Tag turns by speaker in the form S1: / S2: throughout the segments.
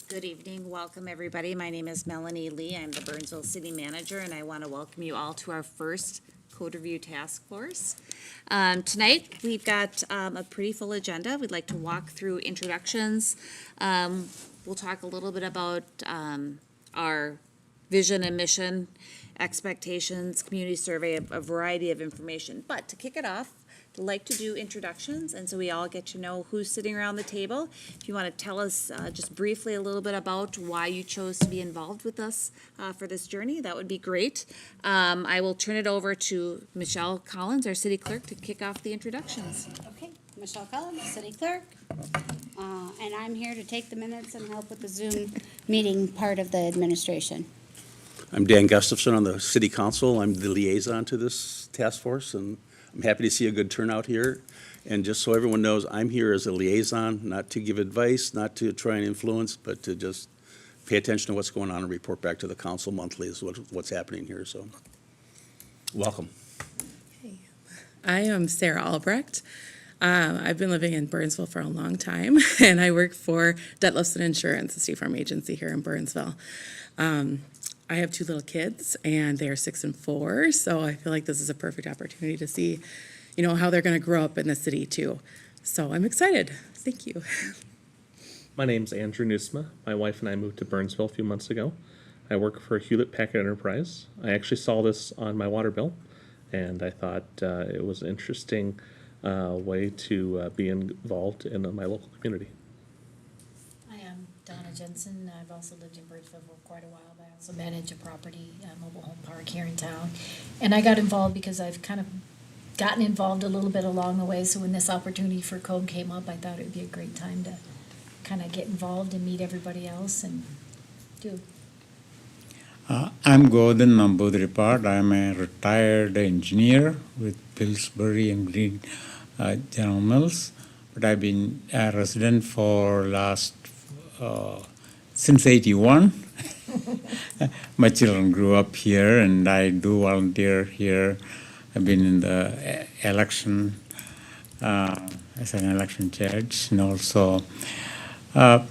S1: Good evening. Welcome, everybody. My name is Melanie Lee. I'm the Burnsville City Manager, and I want to welcome you all to our first Code Review Task Force. Tonight, we've got a pretty full agenda. We'd like to walk through introductions. We'll talk a little bit about our vision and mission, expectations, community survey, a variety of information. But to kick it off, I'd like to do introductions, and so we all get to know who's sitting around the table. If you want to tell us just briefly a little bit about why you chose to be involved with us for this journey, that would be great. I will turn it over to Michelle Collins, our city clerk, to kick off the introductions.
S2: Okay, Michelle Collins, city clerk, and I'm here to take the minutes and help with the Zoom meeting part of the administration.
S3: I'm Dan Gustafsson on the city council. I'm the liaison to this task force, and I'm happy to see a good turnout here. And just so everyone knows, I'm here as a liaison, not to give advice, not to try and influence, but to just pay attention to what's going on and report back to the council monthly is what's happening here. So, welcome.
S4: Hey, I am Sarah Albrecht. I've been living in Burnsville for a long time, and I work for Gustafsson Insurance, a state farm agency here in Burnsville. I have two little kids, and they are 6 and 4, so I feel like this is a perfect opportunity to see, how they're going to grow up in the city too. So I'm excited. Thank you.
S5: My name's Andrew Nyston. My wife and I moved to Burnsville a few months ago. I work for Hewlett Packard Enterprise. I actually saw this on my water bill, and I thought it was an interesting way to be involved in my local community.
S6: I am Donna Jensen. I've also lived in Burnsville for quite a while, but I also manage a property, mobile home park here in town. And I got involved because I've kind of gotten involved a little bit along the way. So when this opportunity for code came up, I thought it would be a great time to kind of get involved and meet everybody else and do.
S7: I'm Gordon Namboodiripad. I'm a retired engineer with Pillsbury and Green General Mills, but I've been a resident for since '81. My children grew up here, and I do volunteer here. I've been in the election as an election judge, and also a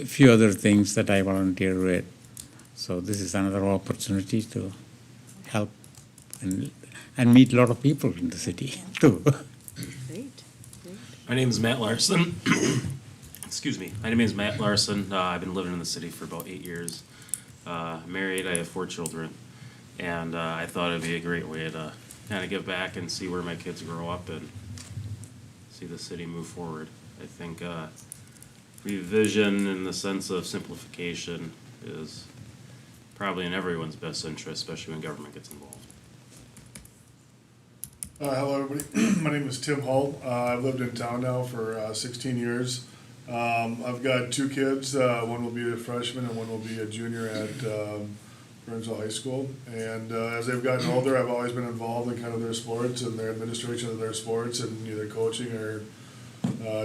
S7: few other things that I volunteer with. So this is another opportunity to help and meet a lot of people in the city too.
S1: Great.
S8: My name is Matt Larson. Excuse me. My name is Matt Larson. I've been living in the city for about 8 years. Married. I have 4 children, and I thought it'd be a great way to kind of give back and see where my kids grow up and see the city move forward. I think revision in the sense of simplification is probably in everyone's best interest, especially when government gets involved.
S9: Hello, everybody. My name is Tim Holt. I've lived in town now for 16 years. I've got 2 kids. One will be a freshman and one will be a junior at Burnsville High School. And as they've gotten older, I've always been involved in kind of their sports and their administration of their sports and either coaching or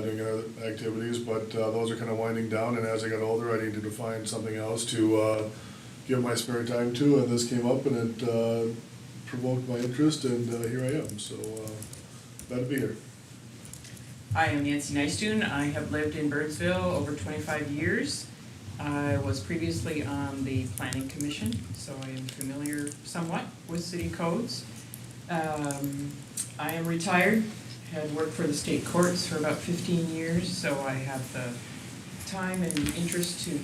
S9: doing other activities. But those are kind of winding down. And as I got older, I needed to find something else to give my spare time to. And this came up and it provoked my interest, and here I am. So glad to be here.
S10: I am Nancy Nyston. I have lived in Burnsville over 25 years. I was previously on the Planning Commission, so I am familiar somewhat with city codes. I am retired, had worked for the state courts for about 15 years, so I have the time and interest to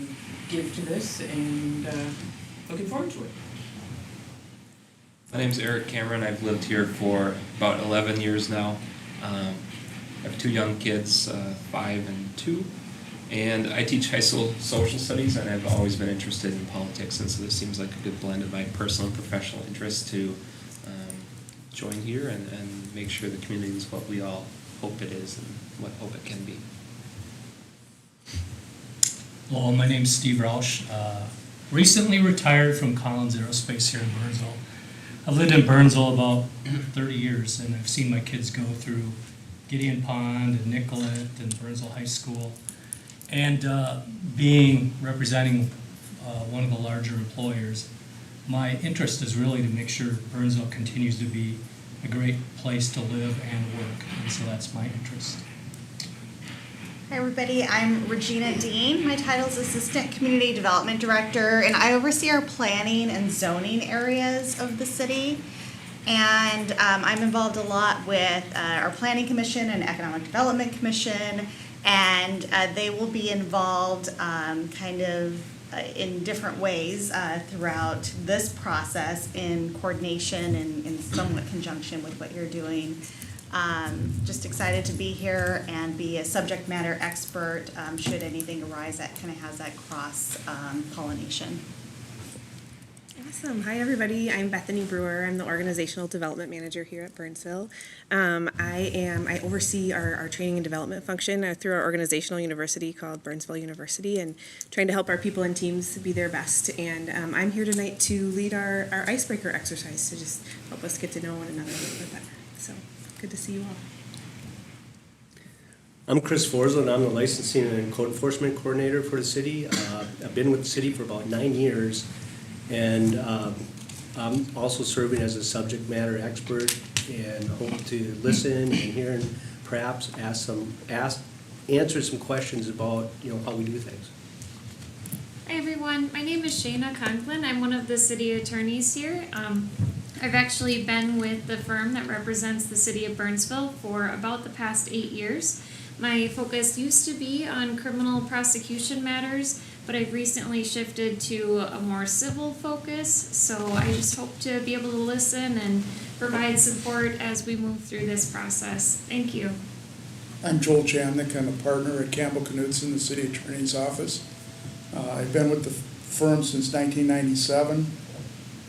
S10: give to this, and looking forward to it.
S11: My name's Eric Cameron. I've lived here for about 11 years now. I have 2 young kids, 5 and 2, and I teach high school social studies, and I've always been interested in politics, and so this seems like a good blend of my personal and professional interests to join here and make sure the community is what we all hope it is and what hope it can be.
S12: Hello, my name's Steve Rausch. Recently retired from Collins Aerospace here in Burnsville. I've lived in Burnsville about 30 years, and I've seen my kids go through Gideon Pond and Nicollet and Burnsville High School. And representing one of the larger employers, my interest is really to make sure Burnsville continues to be a great place to live and work. And so that's my interest.
S13: Hi, everybody. I'm Regina Dean. My title is Assistant Community Development Director, and I oversee our planning and zoning areas of the city. And I'm involved a lot with our Planning Commission and Economic Development Commission, and they will be involved in different ways throughout this process in coordination and in somewhat conjunction with what you're doing. Just excited to be here and be a subject matter expert should anything arise that kind of has that cross pollination.
S14: Awesome. Hi, everybody. I'm Bethany Brewer. I'm the Organizational Development Manager here at Burnsville. I oversee our training and development function through our organizational university called Burnsville University, and trying to help our people and teams be their best. And I'm here tonight to lead our icebreaker exercise to just help us get to know one another a little bit better. So good to see you all.
S15: I'm Chris Forza, and I'm the Licensing and Code Enforcement Coordinator for the city. I've been with the city for about 9 years. And I'm also serving as a subject matter expert and hope to listen and hear and perhaps answer some questions about how we do things.
S16: Hi everyone, my name is Shayna Conrad. I'm one of the city attorneys here. I've actually been with the firm that represents the city of Burnsville for about the past 8 years. My focus used to be on criminal prosecution matters, but I've recently shifted to a more civil focus, so I just hope to be able to listen and provide support as we move through this process. Thank you.
S17: I'm Joel Chamnick. I'm a partner at Campbell Knudsen, the city attorney's office. I've been with the firm since 1997.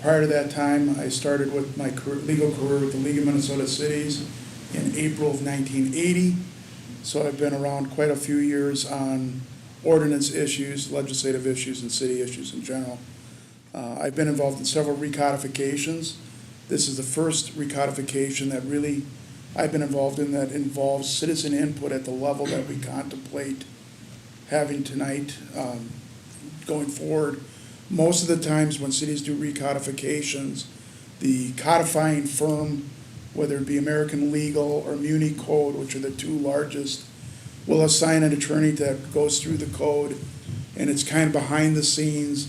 S17: Prior to that time, I started with my legal career with the League of Minnesota Cities in April of 1980. So I've been around quite a few years on ordinance issues, legislative issues, and city issues in general. I've been involved in several recodifications. This is the first recodification that really I've been involved in that involves citizen input at the level that we contemplate having tonight going forward. Most of the times when cities do recodifications, the codifying firm, whether it be American Legal or Muni Code, which are the two largest, will assign an attorney that goes through the code, and it's kind of behind the scenes,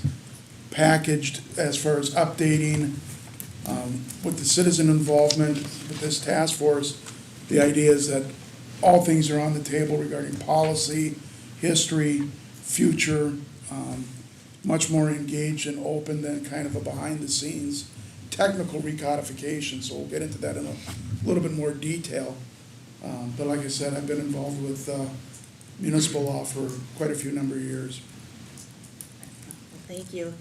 S17: packaged as far as updating. With the citizen involvement with this task force, the idea is that all things are on the table regarding policy, history, future, much more engaged and open than kind of a behind the scenes technical recodification. So we'll get into that in a little bit more detail. But like I said, I've been involved with municipal law for quite a few number of years.
S1: Thank you.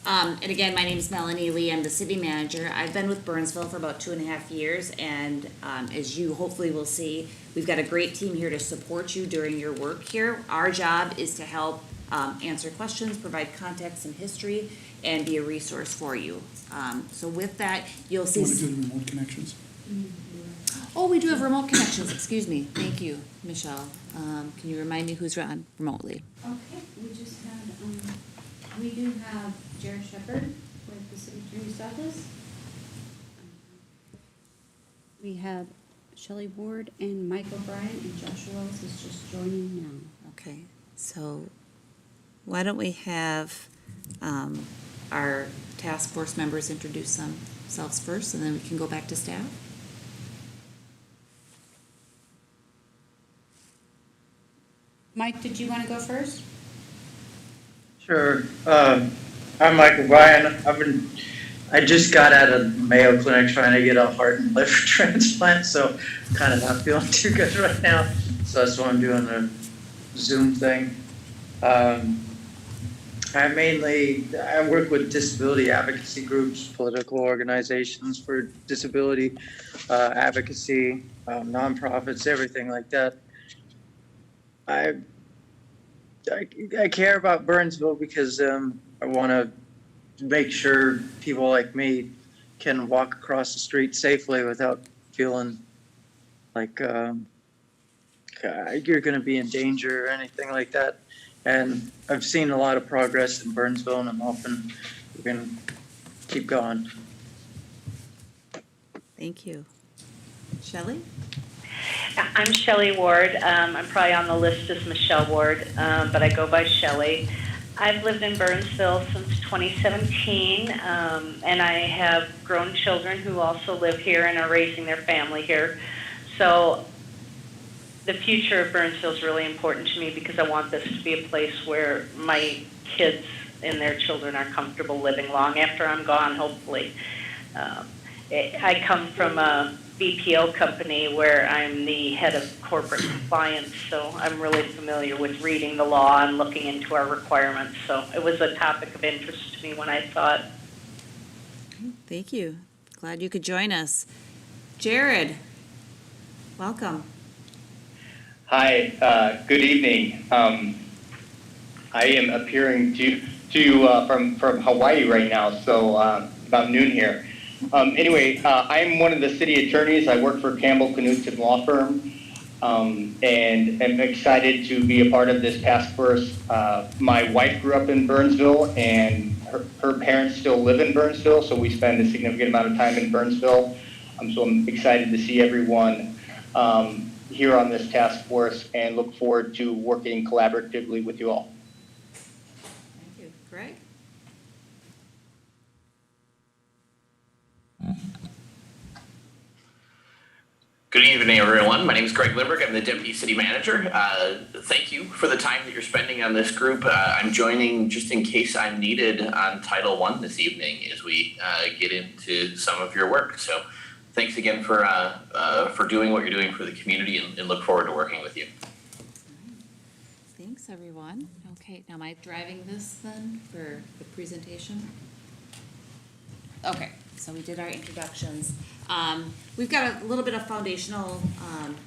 S1: And again, my name is Melanie Lee. I'm the city manager. I've been with Burnsville for about 2.5 years, and as you hopefully will see, we've got a great team here to support you during your work here. Our job is to help answer questions, provide context and history, and be a resource for you. So with that, you'll see.
S17: You want to do the remote connections?
S1: Oh, we do have remote connections. Excuse me. Thank you, Michelle. Can you remind me who's on remotely?
S2: Okay, we just had, we do have Jared Shepherd with the city attorney's office. We have Shelley Ward and Mike O'Brien, and Joshua Wells is just joining now.
S1: Okay, so why don't we have our task force members introduce themselves first, and then we can go back to staff?
S2: Mike, did you want to go first?
S18: Sure. I'm Michael Bryan. I just got out of Mayo Clinic trying to get a heart and liver transplant, so kind of not feeling too good right now. So that's why I'm doing the Zoom thing. I work with disability advocacy groups, political organizations for disability advocacy, nonprofits, everything like that. I care about Burnsville because I want to make sure people like me can walk across the street safely without feeling like you're going to be in danger or anything like that. And I've seen a lot of progress in Burnsville, and I'm hoping we can keep going.
S1: Thank you. Shelley?
S19: I'm Shelley Ward. I'm probably on the list as Michelle Ward, but I go by Shelley. I've lived in Burnsville since 2017, and I have grown children who also live here and are raising their family here. So the future of Burnsville is really important to me because I want this to be a place where my kids and their children are comfortable living long after I'm gone, hopefully. I come from a BPO company where I'm the head of corporate compliance, so I'm really familiar with reading the law and looking into our requirements. So it was a topic of interest to me when I saw it.
S1: Thank you. Glad you could join us. Jared, welcome.
S20: Hi, good evening. I am appearing from Hawaii right now, so about noon here. Anyway, I'm one of the city attorneys. I work for Campbell Knutson Law Firm, and am excited to be a part of this task force. My wife grew up in Burnsville, and her parents still live in Burnsville, so we spend a significant amount of time in Burnsville. So I'm excited to see everyone here on this task force and look forward to working collaboratively with you all.
S1: Thank you. Greg?
S21: Good evening, everyone. My name is Greg Lindbergh. I'm the Deputy City Manager. Thank you for the time that you're spending on this group. I'm joining just in case I'm needed on Title I this evening as we get into some of your work. So thanks again for doing what you're doing for the community, and look forward to working with you.
S1: Thanks, everyone. Okay, now am I driving this then for the presentation? Okay, so we did our introductions. We've got a little bit of foundational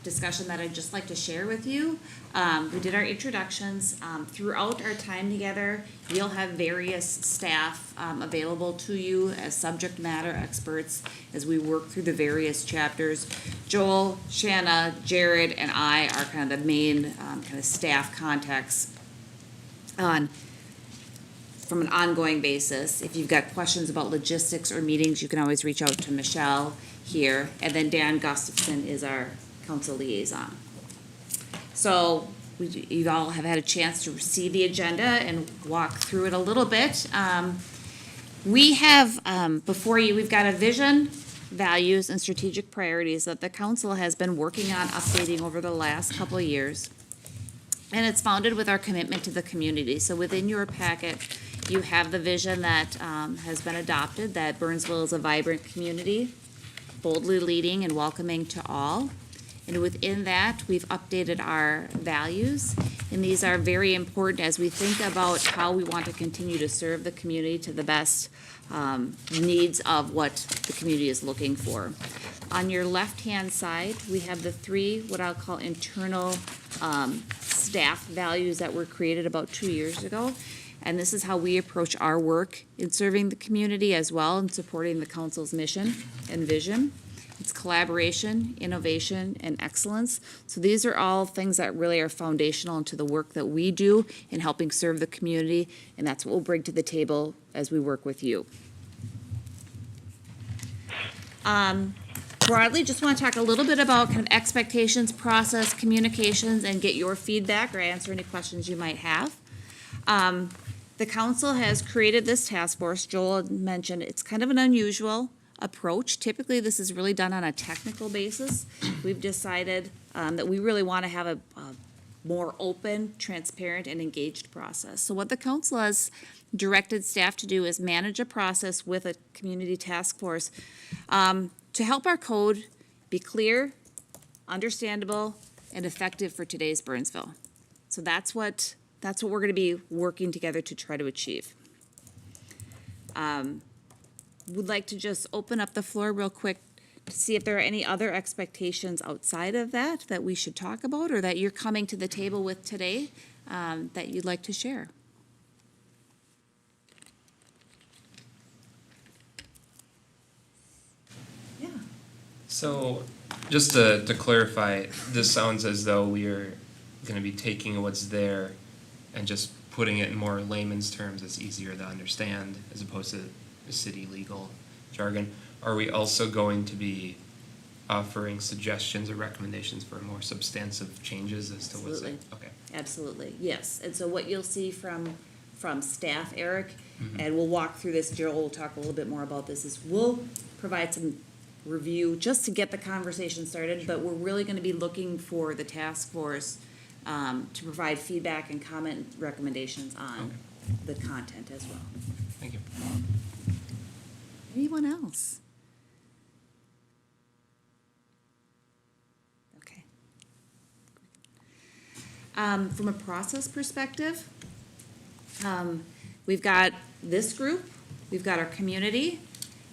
S1: discussion that I'd just like to share with you. We did our introductions. Throughout our time together, you'll have various staff available to you as subject matter experts as we work through the various chapters. Joel, Shanna, Jared, and I are kind of the main kind of staff contacts from an ongoing basis. If you've got questions about logistics or meetings, you can always reach out to Michelle here. And then Dan Gustafsson is our council liaison. So you all have had a chance to see the agenda and walk through it a little bit. We have before you, we've got a vision, values, and strategic priorities that the council has been working on updating over the last couple of years. And it's founded with our commitment to the community. So within your packet, you have the vision that has been adopted, that Burnsville is a vibrant community, boldly leading and welcoming to all. And within that, we've updated our values. And these are very important as we think about how we want to continue to serve the community to the best needs of what the community is looking for. On your left-hand side, we have the three, what I'll call internal staff values that were created about 2 years ago. And this is how we approach our work in serving the community as well and supporting the council's mission and vision. It's collaboration, innovation, and excellence. So these are all things that really are foundational into the work that we do in helping serve the community, and that's what we'll bring to the table as we work with you. Broadly, just want to talk a little bit about kind of expectations, process, communications, and get your feedback or answer any questions you might have. The council has created this task force. Joel mentioned it's kind of an unusual approach. Typically, this is really done on a technical basis. We've decided that we really want to have a more open, transparent, and engaged process. So what the council has directed staff to do is manage a process with a community task force to help our code be clear, understandable, and effective for today's Burnsville. So that's what we're going to be working together to try to achieve. Would like to just open up the floor real quick to see if there are any other expectations outside of that we should talk about or that you're coming to the table with today that you'd like to share. Yeah.
S11: So just to clarify, this sounds as though we are going to be taking what's there and just putting it in more layman's terms that's easier to understand as opposed to city legal jargon. Are we also going to be offering suggestions or recommendations for more substantive changes as to what's
S1: Absolutely.
S11: okay.
S1: Absolutely, yes. And so what you'll see from staff, Eric,
S11: Mhm.
S1: and we'll walk through this, Gerald will talk a little bit more about this, is we'll provide some review just to get the conversation started, but we're really gonna be looking for the task force to provide feedback and comment recommendations on the content as well.
S11: Thank you.
S1: Anyone else? Okay. From a process perspective, we've got this group, we've got our community.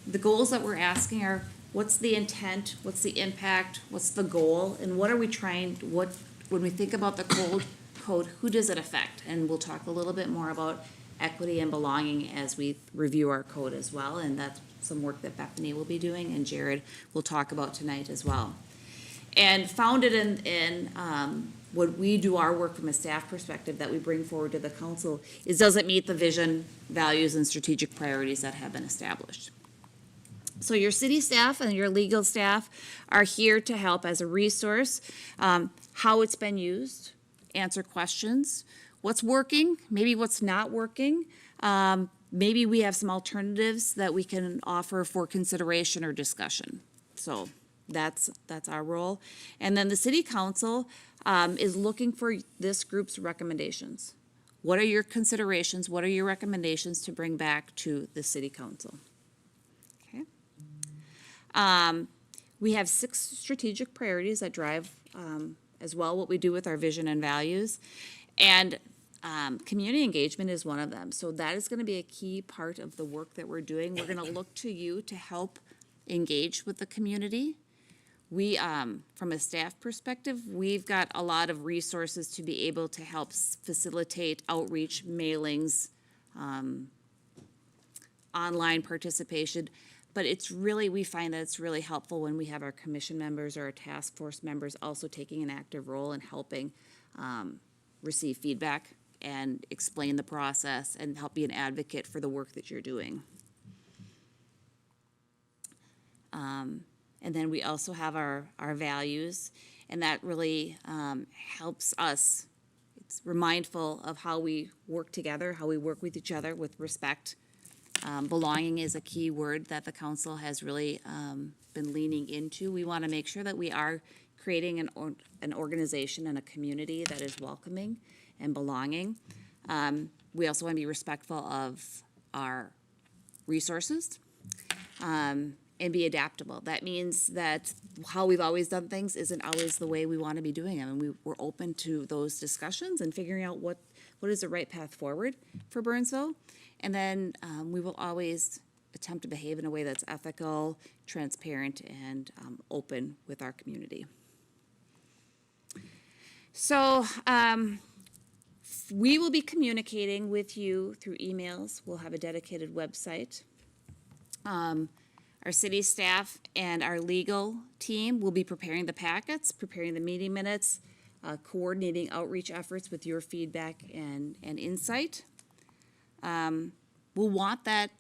S1: The goals that we're asking are, what's the intent, what's the impact, what's the goal, and what are we trying, when we think about the code, who does it affect? And we'll talk a little bit more about equity and belonging as we review our code as well, and that's some work that Bethany will be doing and Jared will talk about tonight as well. And founded in when we do our work from a staff perspective that we bring forward to the council is, does it meet the vision, values, and strategic priorities that have been established? So your city staff and your legal staff are here to help as a resource, how it's been used, answer questions, what's working, maybe what's not working. Maybe we have some alternatives that we can offer for consideration or discussion. So that's our role. And then the city council is looking for this group's recommendations. What are your considerations? What are your recommendations to bring back to the city council? Okay. We have 6 strategic priorities that drive as well what we do with our vision and values. And community engagement is one of them. So that is going to be a key part of the work that we're doing. We're going to look to you to help engage with the community. We, from a staff perspective, we've got a lot of resources to be able to help facilitate outreach, mailings, online participation. But it's really, we find that it's really helpful when we have our commission members or our task force members also taking an active role in helping receive feedback and explain the process and help be an advocate for the work that you're doing. And then we also have our values, and that really helps us. We're mindful of how we work together, how we work with each other with respect. Belonging is a key word that the council has really been leaning into. We want to make sure that we are creating an organization and a community that is welcoming and belonging. We also want to be respectful of our resources and be adaptable. That means that how we've always done things isn't always the way we want to be doing them, and we're open to those discussions and figuring out what is the right path forward for Burnsville. And then we will always attempt to behave in a way that's ethical, transparent, and open with our community. So we will be communicating with you through emails. We'll have a dedicated website. Our city staff and our legal team will be preparing the packets, preparing the meeting minutes, coordinating outreach efforts with your feedback and insight. We'll want that,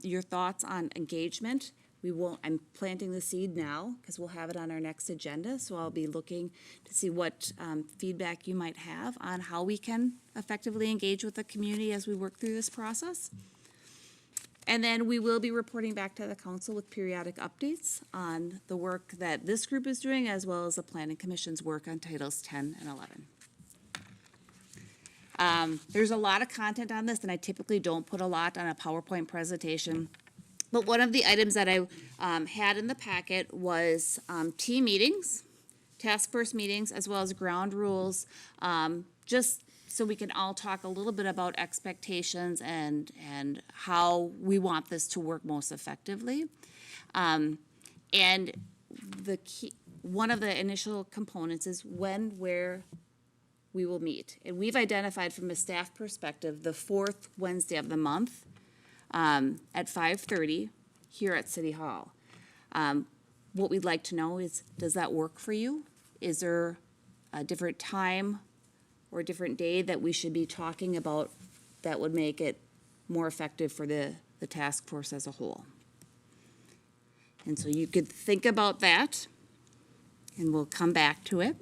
S1: your thoughts on engagement. I'm planting the seed now because we'll have it on our next agenda. So I'll be looking to see what feedback you might have on how we can effectively engage with the community as we work through this process. And then we will be reporting back to the council with periodic updates on the work that this group is doing, as well as the Planning Commission's work on Titles 10 and 11. There's a lot of content on this, and I typically don't put a lot on a PowerPoint presentation. But one of the items that I had in the packet was team meetings, task force meetings, as well as ground rules, just so we can all talk a little bit about expectations and how we want this to work most effectively. And the key, one of the initial components is when, where we will meet. And we've identified from a staff perspective the 4th Wednesday of the month at 5:30 here at City Hall. What we'd like to know is, does that work for you? Is there a different time or a different day that we should be talking about that would make it more effective for the task force as a whole? And so you could think about that, and we'll come back to it.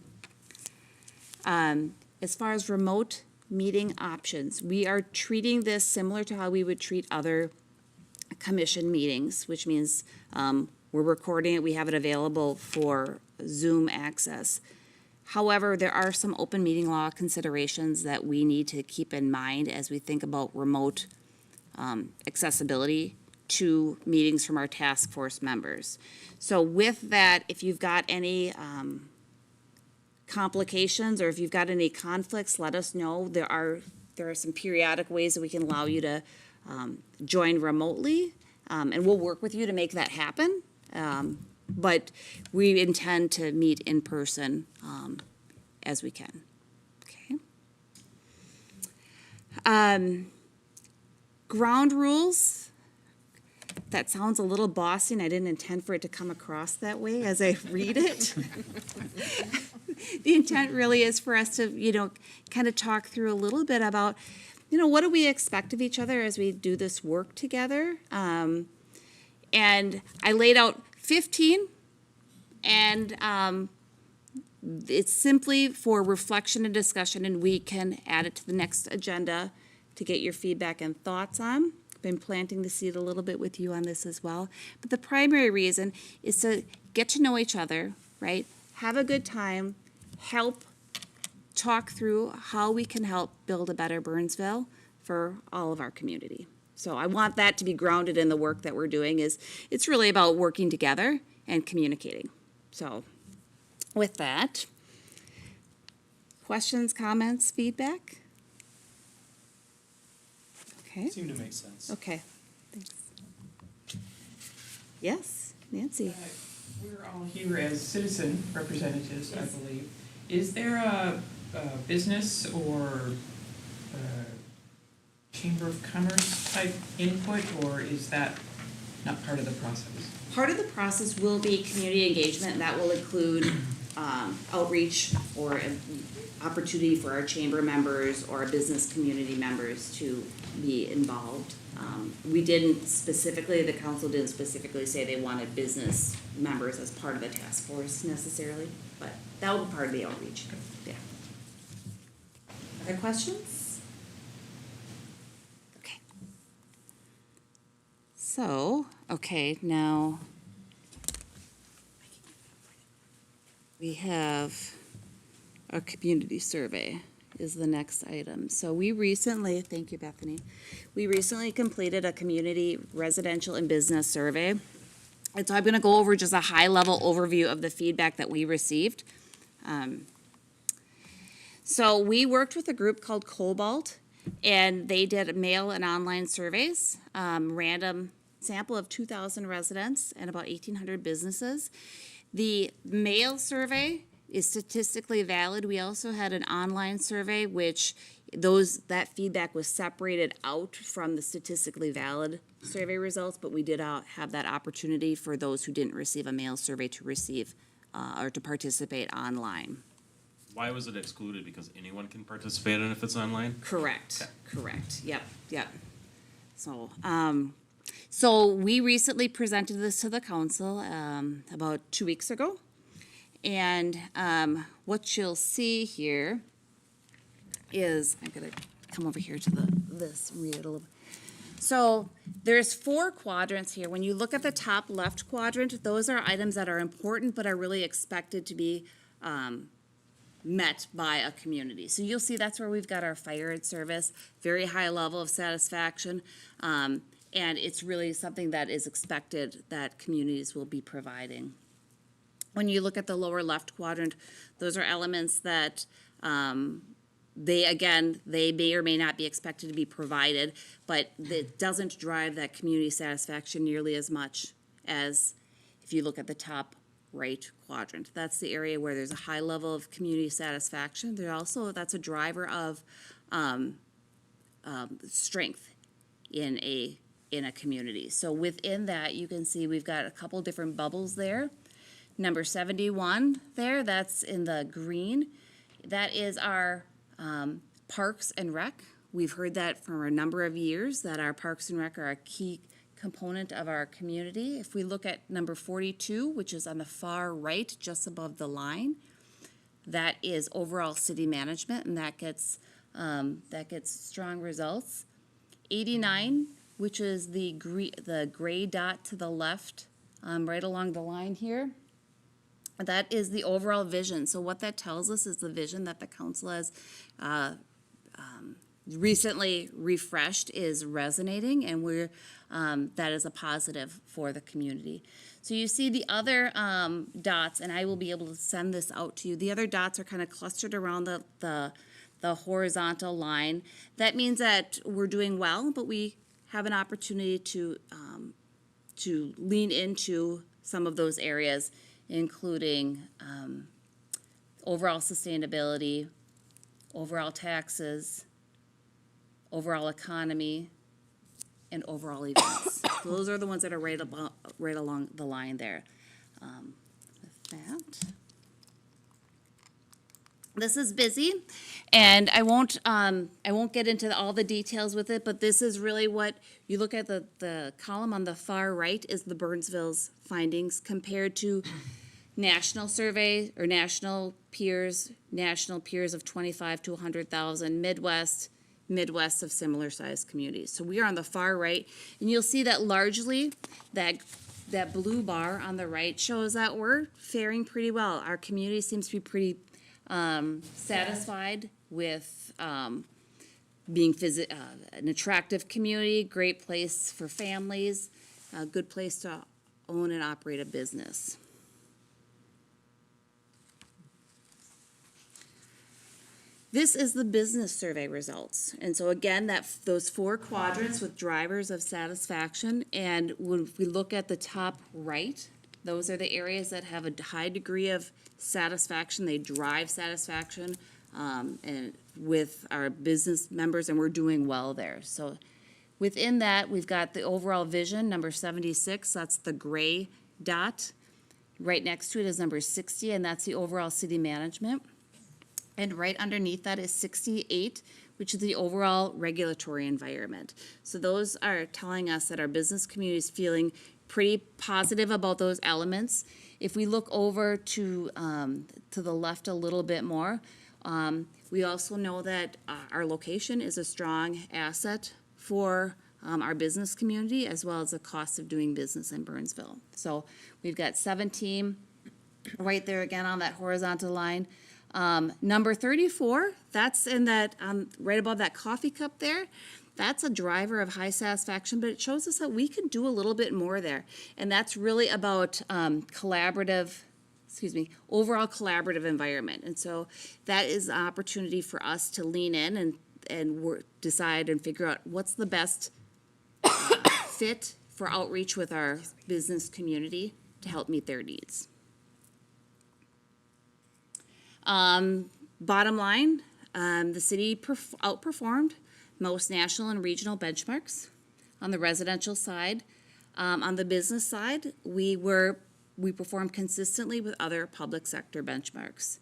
S1: As far as remote meeting options, we are treating this similar to how we would treat other commission meetings, which means we're recording it, we have it available for Zoom access. However, there are some open meeting law considerations that we need to keep in mind as we think about remote accessibility to meetings from our task force members. So with that, if you've got any complications or if you've got any conflicts, let us know. There are some periodic ways that we can allow you to join remotely, and we'll work with you to make that happen. But we intend to meet in person as we can. Okay. Ground rules. That sounds a little bossy, and I didn't intend for it to come across that way as I read it. The intent really is for us to, kind of talk through a little bit about, what do we expect of each other as we do this work together? And I laid out 15, and it's simply for reflection and discussion, and we can add it to the next agenda to get your feedback and thoughts on. Been planting the seed a little bit with you on this as well. But the primary reason is to get to know each other, right? Have a good time, help talk through how we can help build a better Burnsville for all of our community. So I want that to be grounded in the work that we're doing. It's really about working together and communicating. So with that, questions, comments, feedback? Okay.
S12: Seemed to make sense.
S1: Okay, thanks. Yes, Nancy?
S10: We're all here as citizen representatives, I believe. Is there a business or Chamber of Commerce type input, or is that not part of the process?
S1: Part of the process will be community engagement, and that will include outreach or an opportunity for our chamber members or our business community members to be involved. We didn't specifically, the council didn't specifically say they wanted business members as part of the task force necessarily, but that will be part of the outreach. Yeah. Other questions? Okay. So, okay, now we have our community survey is the next item. So we recently, thank you, Bethany. We recently completed a community residential and business survey. And so I'm gonna go over just a high-level overview of the feedback that we received. So we worked with a group called Cobalt, and they did mail and online surveys, random sample of 2,000 residents and about 1,800 businesses. The mail survey is statistically valid. We also had an online survey, which that feedback was separated out from the statistically valid survey results, but we did have that opportunity for those who didn't receive a mail survey to receive or to participate online.
S8: Why was it excluded? Because anyone can participate in it if it's online?
S1: Correct, correct, yep. So we recently presented this to the council about 2 weeks ago. And what you'll see here is, I'm gonna come over here to this and read it a little bit. So there's 4 quadrants here. When you look at the top left quadrant, those are items that are important but are really expected to be met by a community. So you'll see that's where we've got our fire and service, very high level of satisfaction. And it's really something that is expected that communities will be providing. When you look at the lower left quadrant, those are elements that they may or may not be expected to be provided, but it doesn't drive that community satisfaction nearly as much as if you look at the top right quadrant. That's the area where there's a high level of community satisfaction. That's a driver of strength in a community. So within that, you can see we've got a couple different bubbles there. Number 71 there, that's in the green. That is our Parks and Rec. We've heard that for a number of years, that our Parks and Rec are a key component of our community. If we look at number 42, which is on the far right, just above the line, that is overall city management, and that gets strong results. 89, which is the gray dot to the left, right along the line here. That is the overall vision. So what that tells us is the vision that the council has recently refreshed is resonating, and that is a positive for the community. So you see the other dots, and I will be able to send this out to you. The other dots are kind of clustered around the horizontal line. That means that we're doing well, but we have an opportunity to lean into some of those areas, including overall sustainability, overall taxes, overall economy, and overall events. So those are the ones that are right along the line there. With that, this is busy, and I won't get into all the details with it, but this is really what you look at. The column on the far right is the Burnsville's findings compared to national survey or national peers of 25 to 100,000, Midwest of similar sized communities. So we are on the far right, and you'll see that largely that blue bar on the right shows that we're faring pretty well. Our community seems to be pretty satisfied with being an attractive community, great place for families, a good place to own and operate a business. This is the business survey results. And so again, those 4 quadrants with drivers of satisfaction. And when we look at the top right, those are the areas that have a high degree of satisfaction. They drive satisfaction and with our business members, and we're doing well there. So within that, we've got the overall vision, number 76. That's the gray dot. Right next to it is number 60, and that's the overall city management. And right underneath that is 68, which is the overall regulatory environment. So those are telling us that our business community is feeling pretty positive about those elements. If we look over to the left a little bit more, we also know that our location is a strong asset for our business community, as well as the cost of doing business in Burnsville. So we've got 17 right there again on that horizontal line. Number 34, that's in that, right above that coffee cup there. That's a driver of high satisfaction, but it shows us that we can do a little bit more there. And that's really about overall collaborative environment. And so that is an opportunity for us to lean in and decide and figure out what's the best fit for outreach with our business community to help meet their needs. Bottom line, the city outperformed most national and regional benchmarks on the residential side. On the business side, we performed consistently with other public sector benchmarks.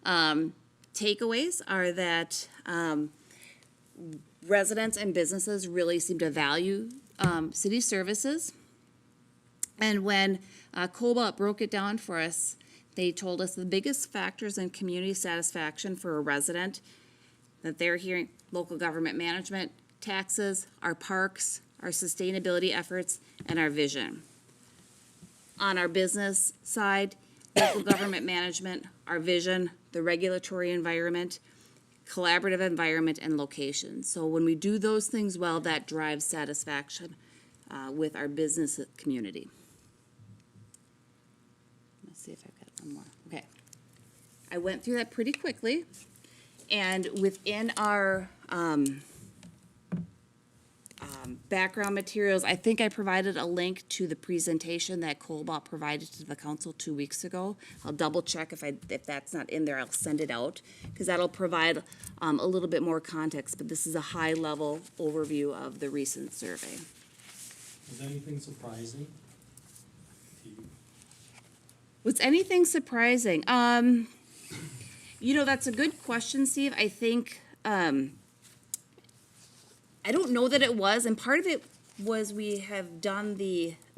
S1: Takeaways are that residents and businesses really seem to value city services. And when Cobalt broke it down for us, they told us the biggest factors in community satisfaction for a resident that they're hearing: local government management, taxes, our parks, our sustainability efforts, and our vision. On our business side, local government management, our vision, the regulatory environment, collaborative environment, and location. So when we do those things well, that drives satisfaction with our business community. Let's see if I've got one more. Okay. I went through that pretty quickly. And within our background materials, I think I provided a link to the presentation that Cobalt provided to the council 2 weeks ago. I'll double check if that's not in there. I'll send it out because that'll provide a little bit more context. But this is a high-level overview of the recent survey.
S12: Was anything surprising to you?
S1: Was anything surprising? That's a good question, Steve. I think, I don't know that it was, and part of it was we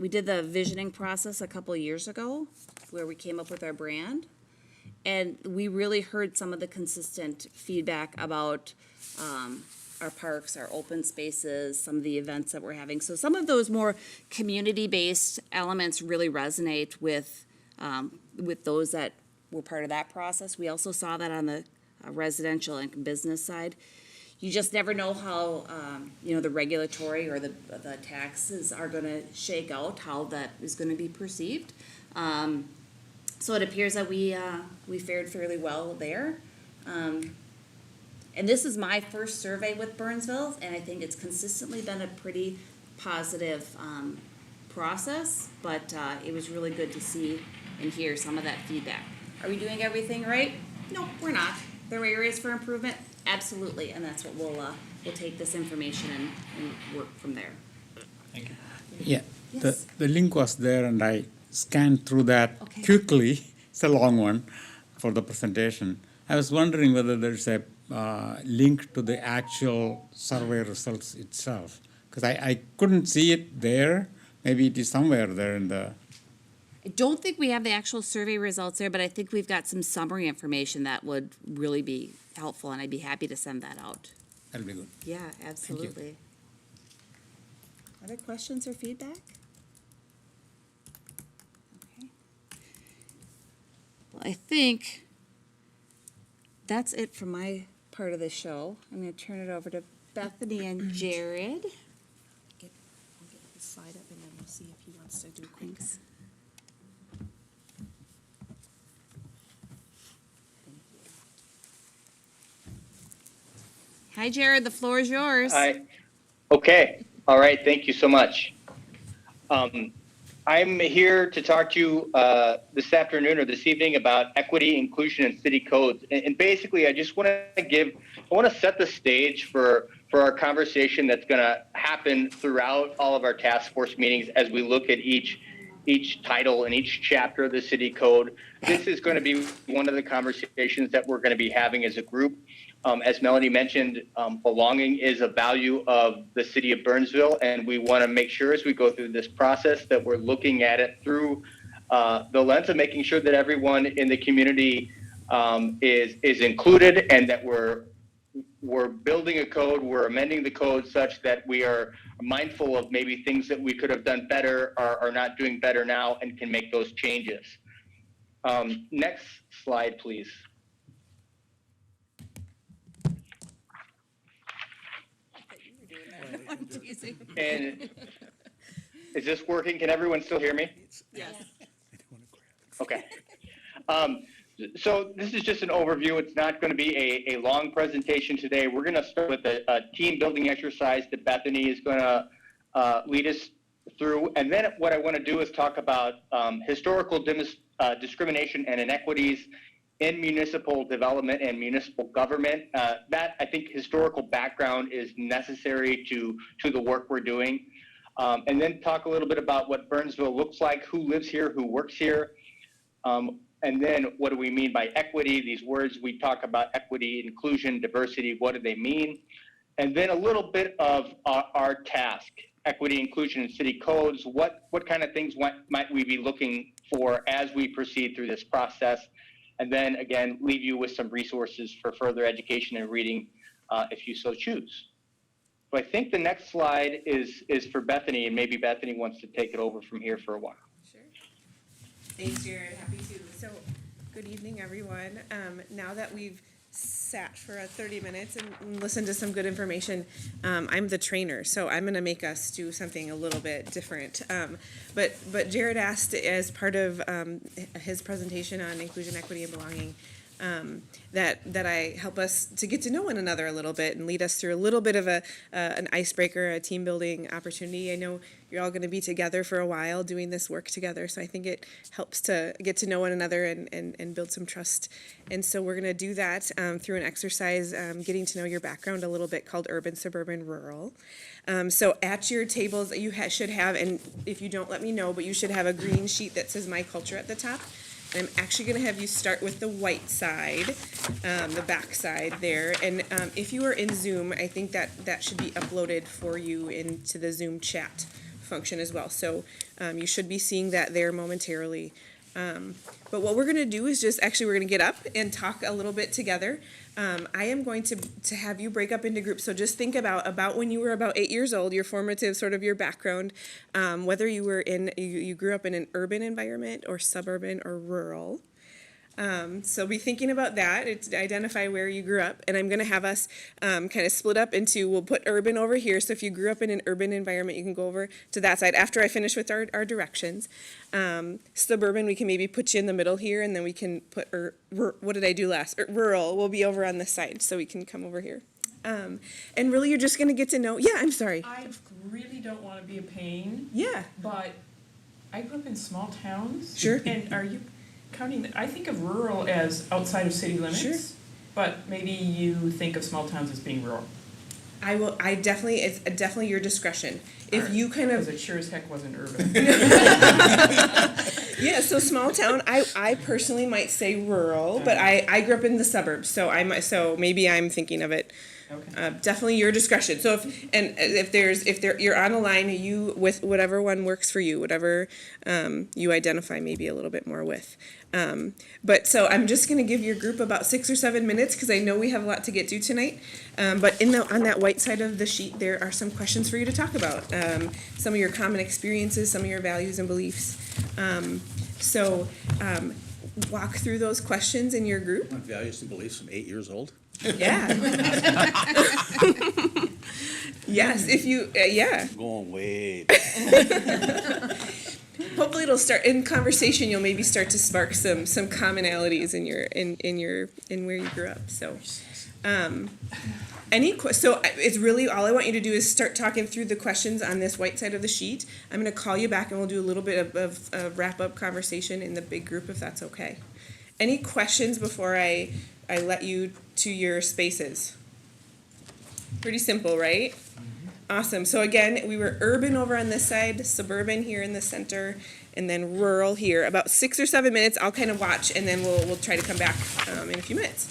S1: did the visioning process a couple of years ago, where we came up with our brand. And we really heard some of the consistent feedback about, our parks, our open spaces, some of the events that we're having. So some of those more community-based elements really resonate with those that were part of that process. We also saw that on the residential and business side. You just never know how, the regulatory or the taxes are gonna shake out, how that is gonna be perceived. So it appears that we fared fairly well there. And this is my first survey with Burnsville, and I think it's consistently been a pretty positive process, but it was really good to see and hear some of that feedback. Are we doing everything right? No, we're not. There are areas for improvement? Absolutely, and that's what we'll take this information and work from there.
S12: Thank you.
S7: Yeah,
S1: Yes.
S7: the link was there and I scanned through that
S1: Okay.
S7: quickly. It's a long one for the presentation. I was wondering whether there's a link to the actual survey results itself, because I couldn't see it there. Maybe it is somewhere there in the.
S1: I don't think we have the actual survey results there, but I think we've got some summary information that would really be helpful, and I'd be happy to send that out.
S7: That'll be good.
S1: Yeah, absolutely. Other questions or feedback? Okay. Well, I think that's it for my part of the show. I'm gonna turn it over to Bethany and Jared.
S14: I'll get the slide up and then we'll see if he wants to do a quick.
S1: Thanks. Hi, Jared, the floor is yours.
S20: Hi. Okay. All right. Thank you so much. I'm here to talk to you this afternoon or this evening about equity, inclusion, and city codes. And basically, I just want to set the stage for our conversation that's going to happen throughout all of our task force meetings as we look at each title and each chapter of the city code. This is going to be one of the conversations that we're going to be having as a group. As Melanie mentioned, belonging is a value of the city of Burnsville, and we want to make sure as we go through this process that we're looking at it through the lens of making sure that everyone in the community is included, and that we're building a code, we're amending the code such that we are mindful of maybe things that we could have done better or are not doing better now and can make those changes. Next slide, please. And is this working? Can everyone still hear me?
S1: Yes.
S20: Okay. So this is just an overview. It's not going to be a long presentation today. We're going to start with a team building exercise that Bethany is going to lead us through. And then what I want to do is talk about historical discrimination and inequities in municipal development and municipal government. That, I think, historical background is necessary to the work we're doing. And then talk a little bit about what Burnsville looks like, who lives here, who works here. And then what do we mean by equity? These words, we talk about equity, inclusion, diversity, what do they mean? And then a little bit of our task, equity, inclusion, and city codes. What kind of things might we be looking for as we proceed through this process? And then again, leave you with some resources for further education and reading if you so choose. So I think the next slide is for Bethany, and maybe Bethany wants to take it over from here for a while.
S14: Sure. Thanks, Jared. Happy to. So, good evening, everyone. Now that we've sat for 30 minutes and listened to some good information, I'm the trainer, so I'm going to make us do something a little bit different. But Jared asked, as part of his presentation on inclusion, equity, and belonging, that I help us to get to know one another a little bit and lead us through a little bit of an icebreaker, a team building opportunity. I know you're all going to be together for a while doing this work together, so I think it helps to get to know one another and build some trust. And so we're going to do that through an exercise, getting to know your background a little bit, called urban, suburban, rural. So at your tables, you should have, and if you don't, let me know, but you should have a green sheet that says My Culture at the top. I'm actually gonna have you start with the white side, the back side there. And if you are in Zoom, I think that should be uploaded for you into the Zoom chat function as well. So you should be seeing that there momentarily. But what we're gonna do is we're gonna get up and talk a little bit together. I am going to have you break up into groups. So just think about when you were about 8 years old, your formative sort of your background, whether you were you grew up in an urban environment or suburban or rural. So be thinking about that, identify where you grew up, and I'm gonna have us kind of split up into, we'll put urban over here, so if you grew up in an urban environment, you can go over to that side after I finish with our directions. Suburban, we can maybe put you in the middle here, and then we can put, what did I do last? Rural will be over on this side, so we can come over here. And really, you're just gonna get to know, I'm sorry.
S10: I really don't want to be a pain.
S14: Yeah.
S10: But I grew up in small towns.
S14: Sure.
S10: And are you counting, I think of rural as outside of city limits.
S14: Sure.
S10: But maybe you think of small towns as being rural.
S14: It's definitely your discretion. If you kind of.
S10: Because it sure as heck wasn't urban.
S14: Yeah, so small town, I personally might say rural, but I grew up in the suburbs, so maybe I'm thinking of it.
S10: Okay.
S14: Definitely your discretion. So if you're on a line, you with whatever one works for you, whatever you identify maybe a little bit more with. But so I'm just going to give your group about 6 or 7 minutes because I know we have a lot to get to tonight. But on that white side of the sheet, there are some questions for you to talk about. Some of your common experiences, some of your values and beliefs. Walk through those questions in your group.
S3: My values and beliefs from 8 years old.
S14: Yeah. Yes, if you, yeah.
S3: Going way back.
S14: Hopefully it'll start, in conversation, you'll maybe start to spark some commonalities in where you grew up, so. So it's really, all I want you to do is start talking through the questions on this white side of the sheet. I'm gonna call you back and we'll do a little bit of a wrap-up conversation in the big group if that's okay. Any questions before I let you to your spaces? Pretty simple, right? Awesome. So again, we were urban over on this side, suburban here in the center, and then rural here. About 6 or 7 minutes, I'll kind of watch, and then we'll try to come back in a few minutes.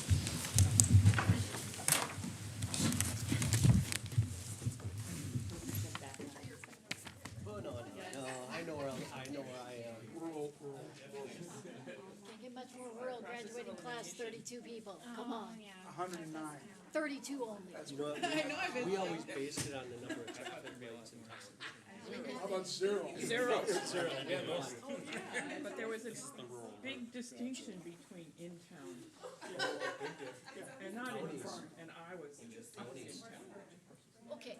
S22: Can't get much more rural graduating class, 32 people, come on.
S17: 109.
S22: 32 only.
S15: You know what, we always based it on the number of traffic rates and testing.
S17: How about zero?
S10: Zero.
S15: Zero, yeah, most.
S10: Oh, yeah, but there was a big distinction between in town and not in town, and I was in town.
S22: Okay.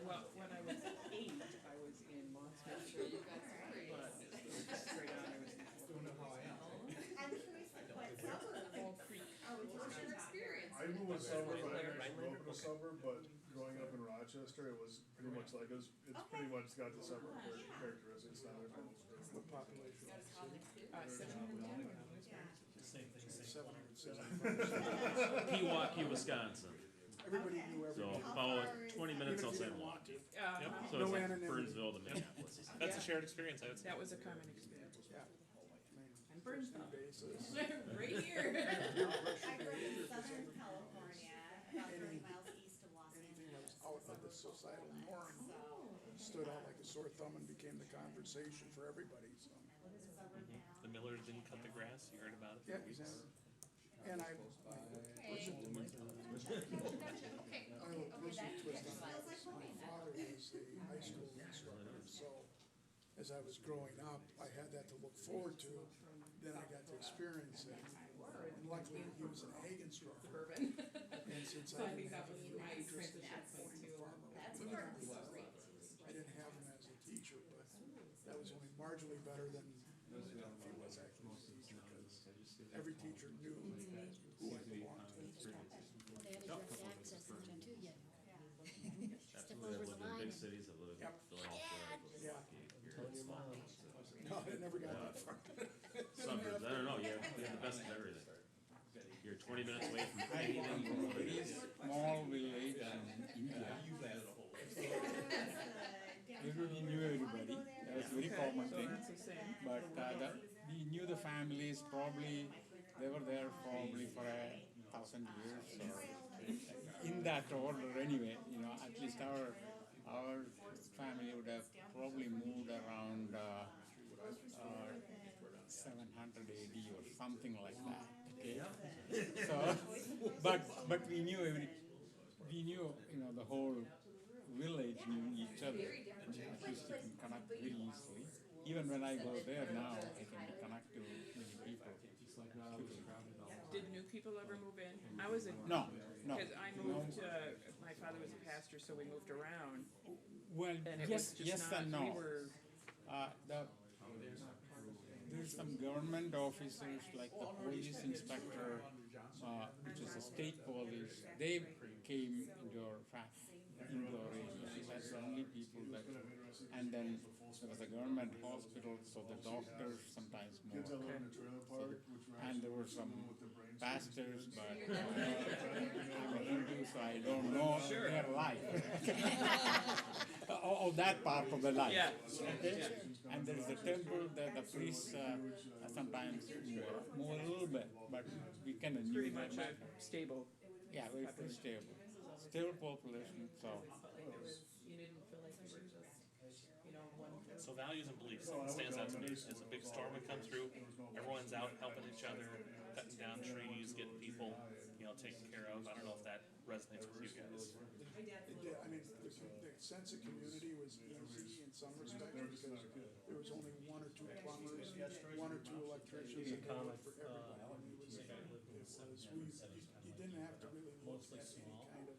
S10: Well, when I was 8, I was in Monmouth, but straight on, I was in.
S9: I grew up in a suburb, but I actually grew up in a suburb, but growing up in Rochester, it was pretty much like, it's pretty much got the suburb characteristics now. There's no
S17: What population?
S10: 710.
S17: Same thing. 775.
S23: Pewaukee, Wisconsin.
S17: Everybody knew everybody.
S23: So about 20 minutes outside Milwaukee.
S10: Yep.
S23: So it's like Burnsville to Minneapolis. That's a shared experience, I would say.
S10: That was a common experience.
S17: Yeah.
S10: And Burnsville.
S17: Right
S10: here.
S13: I grew up in Southern California, about 30 miles east of Los
S17: Anything that was out
S13: Angeles.
S17: of the societal norm stood out like a sore thumb and became the conversation for everybody, so.
S23: The Millers didn't cut the grass, you heard about it?
S17: Yeah, exactly. And I have a personal twist on it. My father was a high school instructor, so as I was growing up, I had that to look forward to. Then I got to experience it. And luckily, he was an ag instructor. And since I didn't have any real interest in supporting the farmer, I didn't have him as a teacher, but that was only marginally better than if he was actually a teacher, because every teacher knew who I belonged to.
S22: They had a direct access into it too, yeah. Step over the line.
S23: Big cities, I lived in Philadelphia, Milwaukee, you're in small towns.
S17: No, it never got that far.
S23: Suburbs, I don't know, you have the best of everything. You're 20 minutes away from anything.
S7: Small village in India. Everybody knew everybody. That was very common thing.
S10: Same.
S7: But we knew the families probably, they were there probably for 1,000 years or in that order anyway, you know, at least our family would have probably moved around 700 AD or something like that, okay? So, but we knew you know, the whole village knew each other. At least you can connect very easily. Even when I go there now, I can connect to many people.
S10: Did new people ever move in? I was in.
S7: No.
S10: Because I moved, my father was a pastor, so we moved around.
S7: Well,
S10: And it
S7: yes,
S10: was just
S7: yes
S10: not,
S7: and no.
S10: we were.
S7: There's some government officers like the police inspector, which is a state police. They came into our area. That's the only people that. And then there was a government hospital, so the doctors sometimes moved. So, and there were some pastors, but I'm a Hindu, so I don't know their life. That part of the life.
S10: Yeah.
S7: Okay? And there is a temple that the priests sometimes move a little bit, but we kind of knew
S10: Pretty
S7: that.
S10: much stable.
S7: Yeah, very stable. Stable population, so.
S10: You didn't feel like you were just, you know, one.
S23: So values and beliefs, it stands out to me. It's a big storm would come through, everyone's out helping each other, cutting down trees, getting people, you know, taken care of. I don't know if that resonates with you guys.
S17: It did. I mean, the sense of community was easy in some respects because there was only one or two plumbers, one or two electricians, and they worked for everybody. I mean, you didn't have to really look at any kind of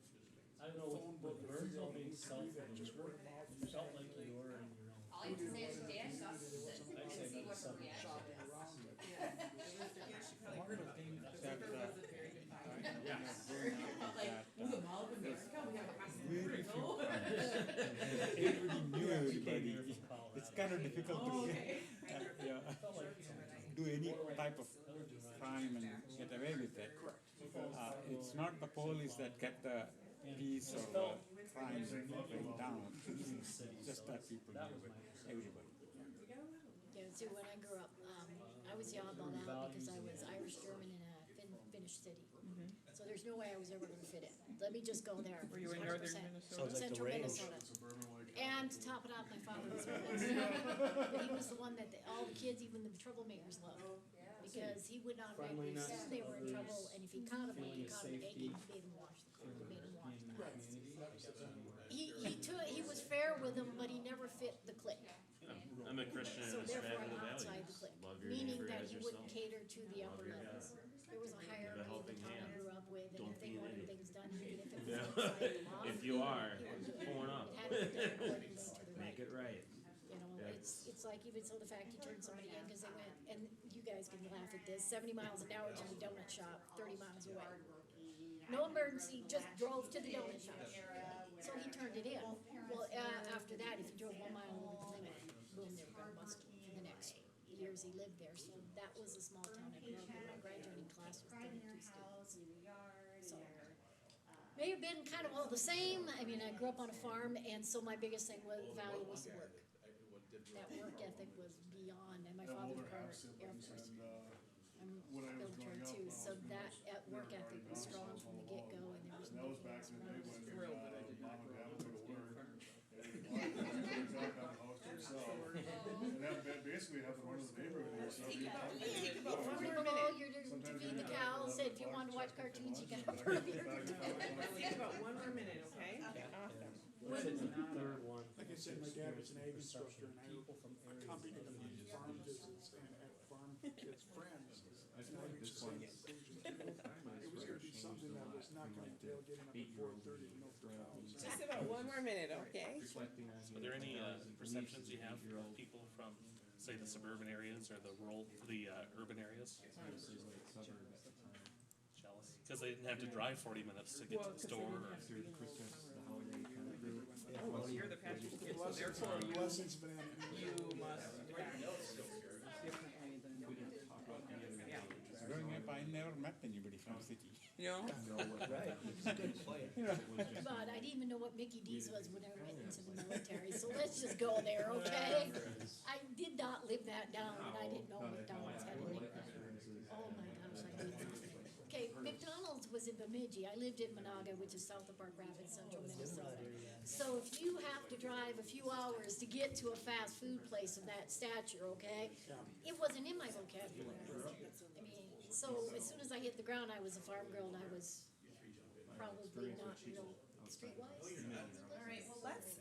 S17: phone book or
S12: Burnsville being
S17: that just word of mouth.
S12: You felt like you were in your own.
S4: All you have to say is Dan Gustafsson and see what her reaction
S17: Shopping
S4: is.
S17: around it.
S7: One of the things that very few everybody knew everybody. It's kind of difficult to do any type of crime and get away with it. It's not the police that get the peace or the crime rate down. It's just that people deal with everybody.
S4: Yeah, so when I grew up, I was the oddball out because I was Irish German in a Finnish city. So there's no way I was ever going to fit in. Let me just go there.
S10: Were you in northern
S4: 100%.
S10: Minnesota?
S4: Central Minnesota. And to top it off, my father was but he was the one that all the kids, even the troublemakers, loved. Because he would not make them assume they were in trouble, and if he caught them, he caught them naked, he made them wash the clothes, he made them wash the clothes. He was fair with them, but he never fit the clique.
S23: I'm a Christian
S4: So
S23: and a
S4: therefore,
S23: fan of
S4: I'm
S23: the
S4: outside the
S23: values.
S4: clique,
S23: Love your
S4: meaning
S23: neighbor
S4: that
S23: as
S4: he wouldn't
S23: yourself.
S4: cater to the upper levels. There was a hierarchy in the town I grew up with, and if they wanted things done, even if it was outside the law.
S23: If you are,
S4: he wouldn't do it.
S23: pulling up.
S4: It had to be done accordingly to the right.
S23: Make it right.
S4: You know, it's like even so the fact he turned somebody in because they went, and you guys can laugh at this, 70 miles an hour to the donut shop, 30 miles away. No emergency, just drove to the donut shop. So he turned it in. Well, after that, if he drove 1 mile over the limit, boom, they were gonna bust him for the next years he lived there. So that was a small town I grew up in. My graduating class was 32 students. So may have been kind of all the same. I mean, I grew up on a farm, and so my biggest thing was value was the work. That work ethic was beyond, and my father was part of Air Force. I'm military too, so that work ethic was strong from the get-go, and there was
S9: That
S4: no
S9: was back in the day when
S10: Thrilled that I did
S9: mom
S10: not
S9: and
S10: grow
S9: dad
S10: up
S9: would go
S10: on
S9: to
S10: a
S9: work.
S10: farm.
S9: And that basically happened in one of the neighborhoods.
S4: If you're below, you're to feed the cows, and if you want to watch cartoons, you gotta burn beer.
S10: Think about one more minute, okay?
S12: Third one.
S17: Like I said, my dad was an ag instructor, and I accompanied him on farm visits and at farm kids' friends. And I reached the same conclusion too. It was gonna be something that was not gonna entail getting up at 4:30 to milk the cows.
S10: Just about one more minute, okay?
S23: Are there any perceptions you have of people from, say, the suburban areas or the urban areas? Jealous, because they didn't have to drive 40 minutes to get to the store.
S10: Oh, you're the pastor's kid, so therefore you must act differently than we do. Yeah.
S7: Growing up, I never met anybody from the city.
S10: No?
S7: Right.
S4: But I didn't even know what Mickey D's was when I went into the military, so let's just go there, okay? I did not live that that down, and I didn't know McDonald's had a nickname. Oh my gosh, I hate that. Okay, McDonald's was in Bemidji. I lived in Monaga, which is south of Park Rapids, central Minnesota. So if you have to drive a few hours to get to a fast food place of that stature, okay, it wasn't in my vocabulary. I mean, so as soon as I hit the ground, I was a farm girl, and I was probably not real streetwise.
S14: All right, well, let's,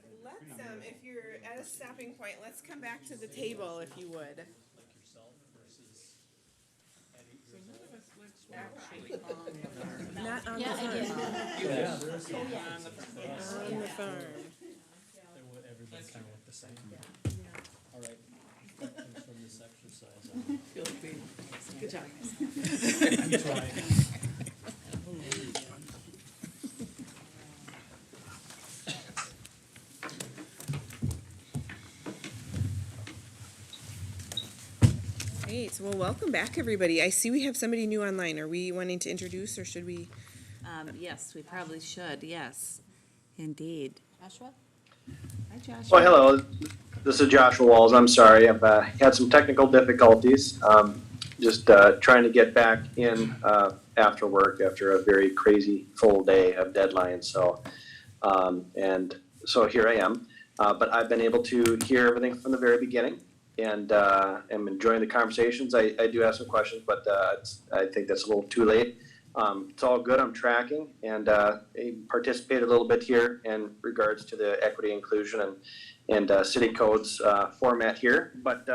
S14: if you're at a stopping point, let's come back to the table if you would. Not on the
S4: Yeah, I
S14: farm.
S4: did.
S14: Yeah.
S4: Oh, yeah.
S14: On the farm.
S12: Everybody kind of look the same.
S5: All right, questions from this exercise?
S14: Good job.
S12: You tried.
S14: Great, well, welcome back, everybody. I see we have somebody new online. Are we wanting to introduce, or should we?
S1: Yes, we probably should, yes, indeed.
S2: Joshua?
S1: Hi, Joshua.
S6: Well, hello. This is Joshua Walls. I'm sorry. I've had some technical difficulties. Just trying to get back in after work after a very crazy full day of deadlines. So, and so here I am. But I've been able to hear everything from the very beginning, and am enjoying the conversations. I do have some questions, but I think that's a little too late. It's all good. I'm tracking, and I participated a little bit here in regards to the equity, inclusion, and city codes format here. But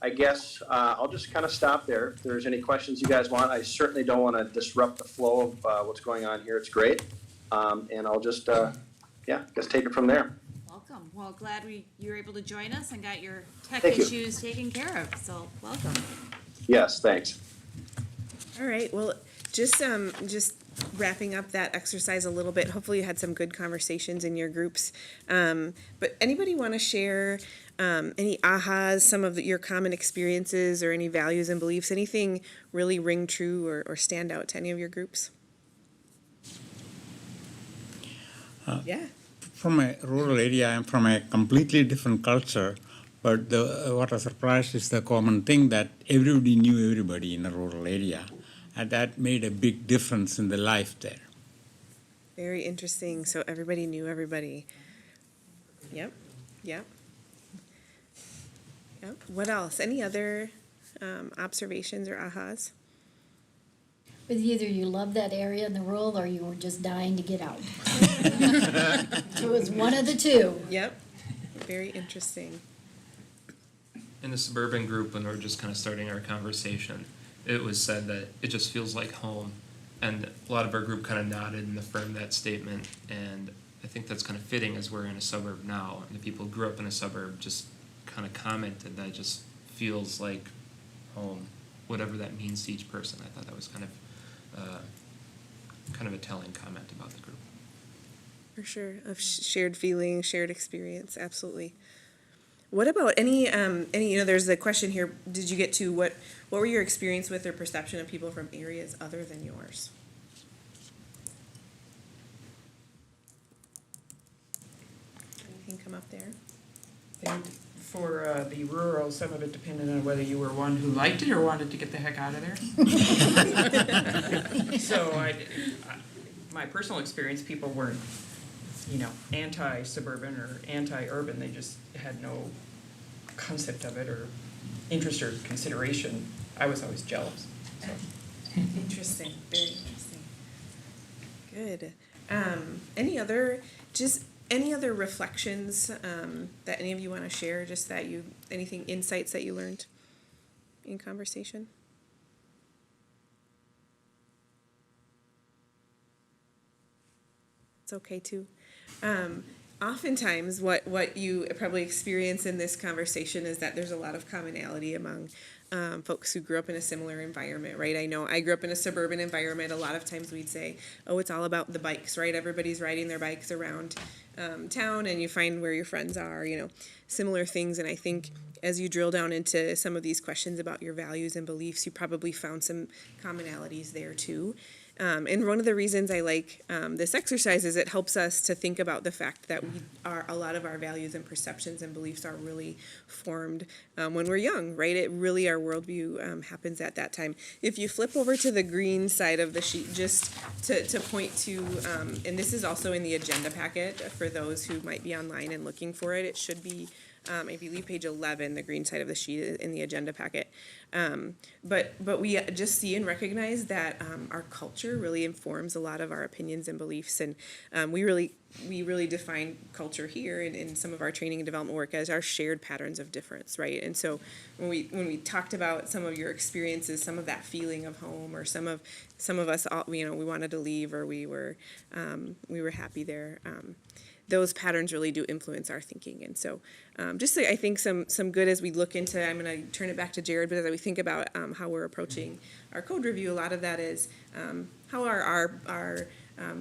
S6: I guess I'll just kind of stop there. If there's any questions you guys want, I certainly don't want to disrupt the flow of what's going on here. It's great, and I'll just guess take it from there.
S1: Welcome. Well, glad you were able to join us and got your tech
S6: Thank you.
S1: issues taken care of. So, welcome.
S6: Yes, thanks.
S14: All right, well, just wrapping up that exercise a little bit. Hopefully you had some good conversations in your groups. But anybody want to share any ahas, some of your common experiences, or any values and beliefs, anything really ring true or stand out to any of your groups? Yeah.
S7: From a rural area, I'm from a completely different culture, but what was surprised is the common thing that everybody knew everybody in a rural area, and that made a big difference in the life there.
S14: Very interesting. So everybody knew everybody. Yep. What else? Any other observations or ahas?
S4: But either you loved that area in the rural, or you were just dying to get out. It was one of the two.
S14: Yep. Very interesting.
S11: In the suburban group, when we were just kind of starting our conversation, it was said that it just feels like home. And a lot of our group kind of nodded and affirmed that statement. And I think that's kind of fitting as we're in a suburb now. And the people who grew up in a suburb just kind of commented that it just feels like home, whatever that means to each person. I thought that was kind of a telling comment about the group.
S14: For sure, of shared feeling, shared experience, absolutely. What about any, there's a question here, did you get to, what were your experience with or perception of people from areas other than yours? Anything come up there?
S10: And for the rural, some of it depended on whether you were one who liked it or wanted to get the heck out of there. So my personal experience, people weren't, anti-suburban or anti-urban. They just had no concept of it or interest or consideration. I was always jealous. So.
S14: Interesting, very interesting. Good. Any other reflections that any of you want to share? Just anything, insights that you learned in conversation? It's okay too. Oftentimes, what you probably experience in this conversation is that there's a lot of commonality among folks who grew up in a similar environment, right? I know I grew up in a suburban environment. A lot of times we'd say, oh, it's all about the bikes, right? Everybody's riding their bikes around town, and you find where your friends are, similar things. And I think as you drill down into some of these questions about your values and beliefs, you probably found some commonalities there too. And one of the reasons I like this exercise is it helps us to think about the fact that a lot of our values and perceptions and beliefs are really formed when we're young, right? It really, our worldview happens at that time. If you flip over to the green side of the sheet, just to point to, and this is also in the agenda packet for those who might be online and looking for it, it should be, I believe page 11, the green side of the sheet in the agenda packet. But we just see and recognize that our culture really informs a lot of our opinions and beliefs, and we really define culture here in some of our training and development work as our shared patterns of difference, right? And so when we talked about some of your experiences, some of that feeling of home, or some of us, we wanted to leave, or we were happy there. Those patterns really do influence our thinking. And so I think some good as we look into, I'm going to turn it back to Jared, but as we think about how we're approaching our code review, a lot of that is how our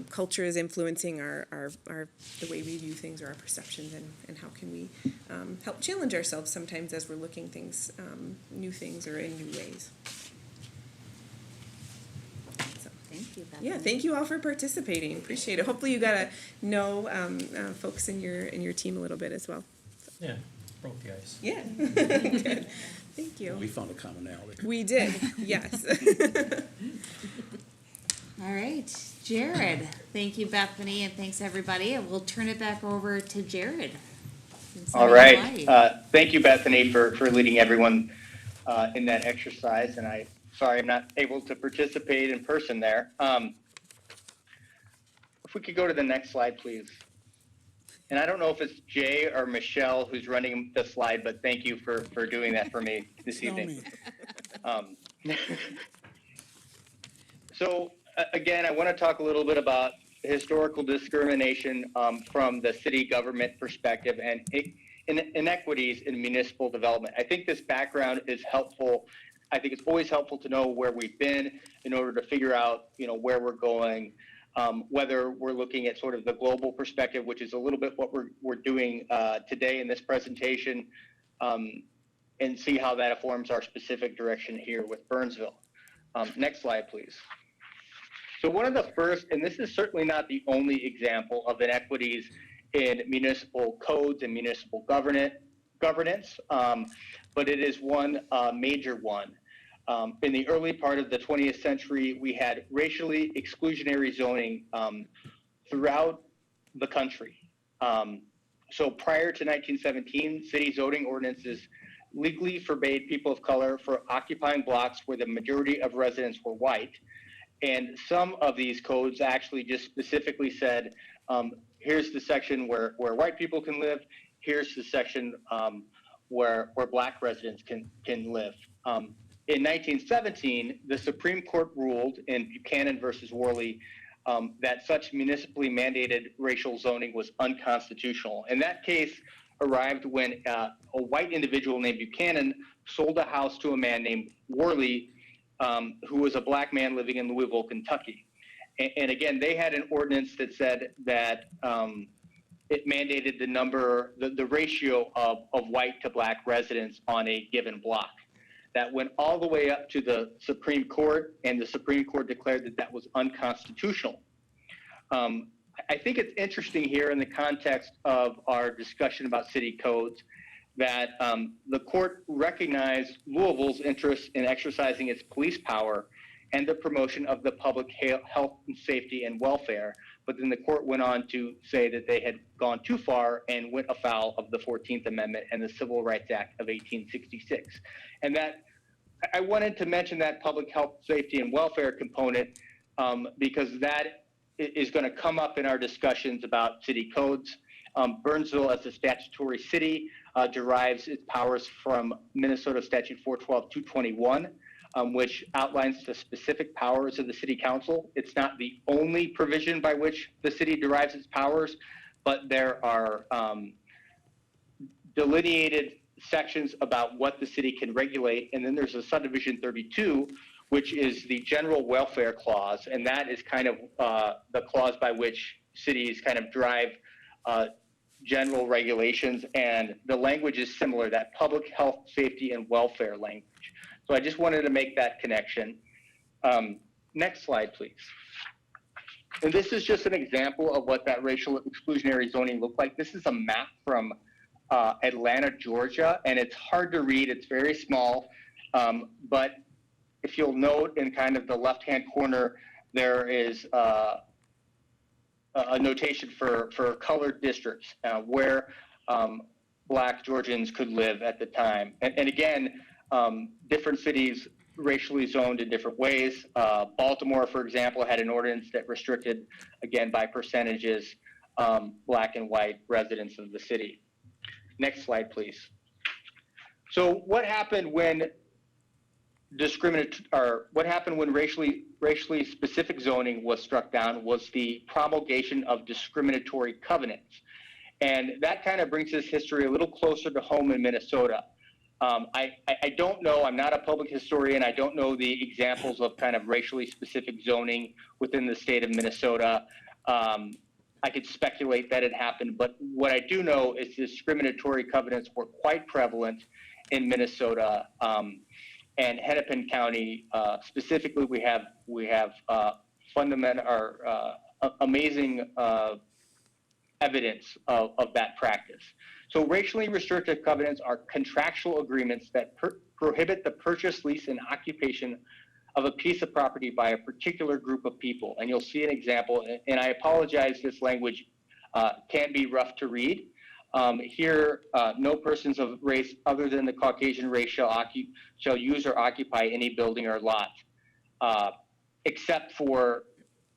S14: culture is influencing the way we view things or our perceptions, and how can we help challenge ourselves sometimes as we're looking new things or in new ways.
S1: Thank you, Bethany.
S14: Yeah, thank you all for participating. Appreciate it. Hopefully you got to know folks in your team a little bit as well. So.
S5: Yeah, broke the ice.
S14: Yeah. Good. Thank you.
S3: We found a commonality.
S14: We did, yes.
S1: All right, Jared. Thank you, Bethany, and thanks, everybody. And we'll turn it back over to Jared.
S20: All right. Thank you, Bethany, for leading everyone in that exercise. And sorry I'm not able to participate in person there. If we could go to the next slide, please. And I don't know if it's Jay or Michelle who's running the slide, but thank you for doing that for me this evening. So again, I want to talk a little bit about historical discrimination from the city government perspective and inequities in municipal development. I think this background is helpful. I think it's always helpful to know where we've been in order to figure out, where we're going, whether we're looking at sort of the global perspective, which is a little bit what we're doing today in this presentation, and see how that informs our specific direction here with Burnsville. Next slide, please. So one of the first, and this is certainly not the only example of inequities in municipal codes and municipal governance, but it is one major one. In the early part of the 20th century, we had racially exclusionary zoning throughout the country. So prior to 1917, city zoning ordinances legally forbade people of color from occupying blocks where the majority of residents were white. And some of these codes actually just specifically said, here's the section where white people can live, here's the section where black residents can live. In 1917, the Supreme Court ruled in Buchanan versus Worley that such municipally mandated racial zoning was unconstitutional. And that case arrived when a white individual named Buchanan sold a house to a man named Worley, who was a black man living in Louisville, Kentucky. And again, they had an ordinance that said that it mandated the ratio of white to black residents on a given block. That went all the way up to the Supreme Court, and the Supreme Court declared that that was unconstitutional. I think it's interesting here in the context of our discussion about city codes that the court recognized Louisville's interest in exercising its police power and the promotion of the public health and safety and welfare. But then the court went on to say that they had gone too far and went afoul of the 14th Amendment and the Civil Rights Act of 1866. And that I wanted to mention that public health, safety, and welfare component because that is going to come up in our discussions about city codes. Burnsville, as a statutory city, derives its powers from Minnesota Statute 412-221, which outlines the specific powers of the city council. It's not the only provision by which the city derives its powers, but there are delineated sections about what the city can regulate. And then there's a subdivision 32, which is the general welfare clause. And that is kind of the clause by which cities kind of drive general regulations. And the language is similar, that public health, safety, and welfare language. So I just wanted to make that connection. Next slide, please. And this is just an example of what that racial exclusionary zoning looked like. This is a map from Atlanta, Georgia, and it's hard to read. It's very small, but if you'll note in kind of the left-hand corner, there is a notation for colored districts where Black Georgians could live at the time. And again, different cities racially zoned in different ways. Baltimore, for example, had an ordinance that restricted, again, by percentages, Black and white residents of the city. Next slide, please. So what happened when racially specific zoning was struck down was the promulgation of discriminatory covenants. And that kind of brings this history a little closer to home in Minnesota. I don't know, I'm not a public historian, I don't know the examples of kind of racially specific zoning within the state of Minnesota. I could speculate that it happened, but what I do know is discriminatory covenants were quite prevalent in Minnesota. And Hennepin County, specifically, we have amazing evidence of that practice. So racially restrictive covenants are contractual agreements that prohibit the purchase, lease, and occupation of a piece of property by a particular group of people. And you'll see an example, and I apologize, this language can be rough to read. Here, no persons of race other than the Caucasian race shall use or occupy any building or lot, except for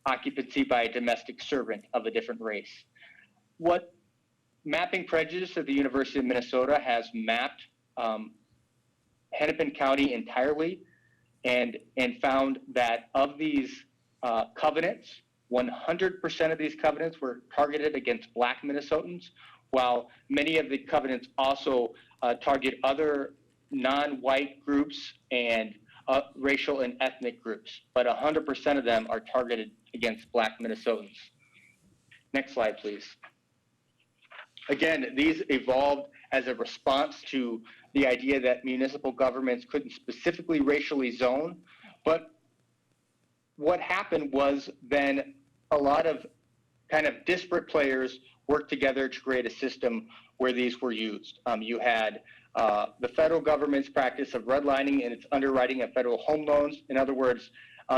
S20: occupancy by a domestic servant of a different race. What Mapping Prejudice at the University of Minnesota has mapped Hennepin County entirely and found that of these covenants, 100% of these covenants were targeted against Black Minnesotans, while many of the covenants also target other non-white groups and racial and ethnic groups, but 100% of them are targeted against Black Minnesotans. Next slide, please. Again, these evolved as a response to the idea that municipal governments couldn't specifically racially zone, but what happened was then a lot of kind of disparate players worked together to create a system where these were used. You had the federal government's practice of redlining and its underwriting of federal home loans. In other words,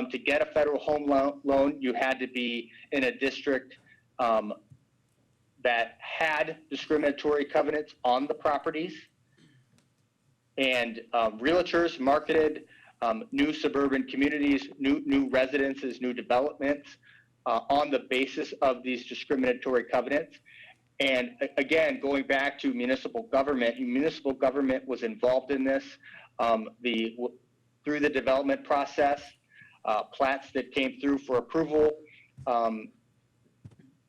S20: to get a federal home loan, you had to be in a district that had discriminatory covenants on the properties. And realtors marketed new suburban communities, new residences, new developments on the basis of these discriminatory covenants. And again, going back to municipal government was involved in this through the development process. Plats that came through for approval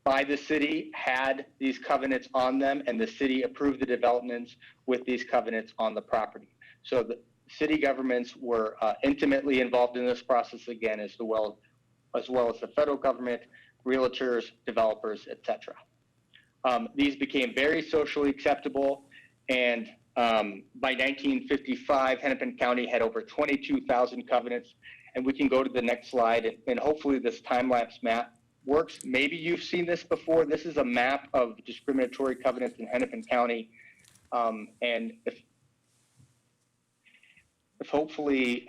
S20: by the city had these covenants on them, and the city approved the developments with these covenants on the property. So the city governments were intimately involved in this process again, as well as the federal government, realtors, developers, etc. These became very socially acceptable, and by 1955, Hennepin County had over 22,000 covenants. And we can go to the next slide, and hopefully this time-lapse map works. Maybe you've seen this before. This is a map of discriminatory covenants in Hennepin County. And if hopefully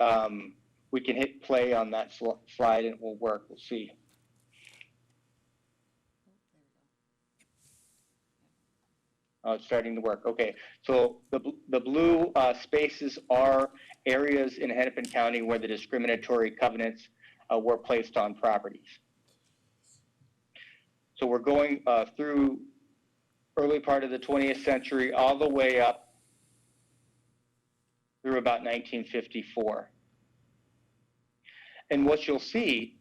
S20: we can hit play on that slide and it will work, we'll see. Oh, it's starting to work. Okay, so the blue spaces are areas in Hennepin County where the discriminatory covenants were placed on properties. So we're going through early part of the 20th century all the way up through about 1954. And what you'll see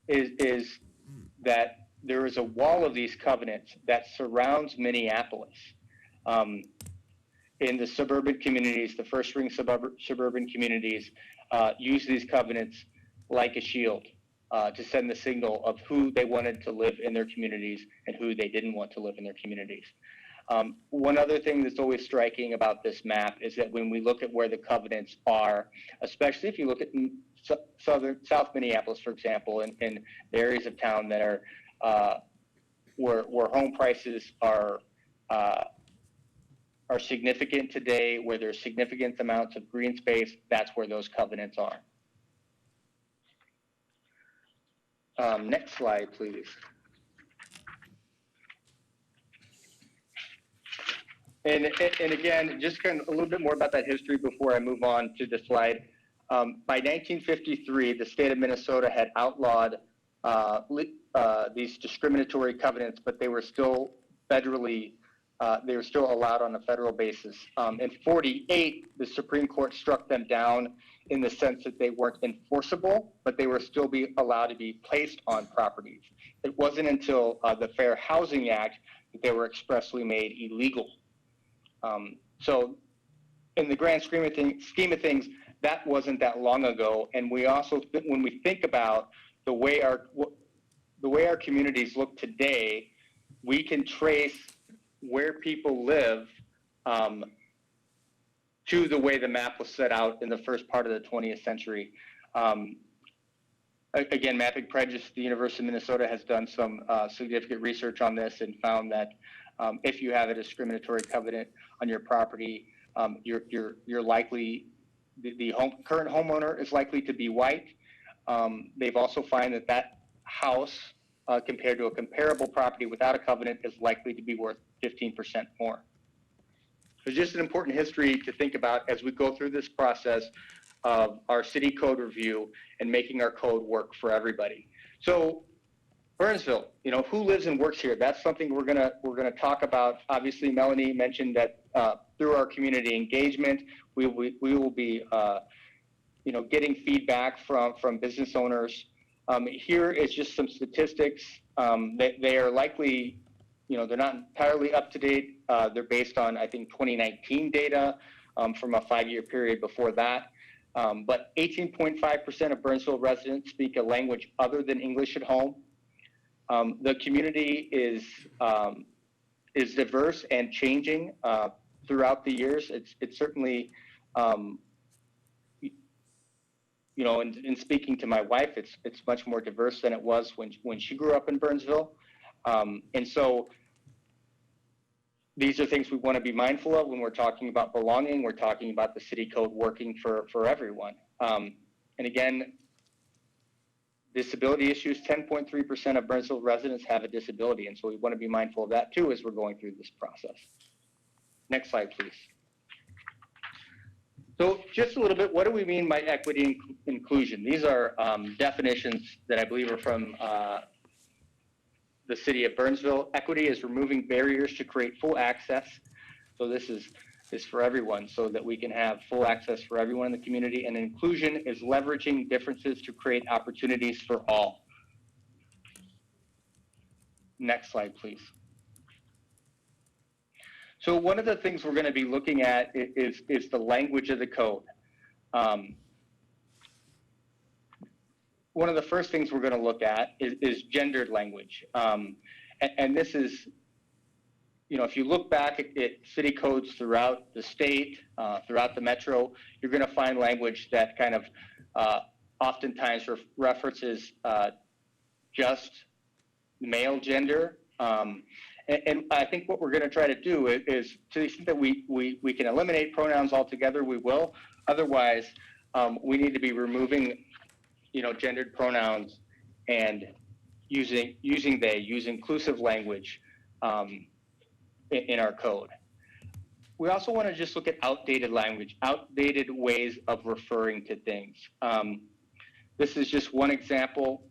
S20: is that there is a wall of these covenants that surrounds Minneapolis. In the suburban communities, the first ring suburban communities use these covenants like a shield to send the signal of who they wanted to live in their communities and who they didn't want to live in their communities. One other thing that's always striking about this map is that when we look at where the covenants are, especially if you look at South Minneapolis, for example, in the areas of town that are where home prices are significant today, where there's significant amounts of green space, that's where those covenants are. Next slide, please. And again, just kind of a little bit more about that history before I move on to the slide. By 1953, the state of Minnesota had outlawed these discriminatory covenants, but they were still federally, they were still allowed on a federal basis. In 48, the Supreme Court struck them down in the sense that they weren't enforceable, but they were still allowed to be placed on properties. It wasn't until the Fair Housing Act that they were expressly made illegal. So in the grand scheme of things, that wasn't that long ago. And we also, when we think about the way our communities look today, we can trace where people live to the way the map was set out in the first part of the 20th century. Again, Mapping Prejudice, the University of Minnesota has done some significant research on this and found that if you have a discriminatory covenant on your property, you're likely, the current homeowner is likely to be white. They've also found that house, compared to a comparable property without a covenant, is likely to be worth 15% more. So just an important history to think about as we go through this process of our city code review and making our code work for everybody. So Burnsville, who lives and works here? That's something we're gonna talk about. Obviously, Melanie mentioned that through our community engagement, we will be getting feedback from business owners. Here is just some statistics. They are likely, they're not entirely up to date. They're based on, I think, 2019 data from a 5-year period before that. But 18.5% of Burnsville residents speak a language other than English at home. The community is diverse and changing throughout the years. It's certainly, in speaking to my wife, it's much more diverse than it was when she grew up in Burnsville. And so these are things we want to be mindful of when we're talking about belonging. We're talking about the city code working for everyone. And again, disability issues, 10.3% of Burnsville residents have a disability. And so we want to be mindful of that too as we're going through this process. Next slide, please. So just a little bit, what do we mean by equity and inclusion? These are definitions that I believe are from the city of Burnsville. Equity is removing barriers to create full access. So this is for everyone, so that we can have full access for everyone in the community. And inclusion is leveraging differences to create opportunities for all. Next slide, please. So one of the things we're going to be looking at is the language of the code. One of the first things we're going to look at is gendered language. And this is, if you look back at city codes throughout the state, throughout the metro, you're going to find language that kind of oftentimes references just male gender. And I think what we're going to try to do is to the extent that we can eliminate pronouns altogether, we will. Otherwise, we need to be removing, gendered pronouns and using they, use inclusive language in our code. We also want to just look at outdated language, outdated ways of referring to things. This is just one example.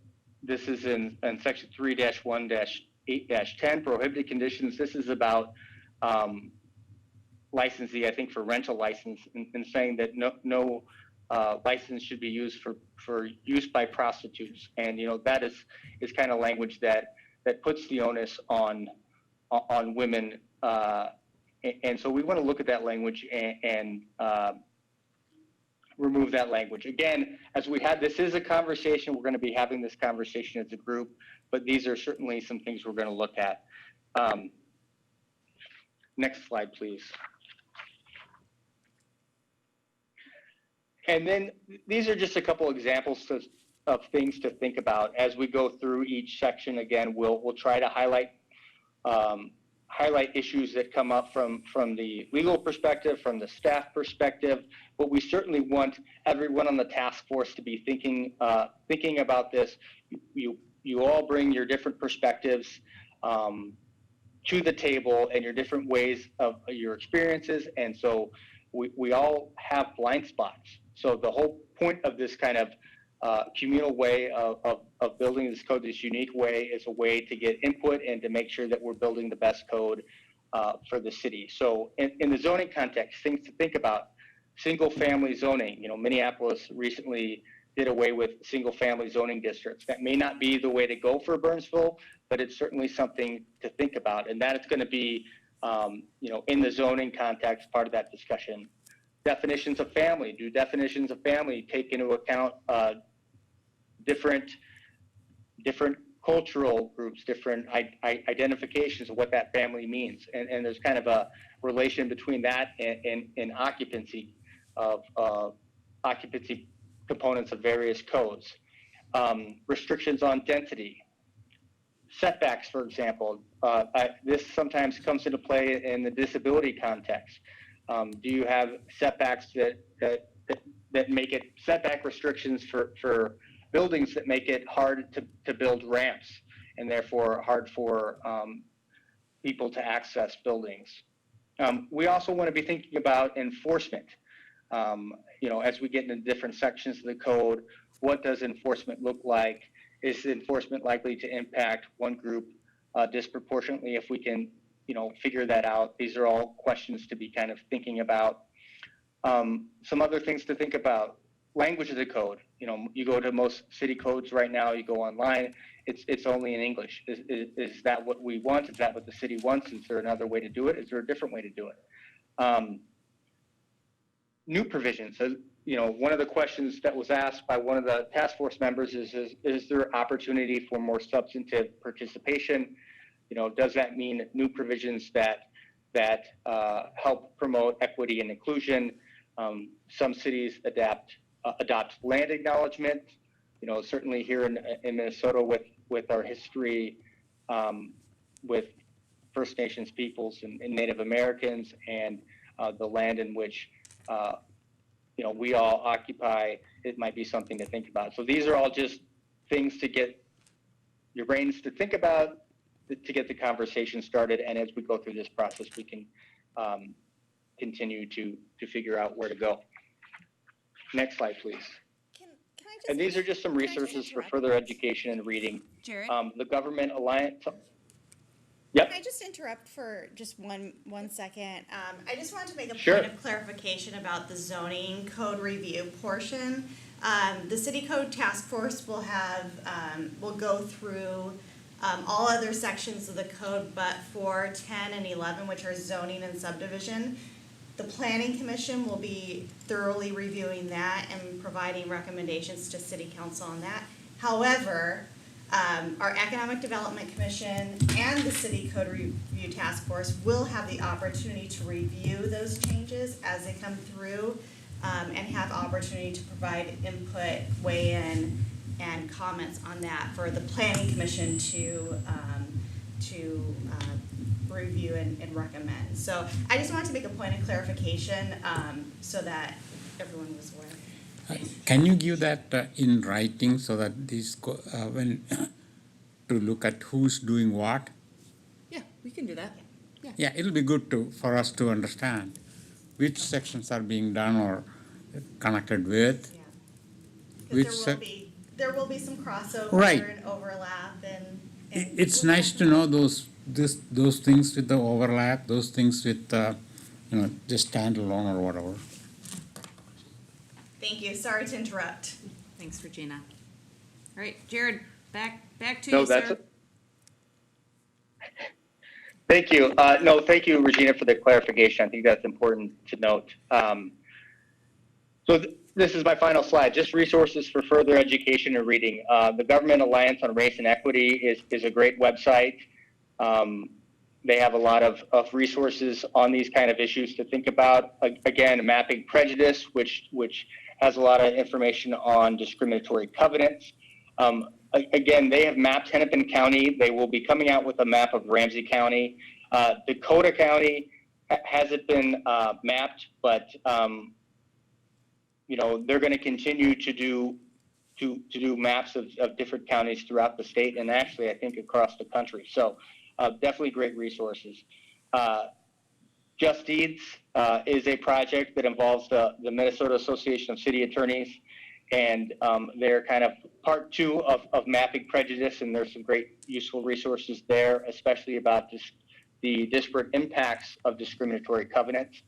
S20: This is in section 3-1-8-10, prohibited conditions. This is about licensee, I think, for rental license, and saying that no license should be used for use by prostitutes. And that is kind of language that puts the onus on women. And so we want to look at that language and remove that language. Again, as we had, this is a conversation. We're going to be having this conversation as a group, but these are certainly some things we're going to look at. Next slide, please. And then these are just a couple examples of things to think about as we go through each section. Again, we'll try to highlight issues that come up from the legal perspective, from the staff perspective, but we certainly want everyone on the task force to be thinking about this. You all bring your different perspectives to the table and your different ways of your experiences, and so we all have blind spots. So the whole point of this kind of communal way of building this code, this unique way, is a way to get input and to make sure that we're building the best code for the city. So in the zoning context, things to think about: single-family zoning. You know, Minneapolis recently did away with single-family zoning districts. That may not be the way to go for Burnsville, but it's certainly something to think about, and that is going to be, you know, in the zoning context, part of that discussion. Definitions of family. Do definitions of family take into account different cultural groups, different identifications of what that family means? And there's kind of a relation between that and occupancy of occupancy components of various codes. Restrictions on density. Setbacks, for example. This sometimes comes into play in the disability context. Do you have setbacks that make it, setback restrictions for buildings that make it hard to build ramps and therefore hard for people to access buildings? We also want to be thinking about enforcement. You know, as we get into different sections of the code, what does enforcement look like? Is enforcement likely to impact one group disproportionately? If we can, you know, figure that out. These are all questions to be kind of thinking about. Some other things to think about: language of the code. You know, you go to most city codes right now, you go online, it's only in English. Is that what we want? Is that what the city wants? Is there another way to do it? Is there a different way to do it? New provisions. You know, one of the questions that was asked by one of the task force members is there opportunity for more substantive participation? You know, does that mean new provisions that help promote equity and inclusion? Some cities adopt land acknowledgement. You know, certainly here in Minnesota, with our history with First Nations peoples and Native Americans, and the land in which you know, we all occupy, it might be something to think about. So these are all just things to get your brains to think about, to get the conversation started. And as we go through this process, we can continue to figure out where to go. Next slide, please. And these are just some resources for further education and reading.
S13: Jared?
S20: The Government Alliance. Yep.
S13: Can I just interrupt for just one second? I just wanted to make a
S20: Sure.
S13: point of clarification about the zoning code review portion. The city code task force will go through all other sections of the code, but for 10 and 11, which are zoning and subdivision, the planning commission will be thoroughly reviewing that and providing recommendations to city council on that. However, our Economic Development Commission and the City Code Review Task Force will have the opportunity to review those changes as they come through, and have opportunity to provide input, weigh in, and comments on that for the Planning Commission to review and recommend. So I just wanted to make a point of clarification so that everyone was aware.
S7: Can you give that in writing so that these, when to look at who's doing what?
S1: Yeah, we can do that.
S7: Yeah, it'll be good for us to understand which sections are being done or connected with.
S13: Because there will be some crossover
S7: Right.
S13: and overlap and
S7: It's nice to know those things with the overlap, those things with you know, just standalone or whatever.
S13: Thank you. Sorry to interrupt.
S1: Thanks, Regina. All right, Jared, back to
S20: No,
S1: you,
S20: that's
S1: sir.
S20: Thank you. No, thank you, Regina, for the clarification. I think that's important to note. This is my final slide, just resources for further education and reading. The Government Alliance on Race and Equity is a great website. They have a lot of resources on these kind of issues to think about. Again, mapping prejudice, which has a lot of information on discriminatory covenants. Again, they have mapped Hennepin County. They will be coming out with a map of Ramsey County. Dakota County hasn't been mapped, but you know, they're going to continue to do maps of different counties throughout the state, and actually I think across the country. So definitely great resources. Just Deeds is a project that involves the Minnesota Association of City Attorneys, and they're kind of part 2 of mapping prejudice, and there's some great useful resources there, especially about the disparate impacts of discriminatory covenants,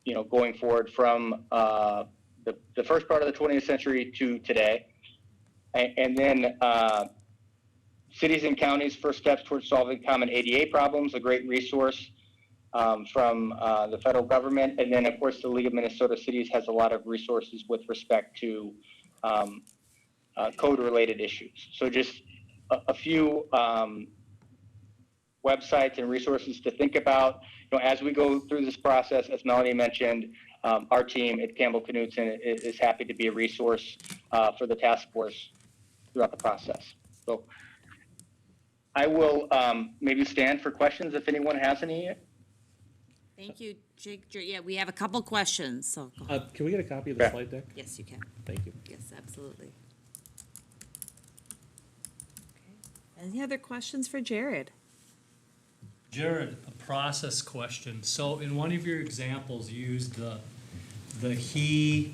S20: you know, going forward from the first part of the 20th century to today. And then Cities and Counties, First Steps Towards Solving Common ADA Problems, a great resource from the federal government. And then, of course, the League of Minnesota Cities has a lot of resources with respect to code-related issues. So just a few websites and resources to think about. You know, as we go through this process, as Melanie mentioned, our team at Campbell-Knudsen is happy to be a resource for the task force throughout the process. So I will maybe stand for questions if anyone has any.
S1: Thank you, Jake. Yeah, we have a couple questions, so.
S23: Can we get a copy of the slide deck?
S1: Yes, you can.
S23: Thank you.
S1: Yes, absolutely. Okay. Any other questions for Jared?
S12: Jared, a process question. So in one of your examples, you used the he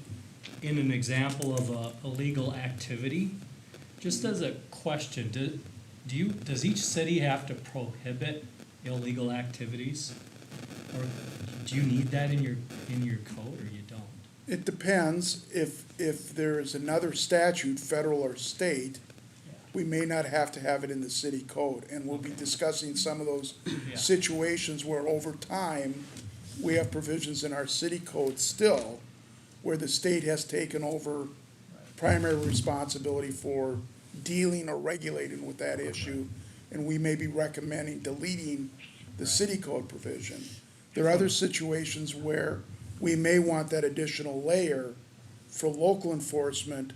S12: in an example of a illegal activity. Just as a question, does each city have to prohibit illegal activities? Or do you need that in your code, or you don't?
S17: It depends. If there is another statute, federal or state, we may not have to have it in the city code. And we'll be discussing some of those situations where over time, we have provisions in our city code still where the state has taken over primary responsibility for dealing or regulating with that issue. And we may be recommending deleting the city code provision. There are other situations where we may want that additional layer for local enforcement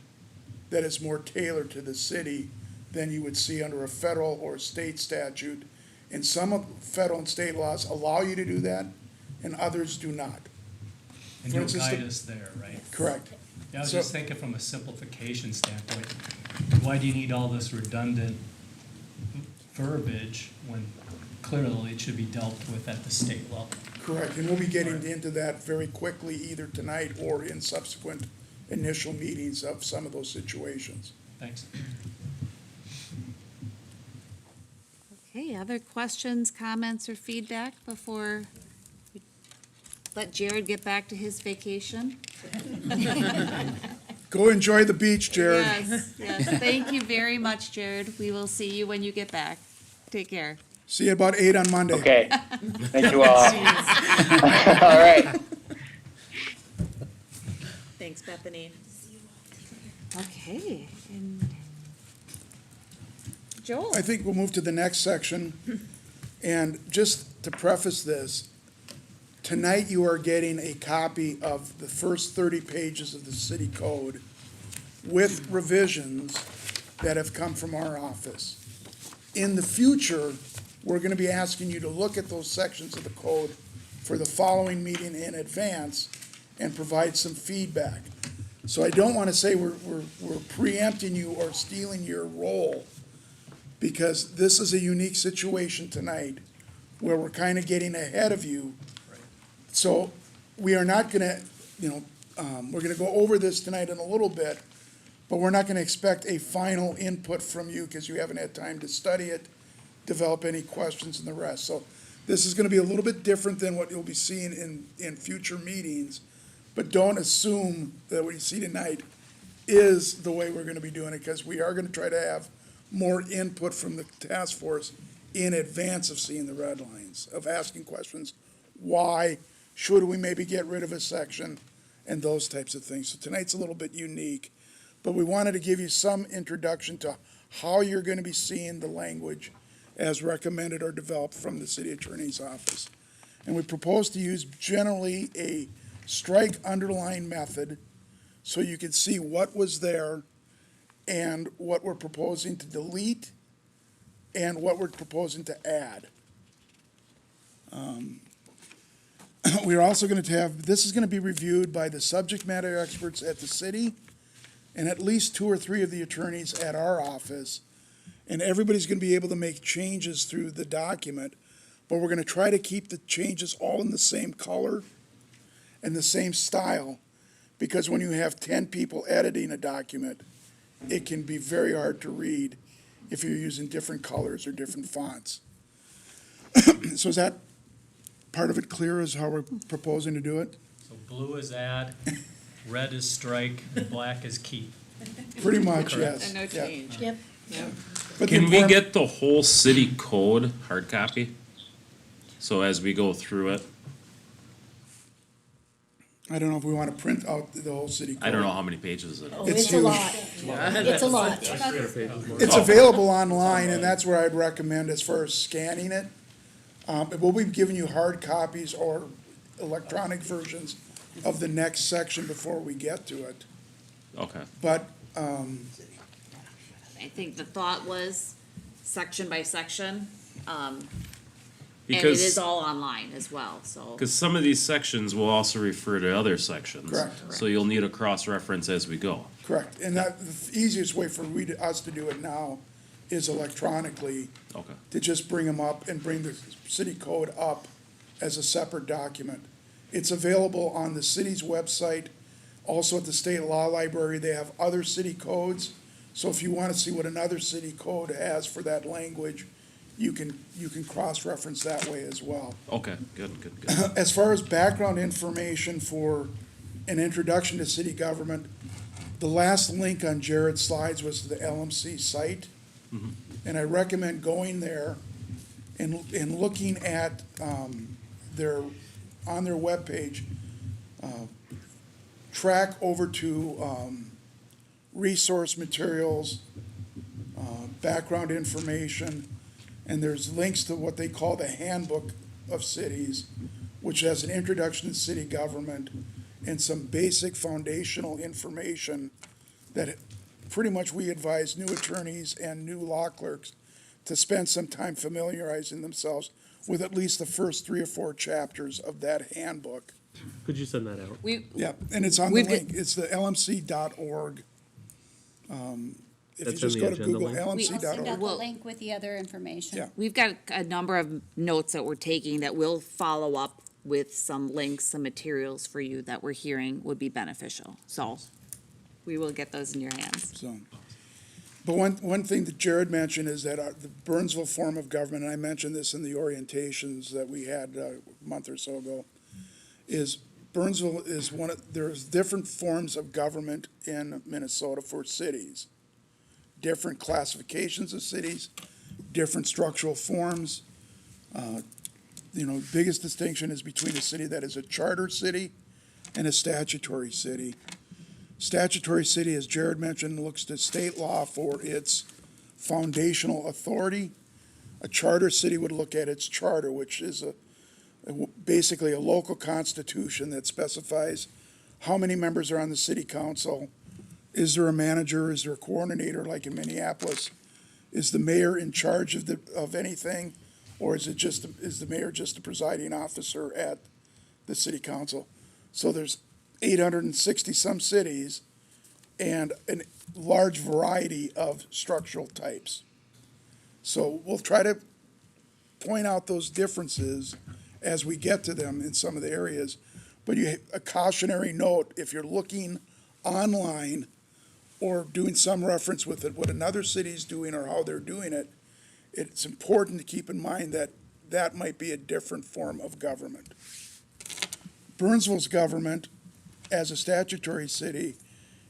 S17: that is more tailored to the city than you would see under a federal or state statute. And some of federal and state laws allow you to do that, and others do not.
S12: And
S17: For
S12: you'll
S17: instance,
S12: guide us there, right?
S17: Correct.
S12: Yeah, I was
S17: So-
S12: just thinking from a simplification standpoint, why do you need all this redundant verbiage when clearly it should be dealt with at the state level?
S17: Correct, and we'll be getting into that very quickly, either tonight or in subsequent initial meetings of some of those situations.
S12: Thanks.
S1: Okay, other questions, comments, or feedback before we let Jared get back to his vacation?
S17: Go enjoy the beach, Jared.
S1: Yes, thank you very much, Jared. We will see you when you get back. Take care.
S17: See you about 8 on Monday.
S20: Okay. Thank you all. All right.
S1: Thanks, Bethany. Okay, and Joel?
S17: I think we'll move to the next section. And just to preface this, tonight you are getting a copy of the first 30 pages of the city code with revisions that have come from our office. In the future, we're going to be asking you to look at those sections of the code for the following meeting in advance and provide some feedback. So I don't want to say we're preempting you or stealing your role, because this is a unique situation tonight where we're kind of getting ahead of you. So we are not going to, we're going to go over this tonight in a little bit, but we're not going to expect a final input from you because you haven't had time to study it, develop any questions and the rest. So this is going to be a little bit different than what you'll be seeing in future meetings, but don't assume that what you see tonight is the way we're going to be doing it, because we are going to try to have more input from the task force in advance of seeing the red lines, of asking questions. Why should we maybe get rid of a section and those types of things? So tonight's a little bit unique, but we wanted to give you some introduction to how you're going to be seeing the language as recommended or developed from the city attorney's office. And we propose to use generally a strike underline method so you can see what was there and what we're proposing to delete and what we're proposing to add. We're also going to have, this is going to be reviewed by the subject matter experts at the city and at least 2 or 3 of the attorneys at our office. And everybody's going to be able to make changes through the document, but we're going to try to keep the changes all in the same color and the same style, because when you have 10 people editing a document, it can be very hard to read if you're using different colors or different fonts. So is that part of it clear as how we're proposing to do it?
S12: So blue is add, red is strike, and black is keep.
S17: Pretty much,
S12: Correct.
S17: yes.
S1: And no
S17: Yeah.
S1: change.
S4: Yep.
S17: But the
S8: Can we
S17: important-
S8: get the whole city code hard copy? So as we go through it,
S17: I don't know if we want to print out the whole city code.
S8: I don't know how many pages it is.
S4: Oh,
S17: It's
S4: it's a
S17: huge.
S4: lot. It's a lot.
S17: It's available online, and that's where I'd recommend as far as scanning it. We'll be giving you hard copies or electronic versions of the next section before we get to it.
S8: Okay.
S17: But,
S1: I think the thought was section by section, and it
S8: Because-
S1: is all online as well, so.
S8: Because some of these sections will also refer to other sections.
S17: Correct.
S8: So you'll need a cross-reference as we go.
S17: correct, and that, the easiest way for us to do it now is electronically,
S8: Okay.
S17: to just bring them up and bring the city code up as a separate document. It's available on the city's website, also at the state law library. They have other city codes. So if you want to see what another city code has for that language, you can cross-reference that way as well.
S8: Okay, good.
S17: As far as background information for an introduction to city government, the last link on Jared's slides was to the LMC site. And I recommend going there and looking at on their webpage, track over to resource materials, background information, and there's links to what they call the Handbook of Cities, which has an introduction to city government and some basic foundational information that pretty much we advise new attorneys and new law clerks to spend some time familiarizing themselves with at least the first 3 or 4 chapters of that handbook.
S5: Could you send that out?
S17: Yeah, and it's on the
S1: We've
S17: link. It's the lmc.org. If you
S5: That's
S17: just
S5: in
S17: go
S5: the
S17: to
S5: agenda
S17: Google
S5: link?
S2: I'll send out
S17: lmc.org.
S2: the link with the other information.
S17: Yeah.
S1: We've got a number of notes that we're taking that will follow up with some links, some materials for you that we're hearing would be beneficial. So we will get those in your hands.
S17: So, but one thing that Jared mentioned is that the Burnsville form of government, and I mentioned this in the orientations that we had a month or so ago, is Burnsville is there's different forms of government in Minnesota for cities. Different classifications of cities, different structural forms. Biggest distinction is between a city that is a charter city and a statutory city. Statutory city, as Jared mentioned, looks to state law for its foundational authority. A charter city would look at its charter, which is basically a local constitution that specifies how many members are on the city council. Is there a manager? Is there a coordinator like in Minneapolis? Is the mayor in charge of anything? Or is the mayor just the presiding officer at the city council? So there's 860 some cities and a large variety of structural types. So we'll try to point out those differences as we get to them in some of the areas. But a cautionary note, if you're looking online or doing some reference with it, what another city's doing or how they're doing it, it's important to keep in mind that that might be a different form of government. Burnsville's government, as a statutory city,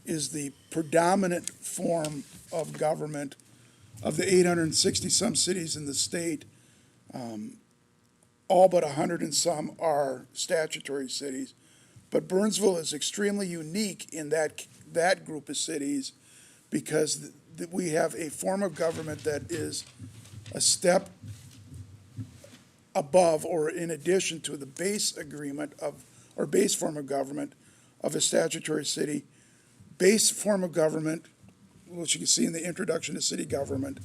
S17: is the predominant form of government of the 860 some cities in the state. All but 100 and some are statutory cities. But Burnsville is extremely unique in that group of cities because we have a form of government that is a step above or in addition to the base agreement or base form of government of a statutory city, base form of government, which you can see in the introduction to city government,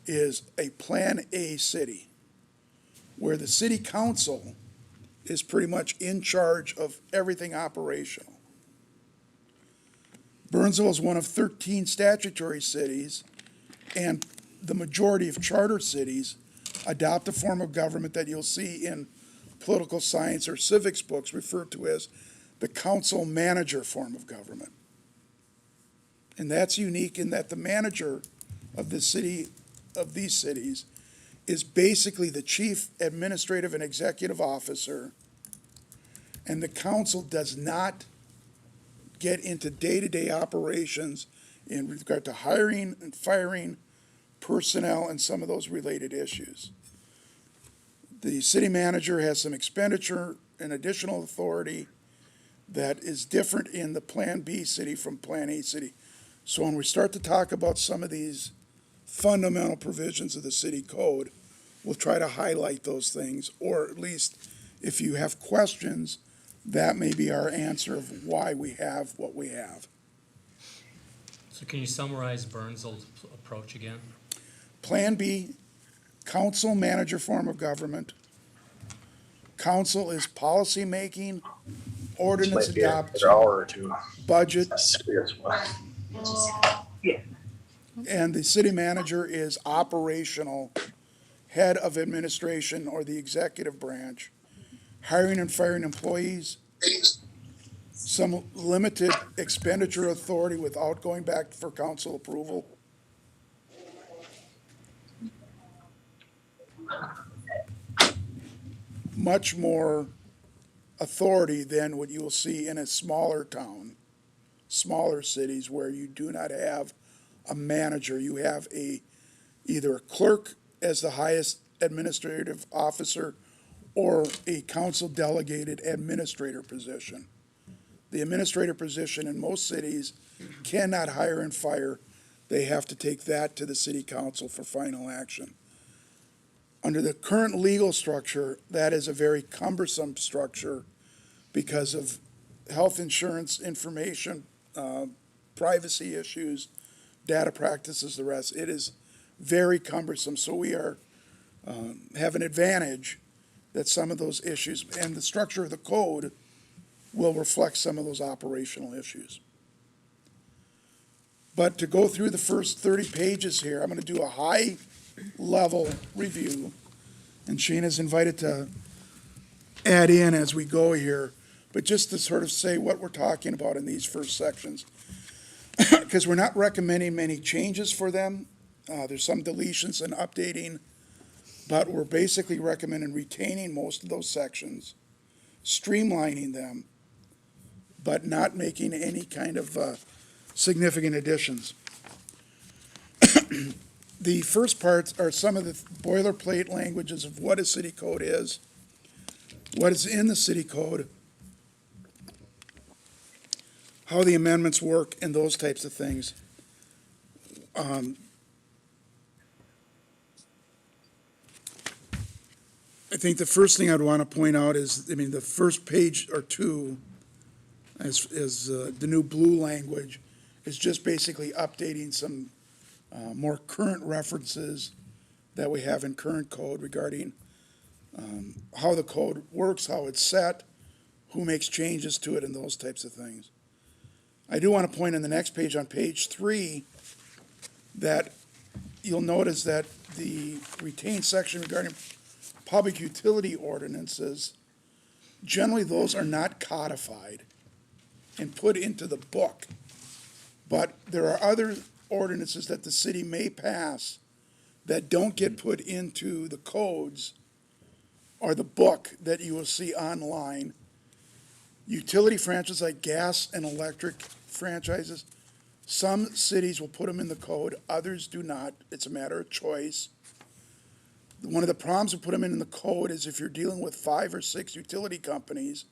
S17: is a Plan A city, where the city council is pretty much in charge of everything operational. Burnsville is one of 13 statutory cities, and the majority of charter cities adopt a form of government that you'll see in political science or civics books referred to as the council manager form of government. And that's unique in that the manager of the city, of these cities, is basically the chief administrative and executive officer, and the council does not get into day-to-day operations in regard to hiring and firing personnel and some of those related issues. The city manager has some expenditure and additional authority that is different in the Plan B city from Plan A city. So when we start to talk about some of these fundamental provisions of the city code, we'll try to highlight those things, or at least if you have questions, that may be our answer of why we have what we have.
S12: So can you summarize Burnsville's approach again?
S17: Plan B, council manager form of government. Council is policy making, ordinance adoption, budget. And the city manager is operational, head of administration or the executive branch, hiring and firing employees, some limited expenditure authority without going back for council approval. Much more authority than what you will see in a smaller town, smaller cities where you do not have a manager. You have either a clerk as the highest administrative officer or a council delegated administrator position. The administrator position in most cities cannot hire and fire. They have to take that to the city council for final action. Under the current legal structure, that is a very cumbersome structure because of health insurance information, privacy issues, data practices, the rest. It is very cumbersome. So we have an advantage that some of those issues and the structure of the code will reflect some of those operational issues. But to go through the first 30 pages here, I'm going to do a high-level review, and Shayna's invited to add in as we go here, but just to sort of say what we're talking about in these first sections, because we're not recommending many changes for them. There's some deletions and updating, but we're basically recommending retaining most of those sections, streamlining them, but not making any kind of significant additions. The first parts are some of the boilerplate languages of what a city code is, what is in the city code, how the amendments work, and those types of things. I think the first thing I'd want to point out is, the first page or two is the new blue language is just basically updating some more current references that we have in current code regarding how the code works, how it's set, who makes changes to it, and those types of things. I do want to point in the next page, on page 3, that you'll notice that the retained section regarding public utility ordinances, generally those are not codified and put into the book. But there are other ordinances that the city may pass that don't get put into the codes or the book that you will see online. Utility franchises like gas and electric franchises, some cities will put them in the code, others do not. It's a matter of choice. One of the problems with putting them in the code is if you're dealing with 5 or 6 utility companies,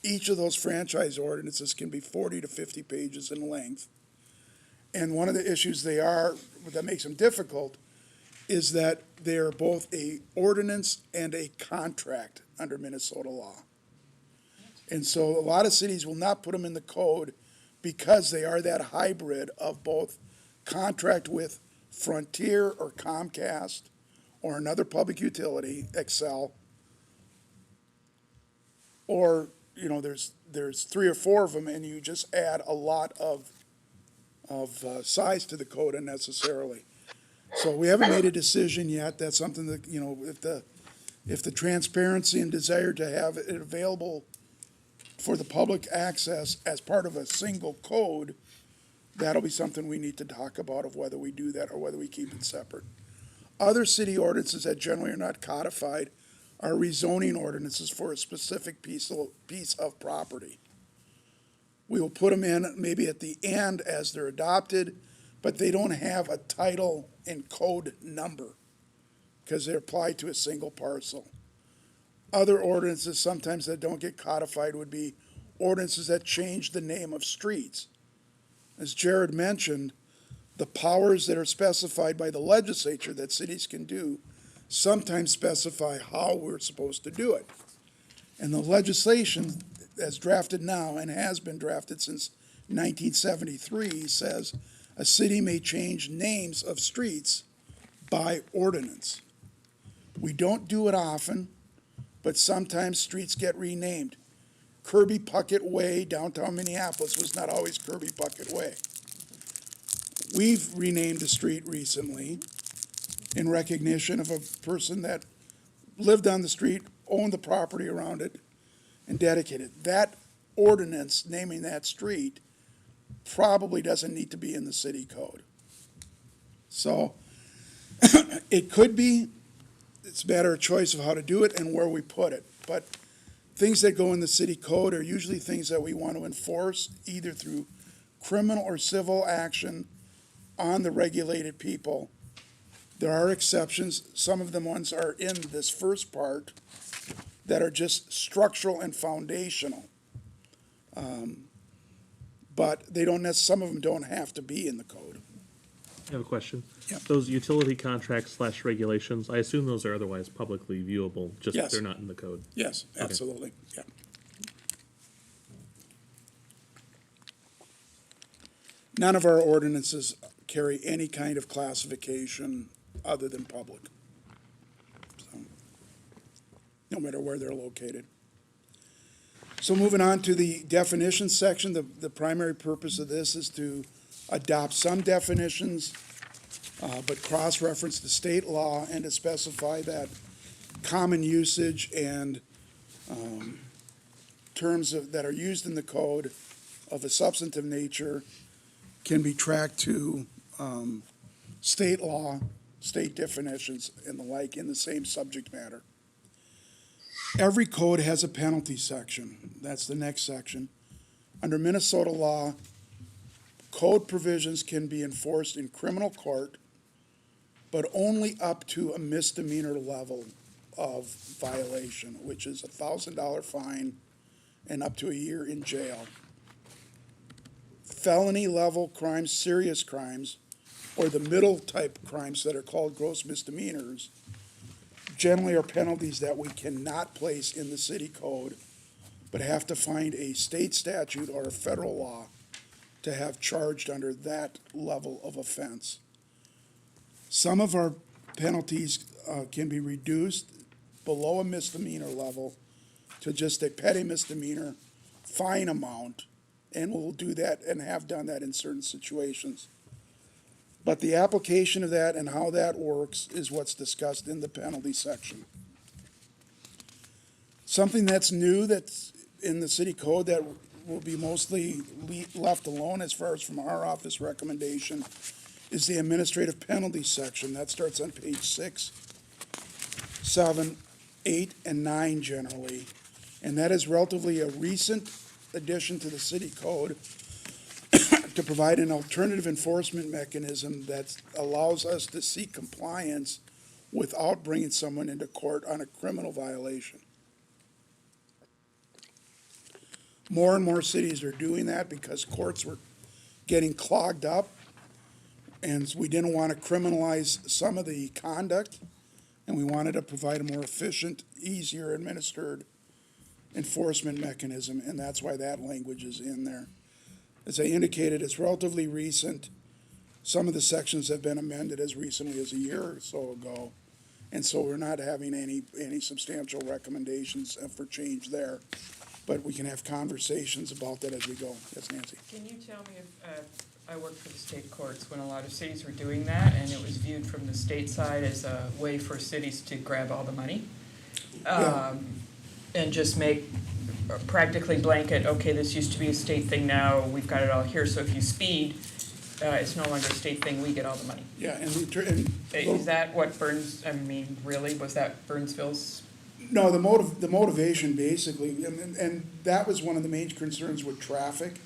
S17: each of those franchise ordinances can be 40 to 50 pages in length. And one of the issues that makes them difficult is that they are both a ordinance and a contract under Minnesota law. And so a lot of cities will not put them in the code because they are that hybrid of both contract with Frontier or Comcast or another public utility, Excel, or, you know, there's 3 or 4 of them, and you just add a lot of size to the code unnecessarily. So we haven't made a decision yet. That's something that, you know, if the transparency and desire to have it available for the public access as part of a single code, that'll be something we need to talk about of whether we do that or whether we keep it separate. Other city ordinances that generally are not codified are rezoning ordinances for a specific piece of property. We will put them in maybe at the end as they're adopted, but they don't have a title and code number because they're applied to a single parcel. Other ordinances sometimes that don't get codified would be ordinances that change the name of streets. As Jared mentioned, the powers that are specified by the legislature that cities can do sometimes specify how we're supposed to do it. And the legislation as drafted now and has been drafted since 1973 says a city may change names of streets by ordinance. We don't do it often, but sometimes streets get renamed. Kirby Puckett Way, downtown Minneapolis, was not always Kirby Puckett Way. We've renamed a street recently in recognition of a person that lived on the street, owned the property around it, and dedicated. That ordinance naming that street probably doesn't need to be in the city code. So it could be, it's a matter of choice of how to do it and where we put it. But things that go in the city code are usually things that we want to enforce either through criminal or civil action on the regulated people. There are exceptions. Some of the ones are in this first part that are just structural and foundational. But they don't some of them don't have to be in the code.
S23: I have a question.
S17: Yeah.
S23: Those utility contracts / regulations, I assume those are otherwise publicly viewable, just
S17: Yes.
S23: they're not in the code.
S17: Yes,
S23: Okay.
S17: absolutely, yeah. None of our ordinances carry any kind of classification other than public. So, no matter where they're located. So moving on to the definitions section, the primary purpose of this is to adopt some definitions, but cross-reference the state law and to specify that common usage and terms that are used in the code of a substantive nature can be tracked to state law, state definitions, and the like in the same subject matter. Every code has a penalty section. That's the next section. Under Minnesota law, code provisions can be enforced in criminal court, but only up to a misdemeanor level of violation, which is a $1,000 fine and up to a year in jail. Felony level crimes, serious crimes, or the middle type crimes that are called gross misdemeanors, generally are penalties that we cannot place in the city code, but have to find a state statute or a federal law to have charged under that level of offense. Some of our penalties can be reduced below a misdemeanor level to just a petty misdemeanor fine amount, and we'll do that and have done that in certain situations. But the application of that and how that works is what's discussed in the penalty section. Something that's new that's in the city code that will be mostly left alone as far as from our office recommendation is the administrative penalty section. That starts on page 6, 7, 8, and 9 generally. And that is relatively a recent addition to the city code to provide an alternative enforcement mechanism that allows us to seek compliance without bringing someone into court on a criminal violation. More and more cities are doing that because courts were getting clogged up, and we didn't want to criminalize some of the conduct, and we wanted to provide a more efficient, easier administered enforcement mechanism, and that's why that language is in there. As I indicated, it's relatively recent. Some of the sections have been amended as recently as a year or so ago. And so we're not having any substantial recommendations for change there. But we can have conversations about that as we go. Yes, Nancy?
S10: Can you tell me if, I worked for the state courts when a lot of cities were doing that, and it was viewed from the state side as a way for cities to grab all the money? And just make practically blanket, okay, this used to be a state thing, now we've got it all here, so if you speed, it's no longer a state thing, we get all the money.
S17: Yeah,
S10: Is that what really, was that Burnsville's?
S17: No, the motivation basically, and that was one of the main concerns with traffic,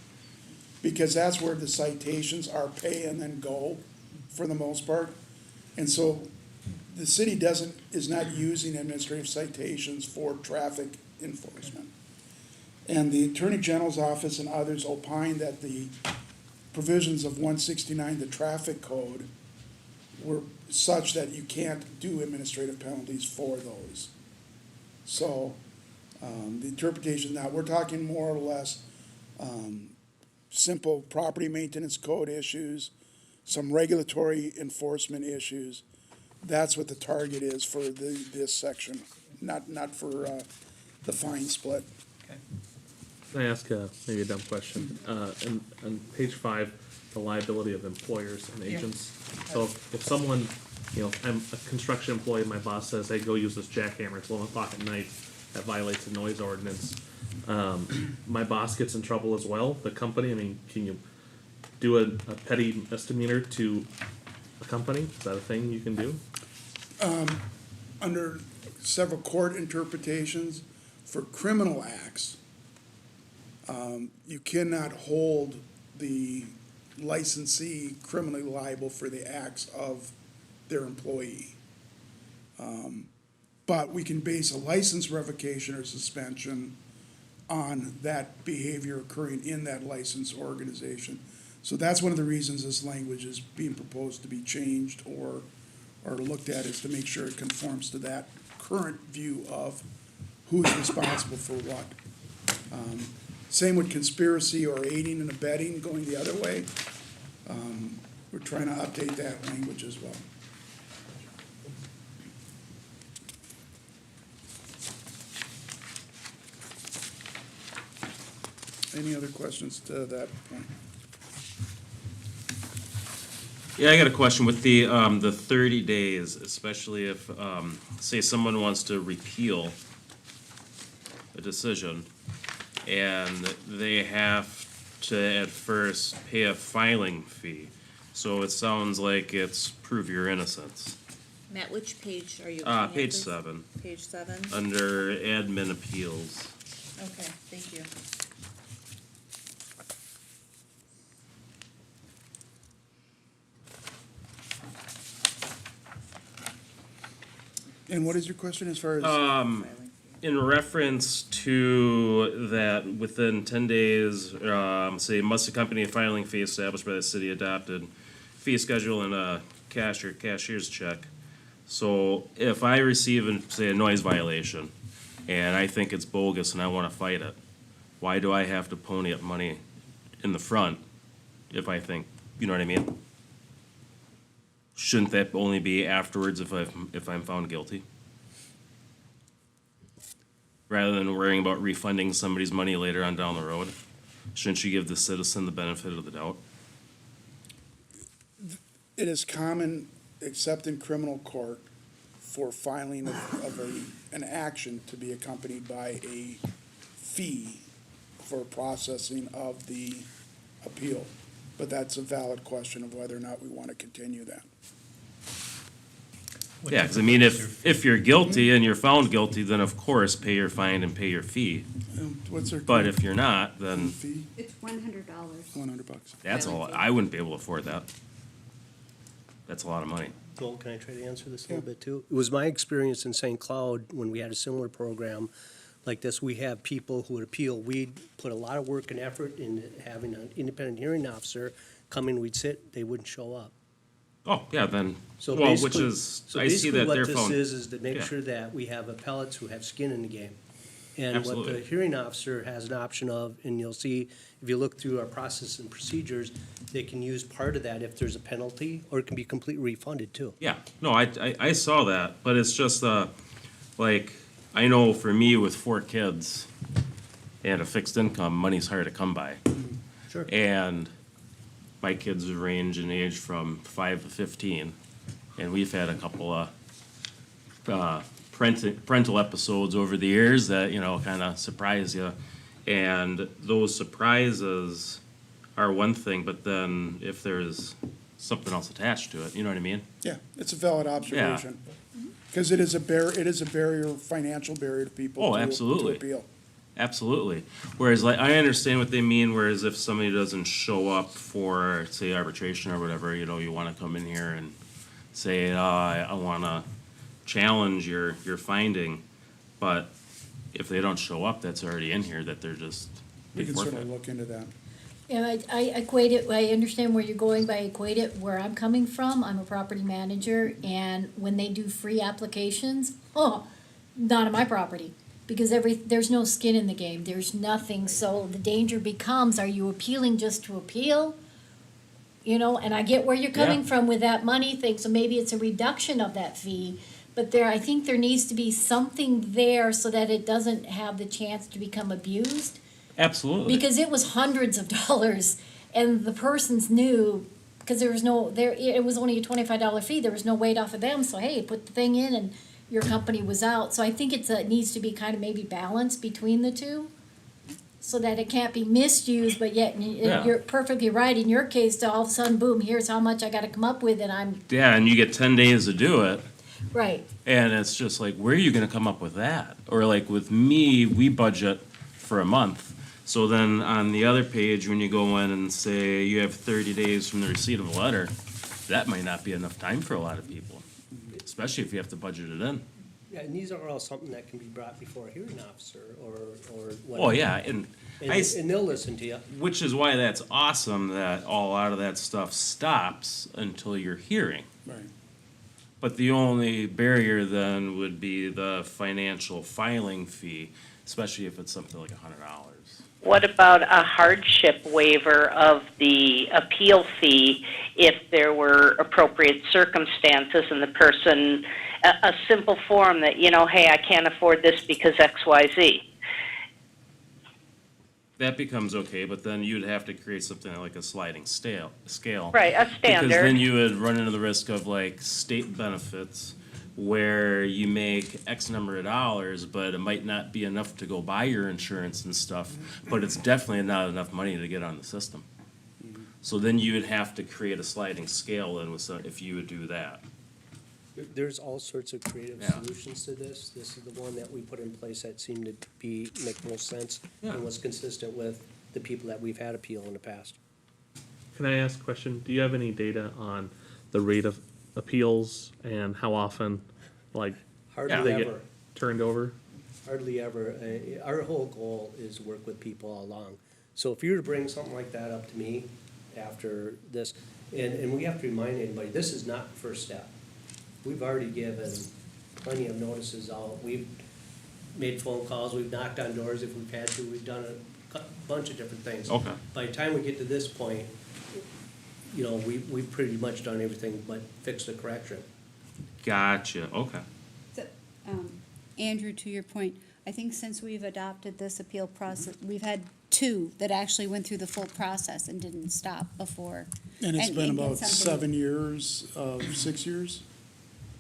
S17: because that's where the citations are pay and then go, for the most part. And so the city is not using administrative citations for traffic enforcement. And the Attorney General's office and others opine that the provisions of 169, the traffic code, were such that you can't do administrative penalties for those. So, the interpretation now, we're talking more or less, simple property maintenance code issues, some regulatory enforcement issues. That's what the target is for this section, not for, the fine split.
S23: Can I ask maybe a dumb question? On page 5, the liability of employers and agents. So if someone, I'm a construction employee, my boss says, hey, go use this jackhammer, it's 11 o'clock at night, that violates the noise ordinance. My boss gets in trouble as well, the company, can you do a petty misdemeanor to a company? Is that a thing you can do?
S17: Under several court interpretations, for criminal acts, you cannot hold the licensee criminally liable for the acts of their employee. But we can base a license revocation or suspension on that behavior occurring in that license organization. So that's one of the reasons this language is being proposed to be changed or looked at, is to make sure it conforms to that current view of who's responsible for what. Same with conspiracy or aiding and abetting going the other way. We're trying to update that language as well. Any other questions to that point?
S8: Yeah, I got a question with the 30 days, especially if, say someone wants to repeal a decision and they have to at first pay a filing fee. So it sounds like it's prove your innocence.
S1: Matt, which page are you looking at?
S8: Page
S1: please?
S8: 7.
S1: Page 7?
S8: Under admin appeals.
S1: Okay, thank you.
S17: And what is your question as far as?
S8: In reference to that, within 10 days, say, must accompany a filing fee established by the city adopted fee schedule and a cashier's check. So if I receive, say, a noise violation, and I think it's bogus and I want to fight it, why do I have to pony up money in the front if I think, you know what I mean? Shouldn't that only be afterwards if I'm found guilty? Rather than worrying about refunding somebody's money later on down the road? Shouldn't you give the citizen the benefit of the doubt?
S17: It is common, except in criminal court, for filing of an action to be accompanied by a fee for processing of the appeal. But that's a valid question of whether or not we want to continue that.
S8: Yeah, because I mean, if you're guilty and you're found guilty, then of course pay your fine and pay your fee.
S17: What's their?
S8: But if you're not, then
S17: Fee?
S2: It's $100.
S17: $100.
S8: that's a lot. I wouldn't be able to afford that. That's a lot of money.
S15: Joel, can I try to answer this a little bit too? It was my experience in St. Cloud, when we had a similar program like this, we have people who would appeal. We'd put a lot of work and effort in having an independent hearing officer come in, we'd sit, they wouldn't show up.
S8: Oh, yeah, then,
S15: So
S8: well, which
S15: basically-
S8: is,
S15: so
S8: I see that they're
S15: basically
S8: found.
S15: what this is to make
S8: yeah.
S15: sure that we have appellates who have skin in the game. And what the
S8: Absolutely.
S15: hearing officer has an option of, and you'll see, if you look through our process and procedures, they can use part of that if there's a penalty, or it can be completely refunded too.
S8: Yeah, no, I saw that, but it's just, like, I know for me with 4 kids and a fixed income, money's hard to come by.
S15: Sure.
S8: And my kids range in age from 5 to 15, and we've had a couple of, parental episodes over the years that, you know, kind of surprise you. And those surprises are one thing, but then if there's something else attached to it, you know what I mean?
S17: Yeah, it's a valid observation. Because it is a barrier, financial barrier to people
S8: Oh,
S17: to
S8: absolutely.
S17: appeal.
S8: Absolutely. Whereas, like, I understand what they mean, whereas if somebody doesn't show up for, say, arbitration or whatever, you know, you wanna come in here and say, I wanna challenge your finding, but if they don't show up, that's already in here, that they're just,
S17: We
S8: they
S17: can
S8: forfeit.
S17: certainly look into that.
S4: And I equate it, I understand where you're going, but I equate it where I'm coming from. I'm a property manager, and when they do free applications, not on my property. Because there's no skin in the game, there's nothing, so the danger becomes, are you appealing just to appeal? You know, and I get where you're coming
S8: Yeah.
S4: from with that money thing, so maybe it's a reduction of that fee. But I think there needs to be something there so that it doesn't have the chance to become abused.
S8: Absolutely.
S4: Because it was hundreds of dollars, and the persons knew, because there was it was only a $25 fee, there was no weight off of them, so hey, put the thing in and your company was out. So I think it needs to be kind of maybe balanced between the two, so that it can't be misused, but yet
S8: Yeah.
S4: you're perfectly right in your case, to all of a sudden, boom, here's how much I gotta come up with, and I'm,
S8: Yeah, and you get 10 days to do it.
S4: right.
S8: And it's just like, where are you gonna come up with that? Or like with me, we budget for a month. So then on the other page, when you go in and say you have 30 days from the receipt of a letter, that might not be enough time for a lot of people, especially if you have to budget it in.
S15: Yeah, and these are all something that can be brought before a hearing officer or whatever.
S8: Oh, yeah, and
S15: And they'll listen to you.
S8: which is why that's awesome that a lot of that stuff stops until you're hearing.
S17: Right.
S8: But the only barrier then would be the financial filing fee, especially if it's something like $100.
S16: What about a hardship waiver of the appeal fee if there were appropriate circumstances and the person, a simple form that, you know, hey, I can't afford this because X, Y, Z?
S8: That becomes okay, but then you'd have to create something like a sliding scale.
S16: Right, a
S8: Because
S16: standard.
S8: then you would run into the risk of like state benefits where you make X number of dollars, but it might not be enough to go buy your insurance and stuff, but it's definitely not enough money to get on the system. So then you would have to create a sliding scale then with some, if you would do that.
S15: There's all sorts of creative
S8: Yeah.
S15: solutions to this. This is the one that we put in place that seemed to make most sense
S8: Yeah.
S15: and was consistent with the people that we've had appeal in the past.
S23: Can I ask a question? Do you have any data on the rate of appeals and how often, like,
S15: Hardly
S23: they
S15: ever.
S23: get turned over?
S15: Hardly ever. Our whole goal is to work with people all along. So if you were to bring something like that up to me after this, and we have to remind anybody, this is not the first step. We've already given plenty of notices out. We've made phone calls, we've knocked on doors if we've had to, we've done a bunch of different things.
S8: Okay.
S15: By the time we get to this point, you know, we've pretty much done everything but fix the correction.
S8: Gotcha, okay.
S2: Andrew, to your point, I think since we've adopted this appeal process, we've had 2 that actually went through the full process and didn't stop before.
S17: And it's been about
S2: something-
S17: 7 years, 6 years?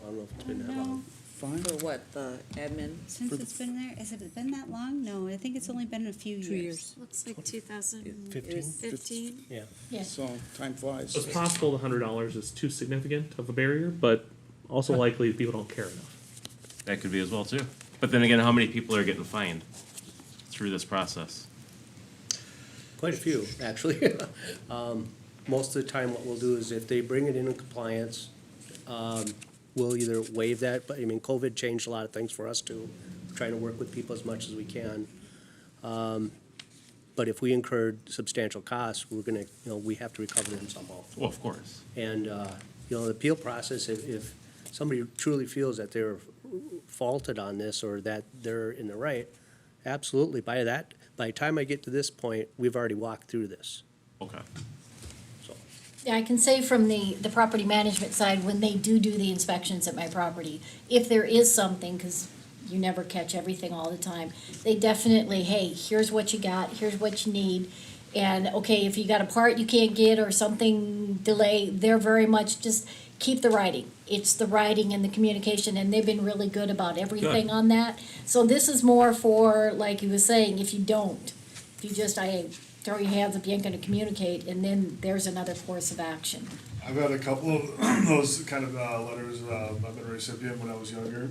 S15: I don't know if it's been that long.
S17: Fine.
S1: For what, the admin?
S2: Since it's been there, has it been that long? No, I think it's only been a few years.
S1: Looks like
S15: 15?
S1: 15.
S15: Yeah.
S2: Yeah.
S17: So, time flies.
S23: It's possible the $100 is too significant of a barrier, but also likely people don't care enough.
S8: That could be as well too. But then again, how many people are getting fined through this process?
S15: Quite a few, actually. Most of the time, what we'll do is if they bring it in compliance, we'll either waive that, but I mean, COVID changed a lot of things for us too. We're trying to work with people as much as we can. But if we incurred substantial costs, we're gonna, we have to recover them somehow.
S8: Well, of course.
S15: And, the appeal process, if somebody truly feels that they're faulted on this or that they're in the right, Absolutely. By the time I get to this point, we've already walked through this.
S8: Okay.
S4: Yeah, I can say from the property management side, when they do the inspections at my property, if there is something, because you never catch everything all the time, they definitely, hey, here's what you got, here's what you need. And, okay, if you got a part you can't get or something delay, they're very much just keep the writing. It's the writing and the communication, and they've been really good about everything on that. So this is more for, like he was saying, if you just, throw your hands up, you ain't gonna communicate, and then there's another course of action.
S9: I've had a couple of those kind of letters. I've been a recipient when I was younger.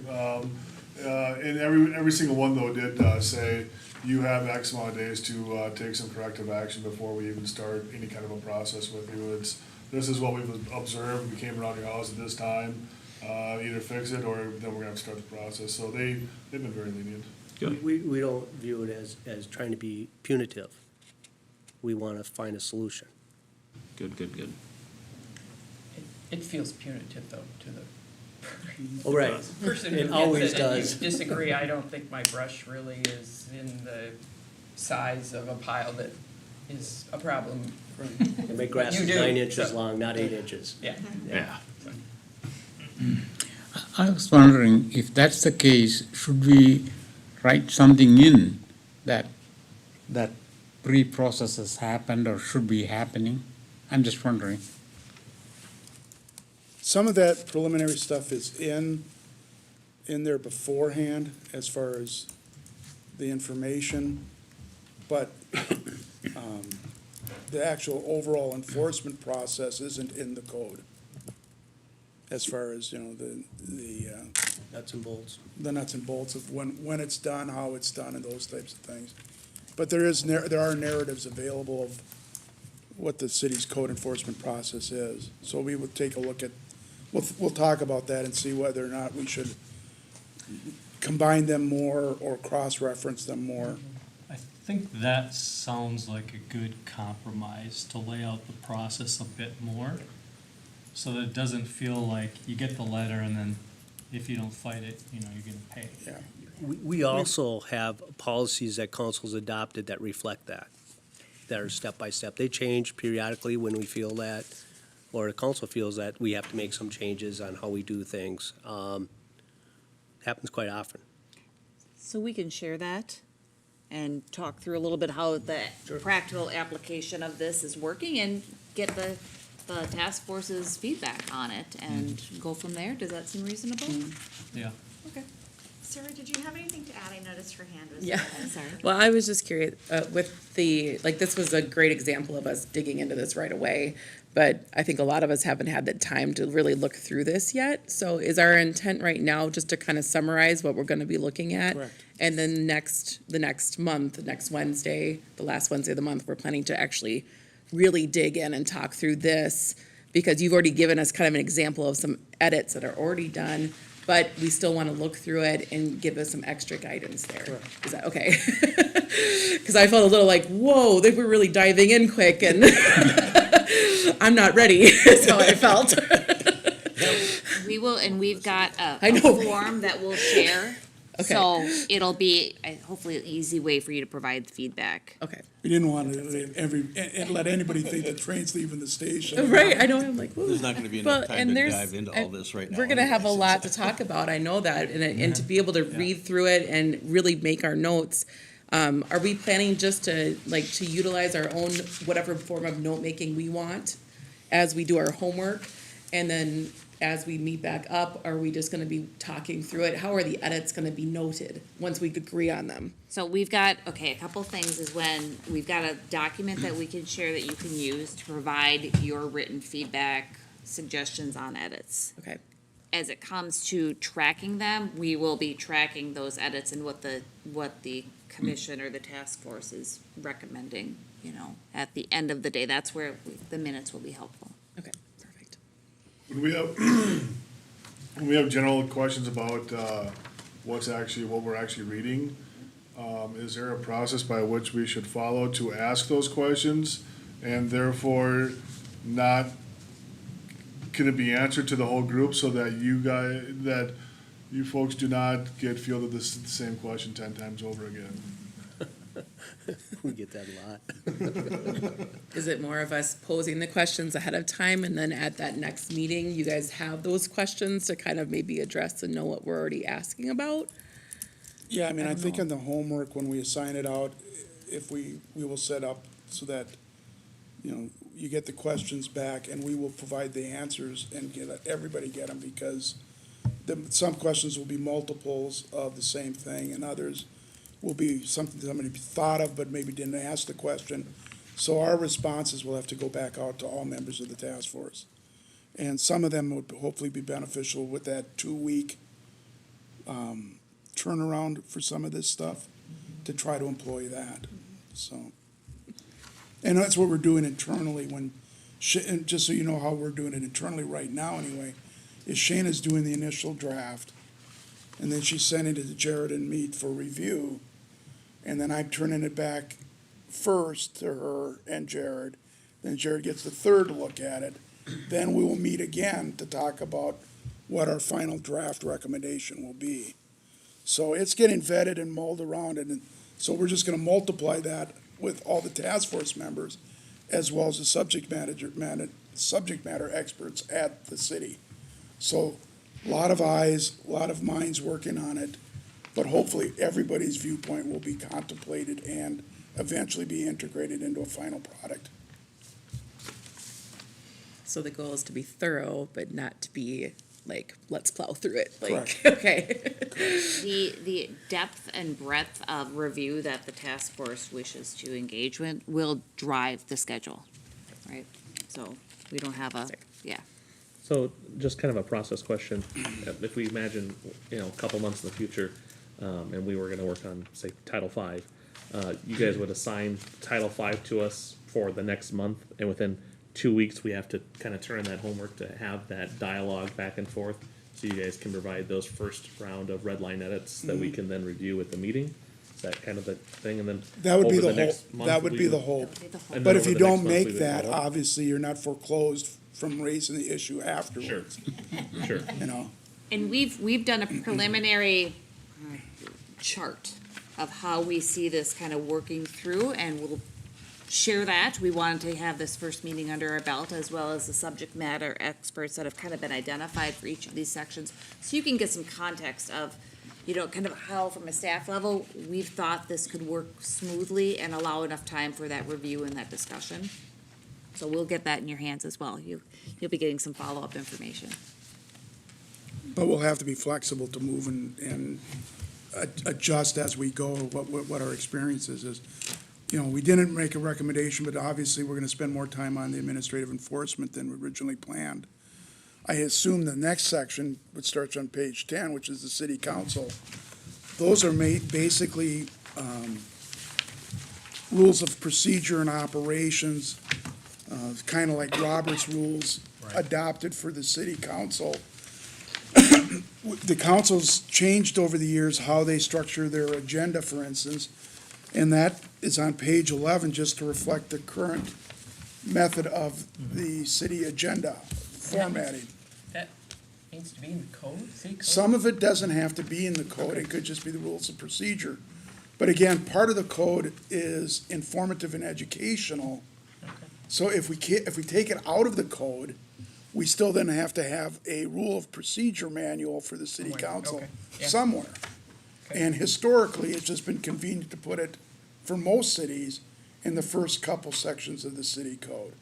S9: And every single one though did say, you have X amount of days to take some corrective action before we even start any kind of a process with you. This is what we've observed. We came around your house at this time. Either fix it or then we're gonna have to start the process. So they've been very lenient.
S15: We don't view it as trying to be punitive. We want to find a solution.
S8: Good.
S10: It feels punitive though to the
S15: Oh, right.
S10: person
S15: It
S10: who
S15: always
S10: gets it, and you
S15: does.
S10: disagree. I don't think my brush really is in the size of a pile that is a problem.
S15: And my grass
S10: You
S15: is
S10: do,
S15: 9 inches
S10: so-
S15: long, not 8 inches.
S10: Yeah.
S8: Yeah.
S7: I was wondering if that's the case, should we write something in that pre-process has happened or should be happening? I'm just wondering.
S17: Some of that preliminary stuff is in there beforehand as far as the information, but the actual overall enforcement process isn't in the code. As far as, the
S15: Nuts and bolts.
S17: the nuts and bolts of when it's done, how it's done, and those types of things. But there are narratives available of what the city's code enforcement process is. So we would take a look at, we'll talk about that and see whether or not we should combine them more or cross-reference them more.
S12: I think that sounds like a good compromise to lay out the process a bit more, so that it doesn't feel like you get the letter and then if you don't fight it, you're gonna pay.
S17: Yeah.
S15: We also have policies that council's adopted that reflect that are step-by-step. They change periodically when we feel that, or the council feels that we have to make some changes on how we do things. Happens quite often.
S1: So we can share that and talk through a little bit how the practical application of this is working and get the task force's feedback on it and go from there. Does that seem reasonable?
S12: Yeah.
S1: Okay.
S13: Sarah, did you have anything to add? I noticed her hand was
S14: Yeah.
S13: up.
S1: Sorry.
S14: Well, I was just curious, with this was a great example of us digging into this right away, but I think a lot of us haven't had the time to really look through this yet. So is our intent right now just to kind of summarize what we're gonna be looking at?
S17: Correct.
S14: And then the next month, next Wednesday, the last Wednesday of the month, we're planning to actually really dig in and talk through this, because you've already given us kind of an example of some edits that are already done, but we still want to look through it and give us some extra guidance there.
S17: Correct.
S14: Is that okay? Because I felt a little like, whoa, they were really diving in quick, and I'm not ready, is how I felt.
S1: We will, and we've got
S14: I
S1: a
S14: know.
S1: form that we'll share.
S14: Okay.
S1: So it'll be hopefully an easy way for you to provide feedback.
S14: Okay.
S17: We didn't want to let anybody think the train's leaving the station.
S14: Right, I know, I'm like, woo.
S3: There's not gonna be
S14: Well,
S3: enough time
S14: and
S3: to
S14: there's-
S3: dive into all this right now.
S14: We're gonna have a
S3: anyways.
S14: lot to talk about, I know that, and to be able to read through it and really make our notes. Are we planning just to utilize our own, whatever form of note-making we want as we do our homework? And then as we meet back up, are we just gonna be talking through it? How are the edits gonna be noted once we agree on them?
S1: So we've got, a couple things is when we've got a document that we can share that you can use to provide your written feedback, suggestions on edits.
S14: Okay.
S1: As it comes to tracking them, we will be tracking those edits and what the commission or the task force is recommending, at the end of the day. That's where the minutes will be helpful.
S14: Okay, perfect.
S9: When we have general questions about what we're actually reading, is there a process by which we should follow to ask those questions, and therefore can it be answered to the whole group so that you folks do not get fielded the same question 10 times over again.
S15: We get that a lot.
S18: Is it more of us posing the questions ahead of time and then at that next meeting, you guys have those questions to kind of maybe address and know what we're already asking about?
S17: Yeah, I mean,
S18: I
S17: I
S18: don't
S17: think
S18: know.
S17: in the homework, when we assign it out, if we will set up so that, you know, you get the questions back and we will provide the answers and everybody get them, because some questions will be multiples of the same thing and others will be something somebody thought of but maybe didn't ask the question. So our responses will have to go back out to all members of the task force. And some of them would hopefully be beneficial with that 2-week turnaround for some of this stuff, to try to employ that, so. And that's what we're doing internally and just so you know how we're doing it internally right now anyway, is Shayna's doing the initial draft, and then she's sending it to Jared and me for review, and then I'm turning it back first to her and Jared, then Jared gets the third look at it, then we will meet again to talk about what our final draft recommendation will be. So it's getting vetted and mulled around, and so we're just gonna multiply that with all the task force members, as well as the subject matter experts at the city. So a lot of eyes, a lot of minds working on it, but hopefully everybody's viewpoint will be contemplated and eventually be integrated into a final product.
S18: So the goal is to be thorough, but not to be like, let's plow through it, like,
S17: Correct.
S18: okay.
S1: The depth and breadth of review that the task force wishes to engage with will drive the schedule, right? So we don't have yeah.
S23: So just kind of a process question. If we imagine, you know, a couple months in the future, and we were gonna work on, say, Title V, you guys would assign Title V to us for the next month, and within 2 weeks, we have to kind of turn in that homework to have that dialogue back and forth, so you guys can provide those first round of red line edits that we can then review at the meeting. Is that kind of the thing? And then
S17: That would be
S23: over
S17: the hope,
S23: next month,
S17: that would
S23: we
S17: be the hope.
S23: and
S17: But
S23: then
S17: if
S23: over
S17: you
S23: the next
S17: don't
S23: month, we
S17: make
S23: would
S17: that,
S23: follow up?
S17: obviously you're not foreclosed from raising the issue afterwards.
S23: Sure.
S17: You know,
S1: And we've done a preliminary chart of how we see this kind of working through, and we'll share that. We wanted to have this first meeting under our belt, as well as the subject matter experts that have kind of been identified for each of these sections, so you can get some context of, you know, kind of how, from a staff level, we've thought this could work smoothly and allow enough time for that review and that discussion. So we'll get that in your hands as well. You'll be getting some follow-up information.
S17: but we'll have to be flexible to move and adjust as we go, what our experience is. You know, we didn't make a recommendation, but obviously we're gonna spend more time on the administrative enforcement than we originally planned. I assume the next section, which starts on page 10, which is the city council, those are basically, rules of procedure and operations, kind of like Robert's rules adopted for the city council. The council's changed over the years how they structure their agenda, for instance, and that is on page 11, just to reflect the current method of the city agenda formatting.
S10: That needs to be in the code, city code?
S17: Some of it doesn't have to be in the code, it could just be the rules of procedure. But again, part of the code is informative and educational. So if we take it out of the code, we still then have to have a rule of procedure manual for the city council somewhere. And historically, it's just been convenient to put it, for most cities, in the first couple sections of the city code.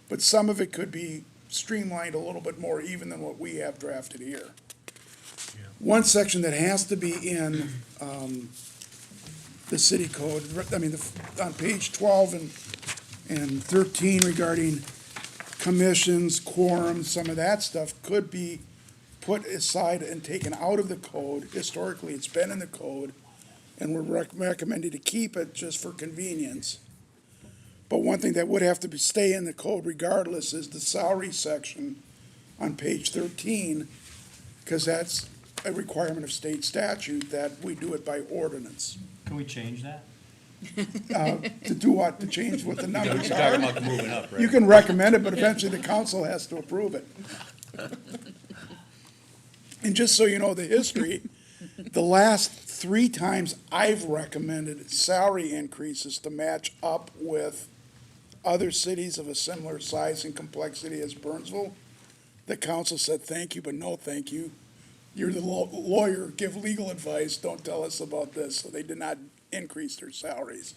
S17: But some of it could be streamlined a little bit more even than what we have drafted here. One section that has to be in, the city code, I mean, on page 12 and 13 regarding commissions, quorum, some of that stuff could be put aside and taken out of the code. Historically, it's been in the code, and we're recommending to keep it just for convenience. But one thing that would have to stay in the code regardless is the salary section on page 13, because that's a requirement of state statute that we do it by ordinance.
S12: Can we change that?
S17: To do what? To change what the numbers
S3: You're
S17: are?
S3: talking about moving up, right?
S17: You can recommend it, but eventually the council has to approve it. And just so you know the history, the last 3 times I've recommended salary increases to match up with other cities of a similar size and complexity as Burnsville, the council said, thank you, but no thank you. You're the lawyer, give legal advice, don't tell us about this. So they did not increase their salaries.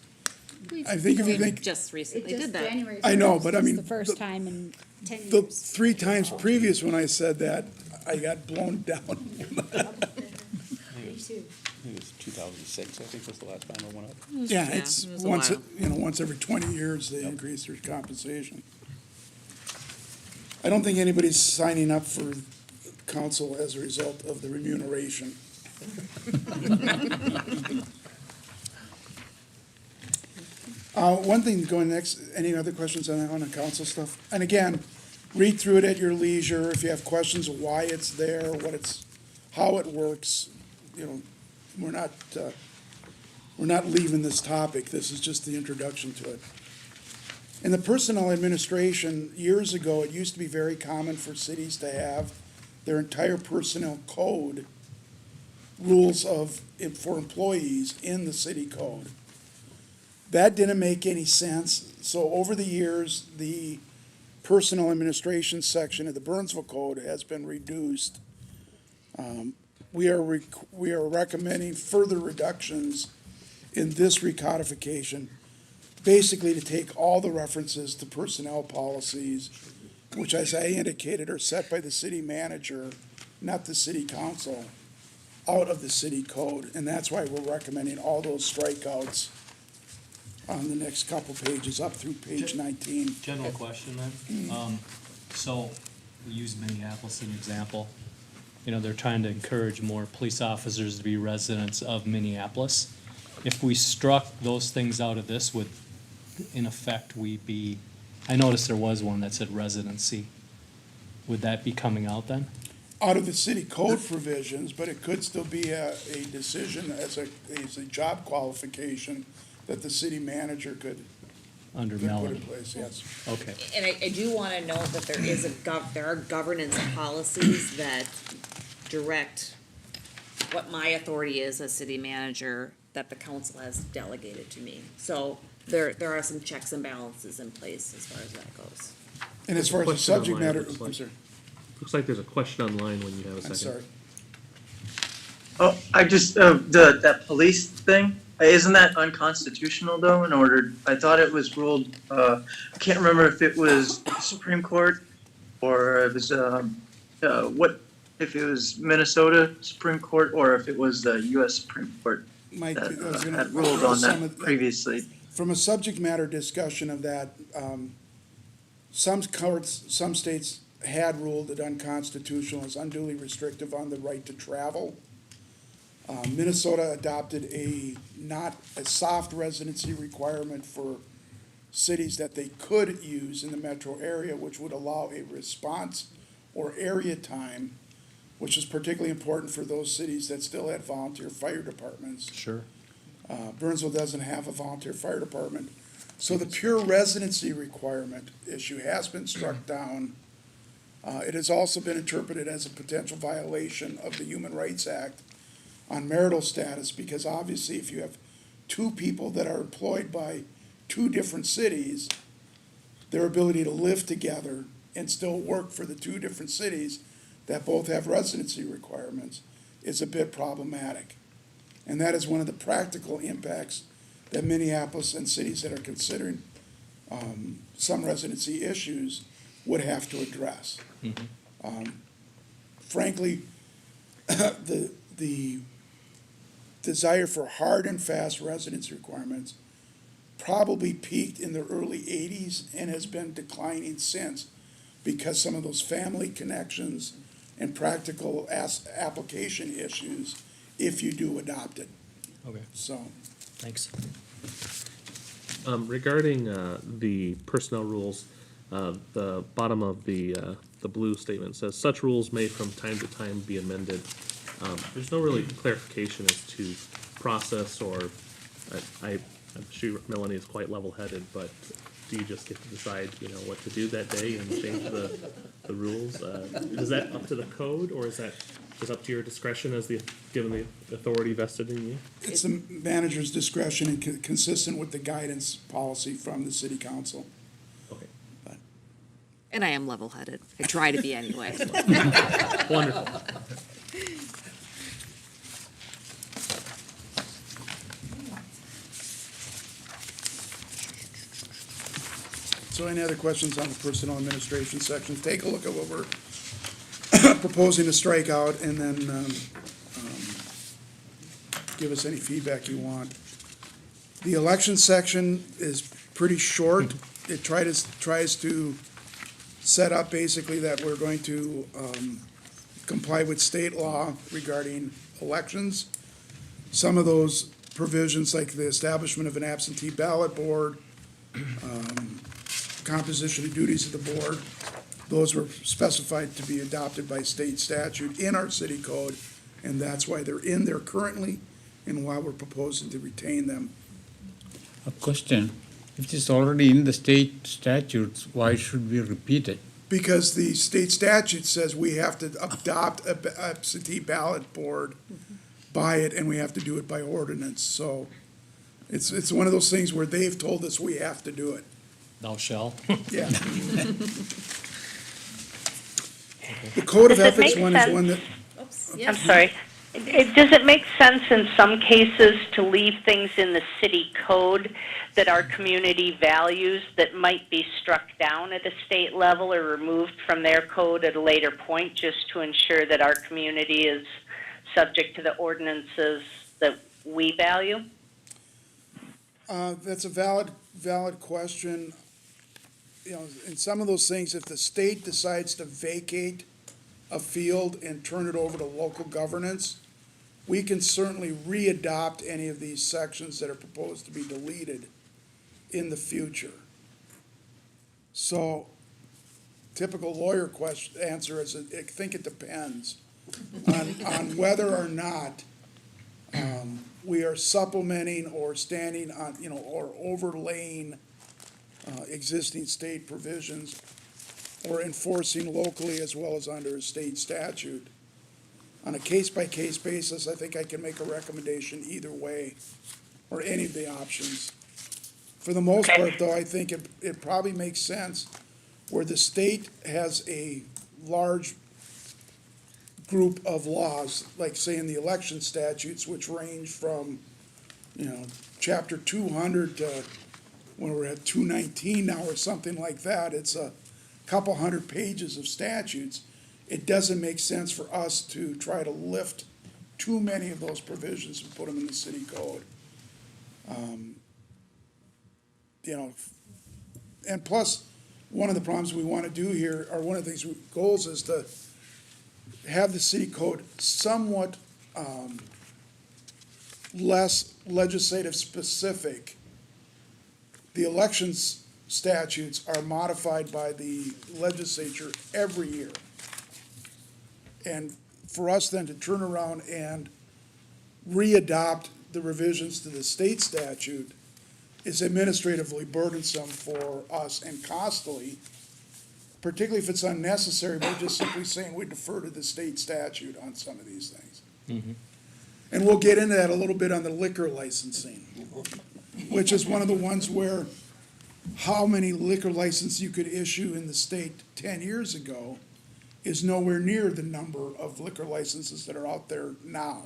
S17: I think if you think,
S1: Just recently did that.
S2: January
S17: I know,
S2: 1st
S17: but I
S2: is
S17: mean,
S2: the first time in 10
S17: the
S2: years.
S17: 3 times previous when I said that, I got blown down.
S4: Me too.
S3: It was 2006, I think was the last time I went up.
S17: Yeah, it's
S1: it was a
S17: once,
S1: while.
S17: once every 20 years, they increase their compensation. I don't think anybody's signing up for council as a result of the remuneration. One thing going next, any other questions on the council stuff? And again, read through it at your leisure. If you have questions of why it's there, how it works, we're not leaving this topic. This is just the introduction to it. In the personnel administration, years ago, it used to be very common for cities to have their entire personnel code rules for employees in the city code. That didn't make any sense. So over the years, the personnel administration section of the Burnsville Code has been reduced. We are recommending further reductions in this recodification, basically to take all the references to personnel policies, which, as I indicated, are set by the city manager, not the city council, out of the city code. And that's why we're recommending all those strikeouts on the next couple pages, up through page 19.
S5: General question then. So we use Minneapolis as an example. They're trying to encourage more police officers to be residents of Minneapolis. If we struck those things out of this, would, in effect, I noticed there was one that said residency. Would that be coming out then?
S17: Out of the city code provisions, but it could still be a decision as a job qualification that the city manager could
S5: Under
S17: put in
S5: Mellon?
S17: place, yes.
S5: Okay.
S1: And I do want to note that there are governance policies that direct what my authority is as city manager that the council has delegated to me. So there are some checks and balances in place as far as that goes.
S17: And as far as the
S23: Question
S17: subject
S23: online,
S17: matter,
S23: it looks
S17: I'm
S23: like.
S17: sorry,
S23: Looks like there's a question online when you have a second.
S17: I'm sorry.
S19: Oh, I just, that police thing, isn't that unconstitutional though, I thought it was ruled, I can't remember if it was the Supreme Court or it was, if it was Minnesota Supreme Court or if it was the US Supreme Court
S17: Mike,
S19: that
S17: I was gonna
S19: had ruled on
S17: some
S19: that
S17: of-
S19: previously.
S17: From a subject matter discussion of that, some courts, some states had ruled it unconstitutional as unduly restrictive on the right to travel. Minnesota adopted not a soft residency requirement for cities that they could use in the metro area, which would allow a response or area time, which is particularly important for those cities that still had volunteer fire departments.
S5: Sure.
S17: Burnsville doesn't have a volunteer fire department. So the pure residency requirement issue has been struck down. It has also been interpreted as a potential violation of the Human Rights Act on marital status, because obviously if you have 2 people that are employed by 2 different cities, their ability to live together and still work for the 2 different cities that both have residency requirements is a bit problematic. And that is one of the practical impacts that Minneapolis and cities that are considering some residency issues would have to address. Frankly, the desire for hard and fast residence requirements probably peaked in the early 80s and has been declining since, because some of those family connections and practical application issues if you do adopt it.
S5: Okay.
S17: So.
S5: Thanks.
S23: Regarding the personnel rules, the bottom of the blue statement says, such rules may from time to time be amended. There's no really clarification as to process or, I'm sure Melanie is quite level-headed, but do you just get to decide, what to do that day and change the rules? Is that up to the code, or is that just up to your discretion as given the authority vested in you?
S17: It's the manager's discretion and consistent with the guidance policy from the city council.
S23: Okay.
S1: And I am level-headed. I try to be anyway.
S23: Wonderful.
S17: So any other questions on the personnel administration section? Take a look at what we're proposing to strike out, and then give us any feedback you want. The election section is pretty short. It tries to set up basically that we're going to comply with state law regarding elections. Some of those provisions, like the establishment of an absentee ballot board, composition and duties of the board, those were specified to be adopted by state statute in our city code, and that's why they're in there currently and why we're proposing to retain them.
S7: A question, if it's already in the state statutes, why should we repeat it?
S17: Because the state statute says we have to adopt an absentee ballot board by it, and we have to do it by ordinance. So it's one of those things where they've told us we have to do it.
S5: Thou shall.
S17: Yeah. The code of
S16: Does it
S17: ethics
S16: make
S17: one is
S16: sense?
S17: one that.
S16: I'm sorry. Does it make sense in some cases to leave things in the city code that our community values that might be struck down at a state level or removed from their code at a later point, just to ensure that our community is subject to the ordinances that we value?
S17: That's a valid question. In some of those things, if the state decides to vacate a field and turn it over to local governance, we can certainly re-adopt any of these sections that are proposed to be deleted in the future. So, typical lawyer answer is, I think it depends on whether or not we are supplementing or standing on, or overlaying existing state provisions or enforcing locally as well as under a state statute. On a case-by-case basis, I think I can make a recommendation either way, or any of the options. For the most part, though, I think it probably makes sense where the state has a large group of laws, like say in the election statutes, which range from, chapter 200 to when we're at 219 now or something like that. It's a couple hundred pages of statutes. It doesn't make sense for us to try to lift too many of those provisions and put them in the city code. And plus, one of the problems we want to do here, or one of the goals is to have the city code somewhat less legislative specific. The elections statutes are modified by the legislature every year. And for us then to turn around and re-adopt the revisions to the state statute is administratively burdensome for us and costly, particularly if it's unnecessary. We're just simply saying we defer to the state statute on some of these things.
S5: Mm-hmm.
S17: And we'll get into that a little bit on the liquor licensing, which is one of the ones where how many liquor licenses you could issue in the state 10 years ago is nowhere near the number of liquor licenses that are out there now.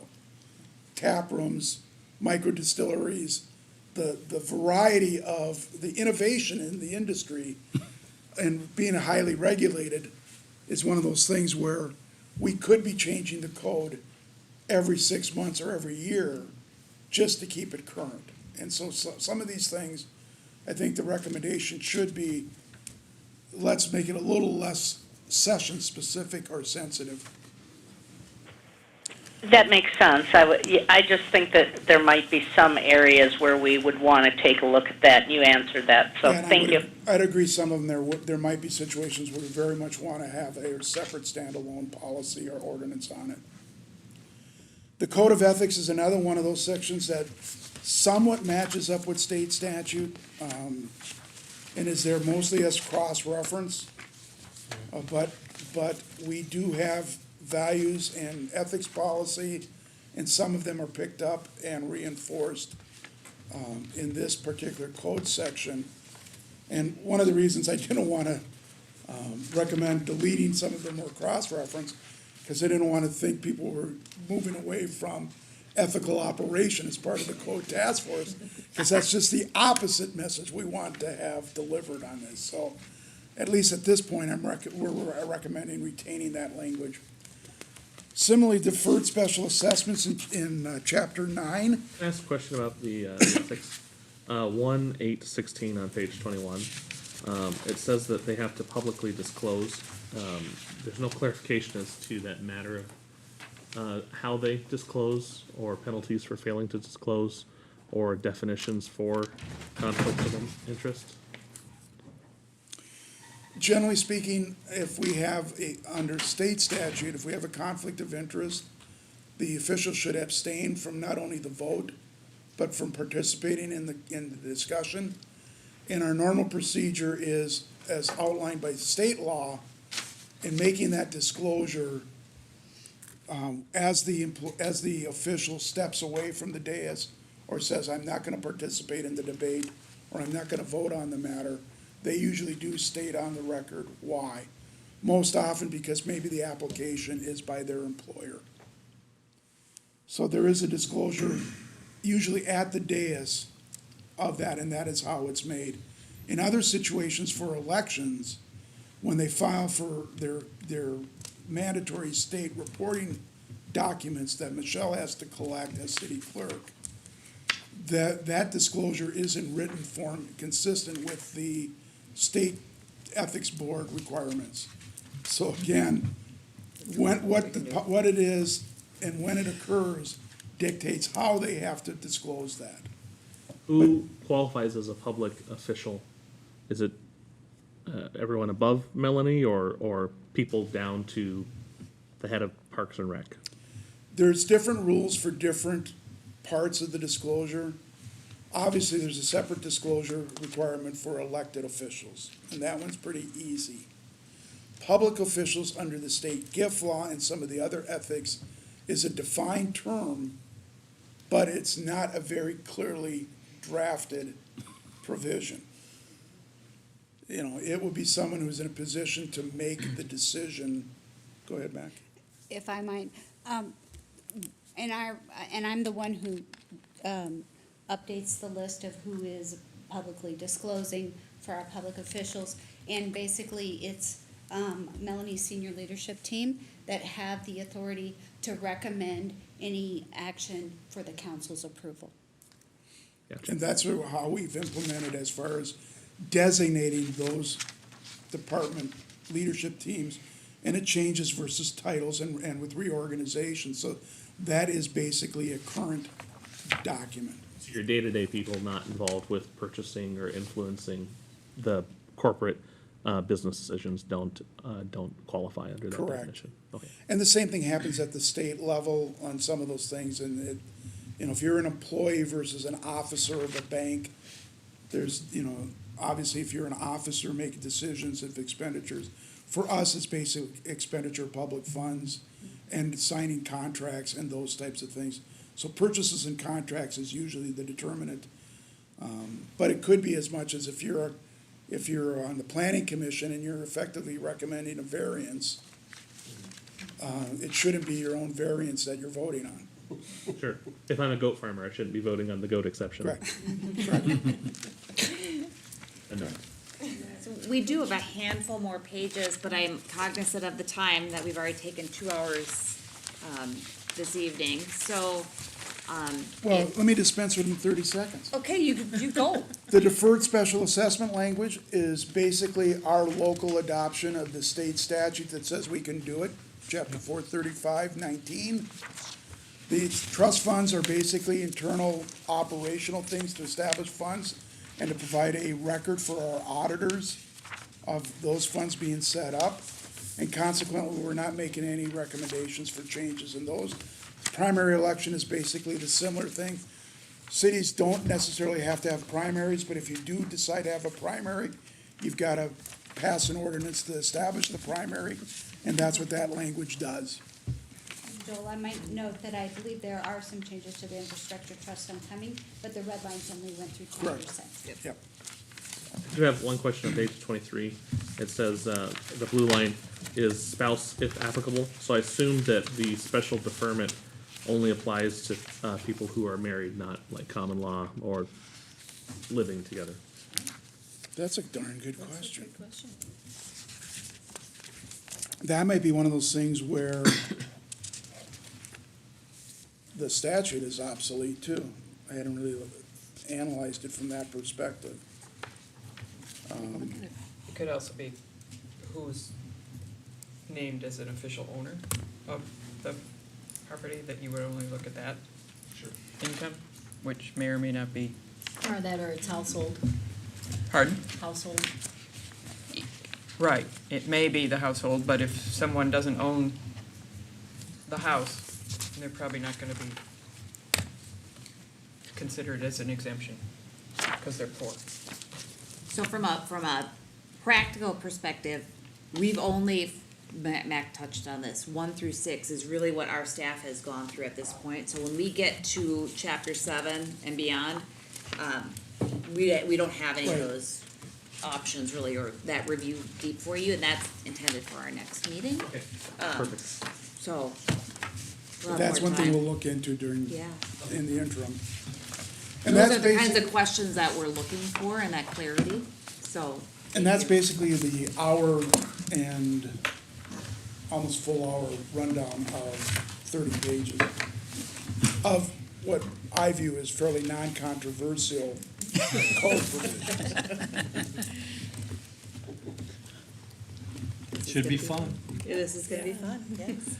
S17: Tap rooms, micro distilleries, the variety of the innovation in the industry and being highly regulated is one of those things where we could be changing the code every 6 months or every year just to keep it current. And so some of these things, I think the recommendation should be, let's make it a little less session-specific or sensitive.
S16: That makes sense. I just think that there might be some areas where we would want to take a look at that, and you answered that, so
S17: And
S16: thank you.
S17: I'd agree some of them, there might be situations where we very much want to have a separate standalone policy or ordinance on it. The Code of Ethics is another one of those sections that somewhat matches up with state statute. and is there mostly as cross-reference. But we do have values and ethics policy, and some of them are picked up and reinforced in this particular code section. And one of the reasons I didn't want to recommend deleting some of them more cross-reference, because I didn't want to think people were moving away from ethical operation as part of the code task force, because that's just the opposite message we want to have delivered on this. So at least at this point, we're recommending retaining that language. Similarly, deferred special assessments in chapter 9.
S23: Can I ask a question about the 1-8-16 on page 21? It says that they have to publicly disclose. There's no clarification as to that matter of how they disclose, or penalties for failing to disclose, or definitions for conflicts of interest.
S17: Generally speaking, if we have under state statute, if we have a conflict of interest, the official should abstain from not only the vote, but from participating in the discussion. And our normal procedure is, as outlined by state law, in making that disclosure, as the official steps away from the dais or says, I'm not gonna participate in the debate, or I'm not gonna vote on the matter, they usually do state on the record why. Most often because maybe the application is by their employer. So there is a disclosure usually at the dais of that, and that is how it's made. In other situations for elections, when they file for their mandatory state reporting documents that Michelle has to collect as city clerk, that disclosure is in written form consistent with the state ethics board requirements. So again, what it is and when it occurs dictates how they have to disclose that.
S23: Who qualifies as a public official? Is it everyone above Melanie, or people down to the head of Parks and Rec?
S17: There's different rules for different parts of the disclosure. Obviously, there's a separate disclosure requirement for elected officials, and that one's pretty easy. Public officials under the state gift law and some of the other ethics is a defined term, but it's not a very clearly drafted provision. You know, it would be someone who's in a position to make the decision. Go ahead, Mac.
S2: If I might, and I'm the one who updates the list of who is publicly disclosing for our public officials. And basically, it's Melanie's senior leadership team that have the authority to recommend any action for the council's approval.
S17: And that's how we've implemented as far as designating those department leadership teams. And it changes versus titles and with reorganization. So that is basically a current document.
S23: So your day-to-day people not involved with purchasing or influencing the corporate business decisions don't qualify under that
S17: Correct.
S23: definition. Okay.
S17: And the same thing happens at the state level on some of those things. And it, you know, if you're an employee versus an officer of a bank, there's, you know, obviously if you're an officer making decisions of expenditures, for us it's basic expenditure of public funds and signing contracts and those types of things. So purchases and contracts is usually the determinant. But it could be as much as if you're on the planning commission and you're effectively recommending a variance, it shouldn't be your own variance that you're voting on.
S23: Sure. If I'm a goat farmer, I shouldn't be voting on the goat exception.
S17: Correct.
S1: So we do have a handful more pages, but I'm cognizant of the time that we've already taken 2 hours this evening, so.
S17: Well, let me dispense with them 30 seconds.
S1: Okay, you go.
S17: The deferred special assessment language is basically our local adoption of the state statute that says we can do it, chapter 435-19. These trust funds are basically internal operational things to establish funds and to provide a record for our auditors of those funds being set up. And consequently, we're not making any recommendations for changes in those. Primary election is basically the similar thing. cities don't necessarily have to have primaries, but if you do decide to have a primary, you've got to pass an ordinance to establish the primary, and that's what that language does.
S2: Joel, I might note that I believe there are some changes to the infrastructure trust coming, but the red lines only went through 20%.
S17: Yep.
S23: I do have one question on page 23. It says the blue line is spouse if applicable. So I assume that the special deferment only applies to people who are married, not like common law or living together.
S17: That's a darn good question. That might be one of those things where the statute is obsolete too. I hadn't really analyzed it from that perspective.
S10: It could also be who's named as an official owner of the property, that you would only look at that income, which may or may not be.
S4: Or that, or it's household,
S10: Pardon?
S4: household.
S10: Right, it may be the household, but if someone doesn't own the house, they're probably not gonna be considered as an exemption, because they're poor.
S1: So from a practical perspective, we've only, Mac touched on this, 1 through 6 is really what our staff has gone through at this point. So when we get to chapter 7 and beyond, we don't have any of those options really, or that review deep for you, and that's intended for our next meeting.
S23: Okay,
S1: Um,
S23: perfect.
S1: So.
S17: But that's one thing we'll look into during,
S1: Yeah.
S17: in the interim.
S1: Those
S17: And that's
S1: are the kinds
S17: basic,
S1: of questions that we're looking for and that clarity, so.
S17: and that's basically the hour and almost full hour rundown of 30 pages of what I view as fairly non-controversial code provisions.
S12: Should be fun.
S1: Yeah, this is gonna be fun, yes.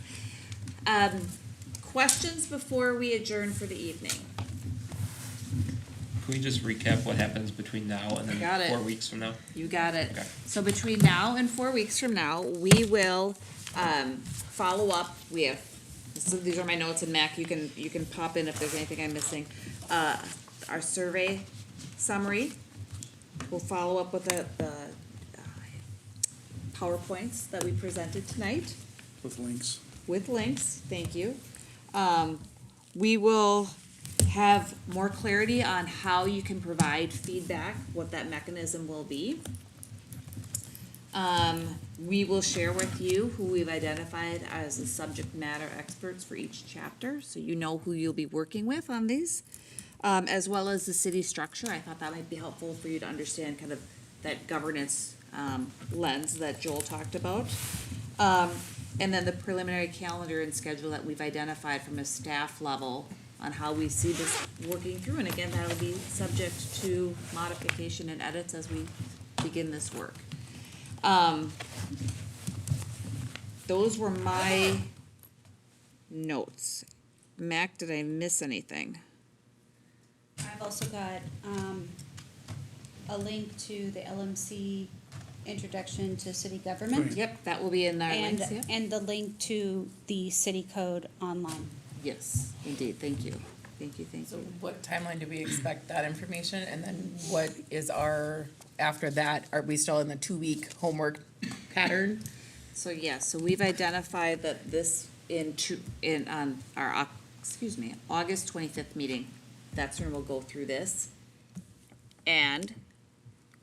S1: Questions before we adjourn for the evening?
S11: Can we just recap what happens between now and
S1: Got
S11: then
S1: it.
S11: 4 weeks from now?
S1: You got it.
S11: Okay.
S1: So between now and 4 weeks from now, we will, follow up. We have, so these are my notes, and Mac, you can pop in if there's anything I'm missing. Our survey summary, we'll follow up with the PowerPoints that we presented tonight.
S17: With links.
S1: With links, thank you. We will have more clarity on how you can provide feedback, what that mechanism will be. We will share with you who we've identified as the subject matter experts for each chapter, so you know who you'll be working with on these, as well as the city structure. I thought that might be helpful for you to understand kind of that governance lens that Joel talked about. And then the preliminary calendar and schedule that we've identified from a staff level on how we see this working through. And again, that'll be subject to modification and edits as we begin this work. Those were my notes. Mac, did I miss anything?
S2: I've also got, a link to the LMC Introduction to City Government.
S1: Yep, that will be in our
S2: And,
S1: links, yeah.
S2: and the link to the city code online.
S1: Yes, indeed, thank you. Thank you, thank
S18: So
S1: you.
S18: what timeline do we expect that information? And then what is our, after that, are we still in the 2-week homework pattern?
S1: So, yes, so we've identified that this on our, August 25th meeting, that's when we'll go through this. And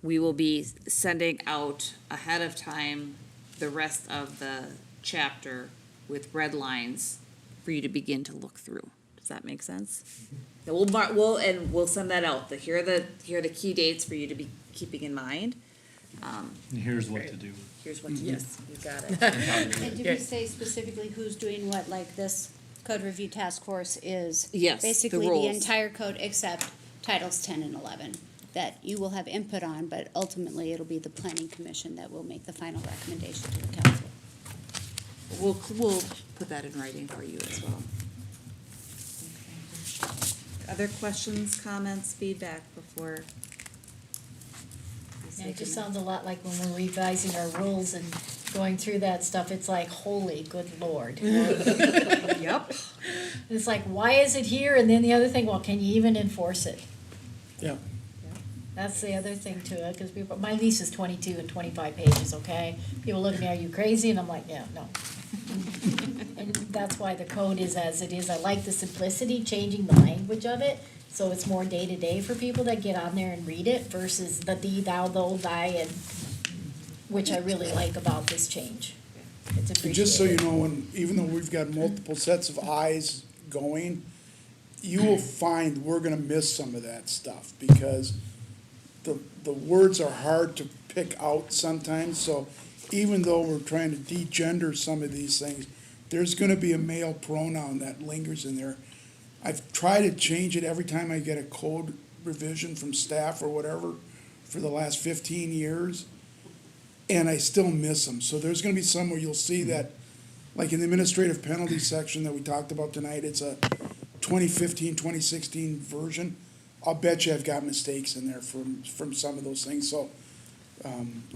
S1: we will be sending out ahead of time the rest of the chapter with red lines for you to begin to look through. Does that make sense? Yeah, we'll send that out. Here are the key dates for you to be keeping in mind.
S12: And here's what to do.
S1: Here's what to do.
S2: Yes.
S1: You got it.
S2: And did we say specifically who's doing what, like this code review task force is?
S1: Yes, the
S2: Basically the
S1: roles.
S2: entire code except Titles 10 and 11 that you will have input on, but ultimately it'll be the planning commission that will make the final recommendation to the council.
S1: We'll put that in writing for you as well. Okay. Other questions, comments, feedback before?
S4: Yeah, it just sounds a lot like when we're revising our rules and going through that stuff, it's like, holy good Lord. Yep. It's like, why is it here? And then the other thing, well, can you even enforce it?
S17: Yeah.
S4: That's the other thing to it, because people, my lease is 22 and 25 pages, okay? People look at me, are you crazy? And I'm like, yeah, no. And that's why the code is as it is. I like the simplicity, changing the language of it, so it's more day-to-day for people that get on there and read it versus the thee, thou, thou, thy, and, which I really like about this change. It's
S17: And just so you
S4: appreciated.
S17: know, and even though we've got multiple sets of eyes going, you will find we're gonna miss some of that stuff, because the words are hard to pick out sometimes, so even though we're trying to degender some of these things, there's gonna be a male pronoun that lingers in there. I've tried to change it every time I get a code revision from staff or whatever for the last 15 years, and I still miss them. So there's gonna be some where you'll see that, like in the administrative penalty section that we talked about tonight, it's a 2015, 2016 version. I'll bet you I've got mistakes in there from some of those things, so,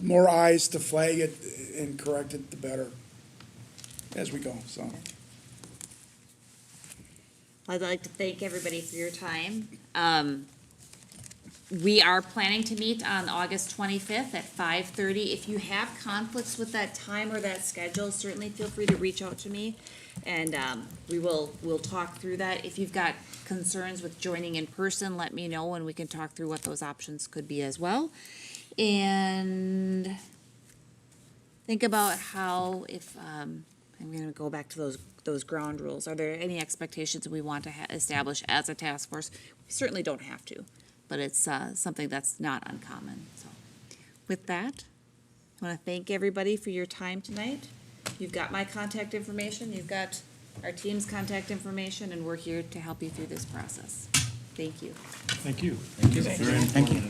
S17: more eyes to flag it and correct it, the better as we go, so.
S1: I'd like to thank everybody for your time. We are planning to meet on August 25th at 5:30. If you have conflicts with that time or that schedule, certainly feel free to reach out to me, and we'll talk through that. If you've got concerns with joining in person, let me know, and we can talk through what those options could be as well. And think about how, if, I'm gonna go back to those ground rules. Are there any expectations we want to establish as a task force? We certainly don't have to, but it's something that's not uncommon, so. With that, I wanna thank everybody for your time tonight. You've got my contact information, you've got our team's contact information, and we're here to help you through this process. Thank you.
S23: Thank you.
S7: Thank you.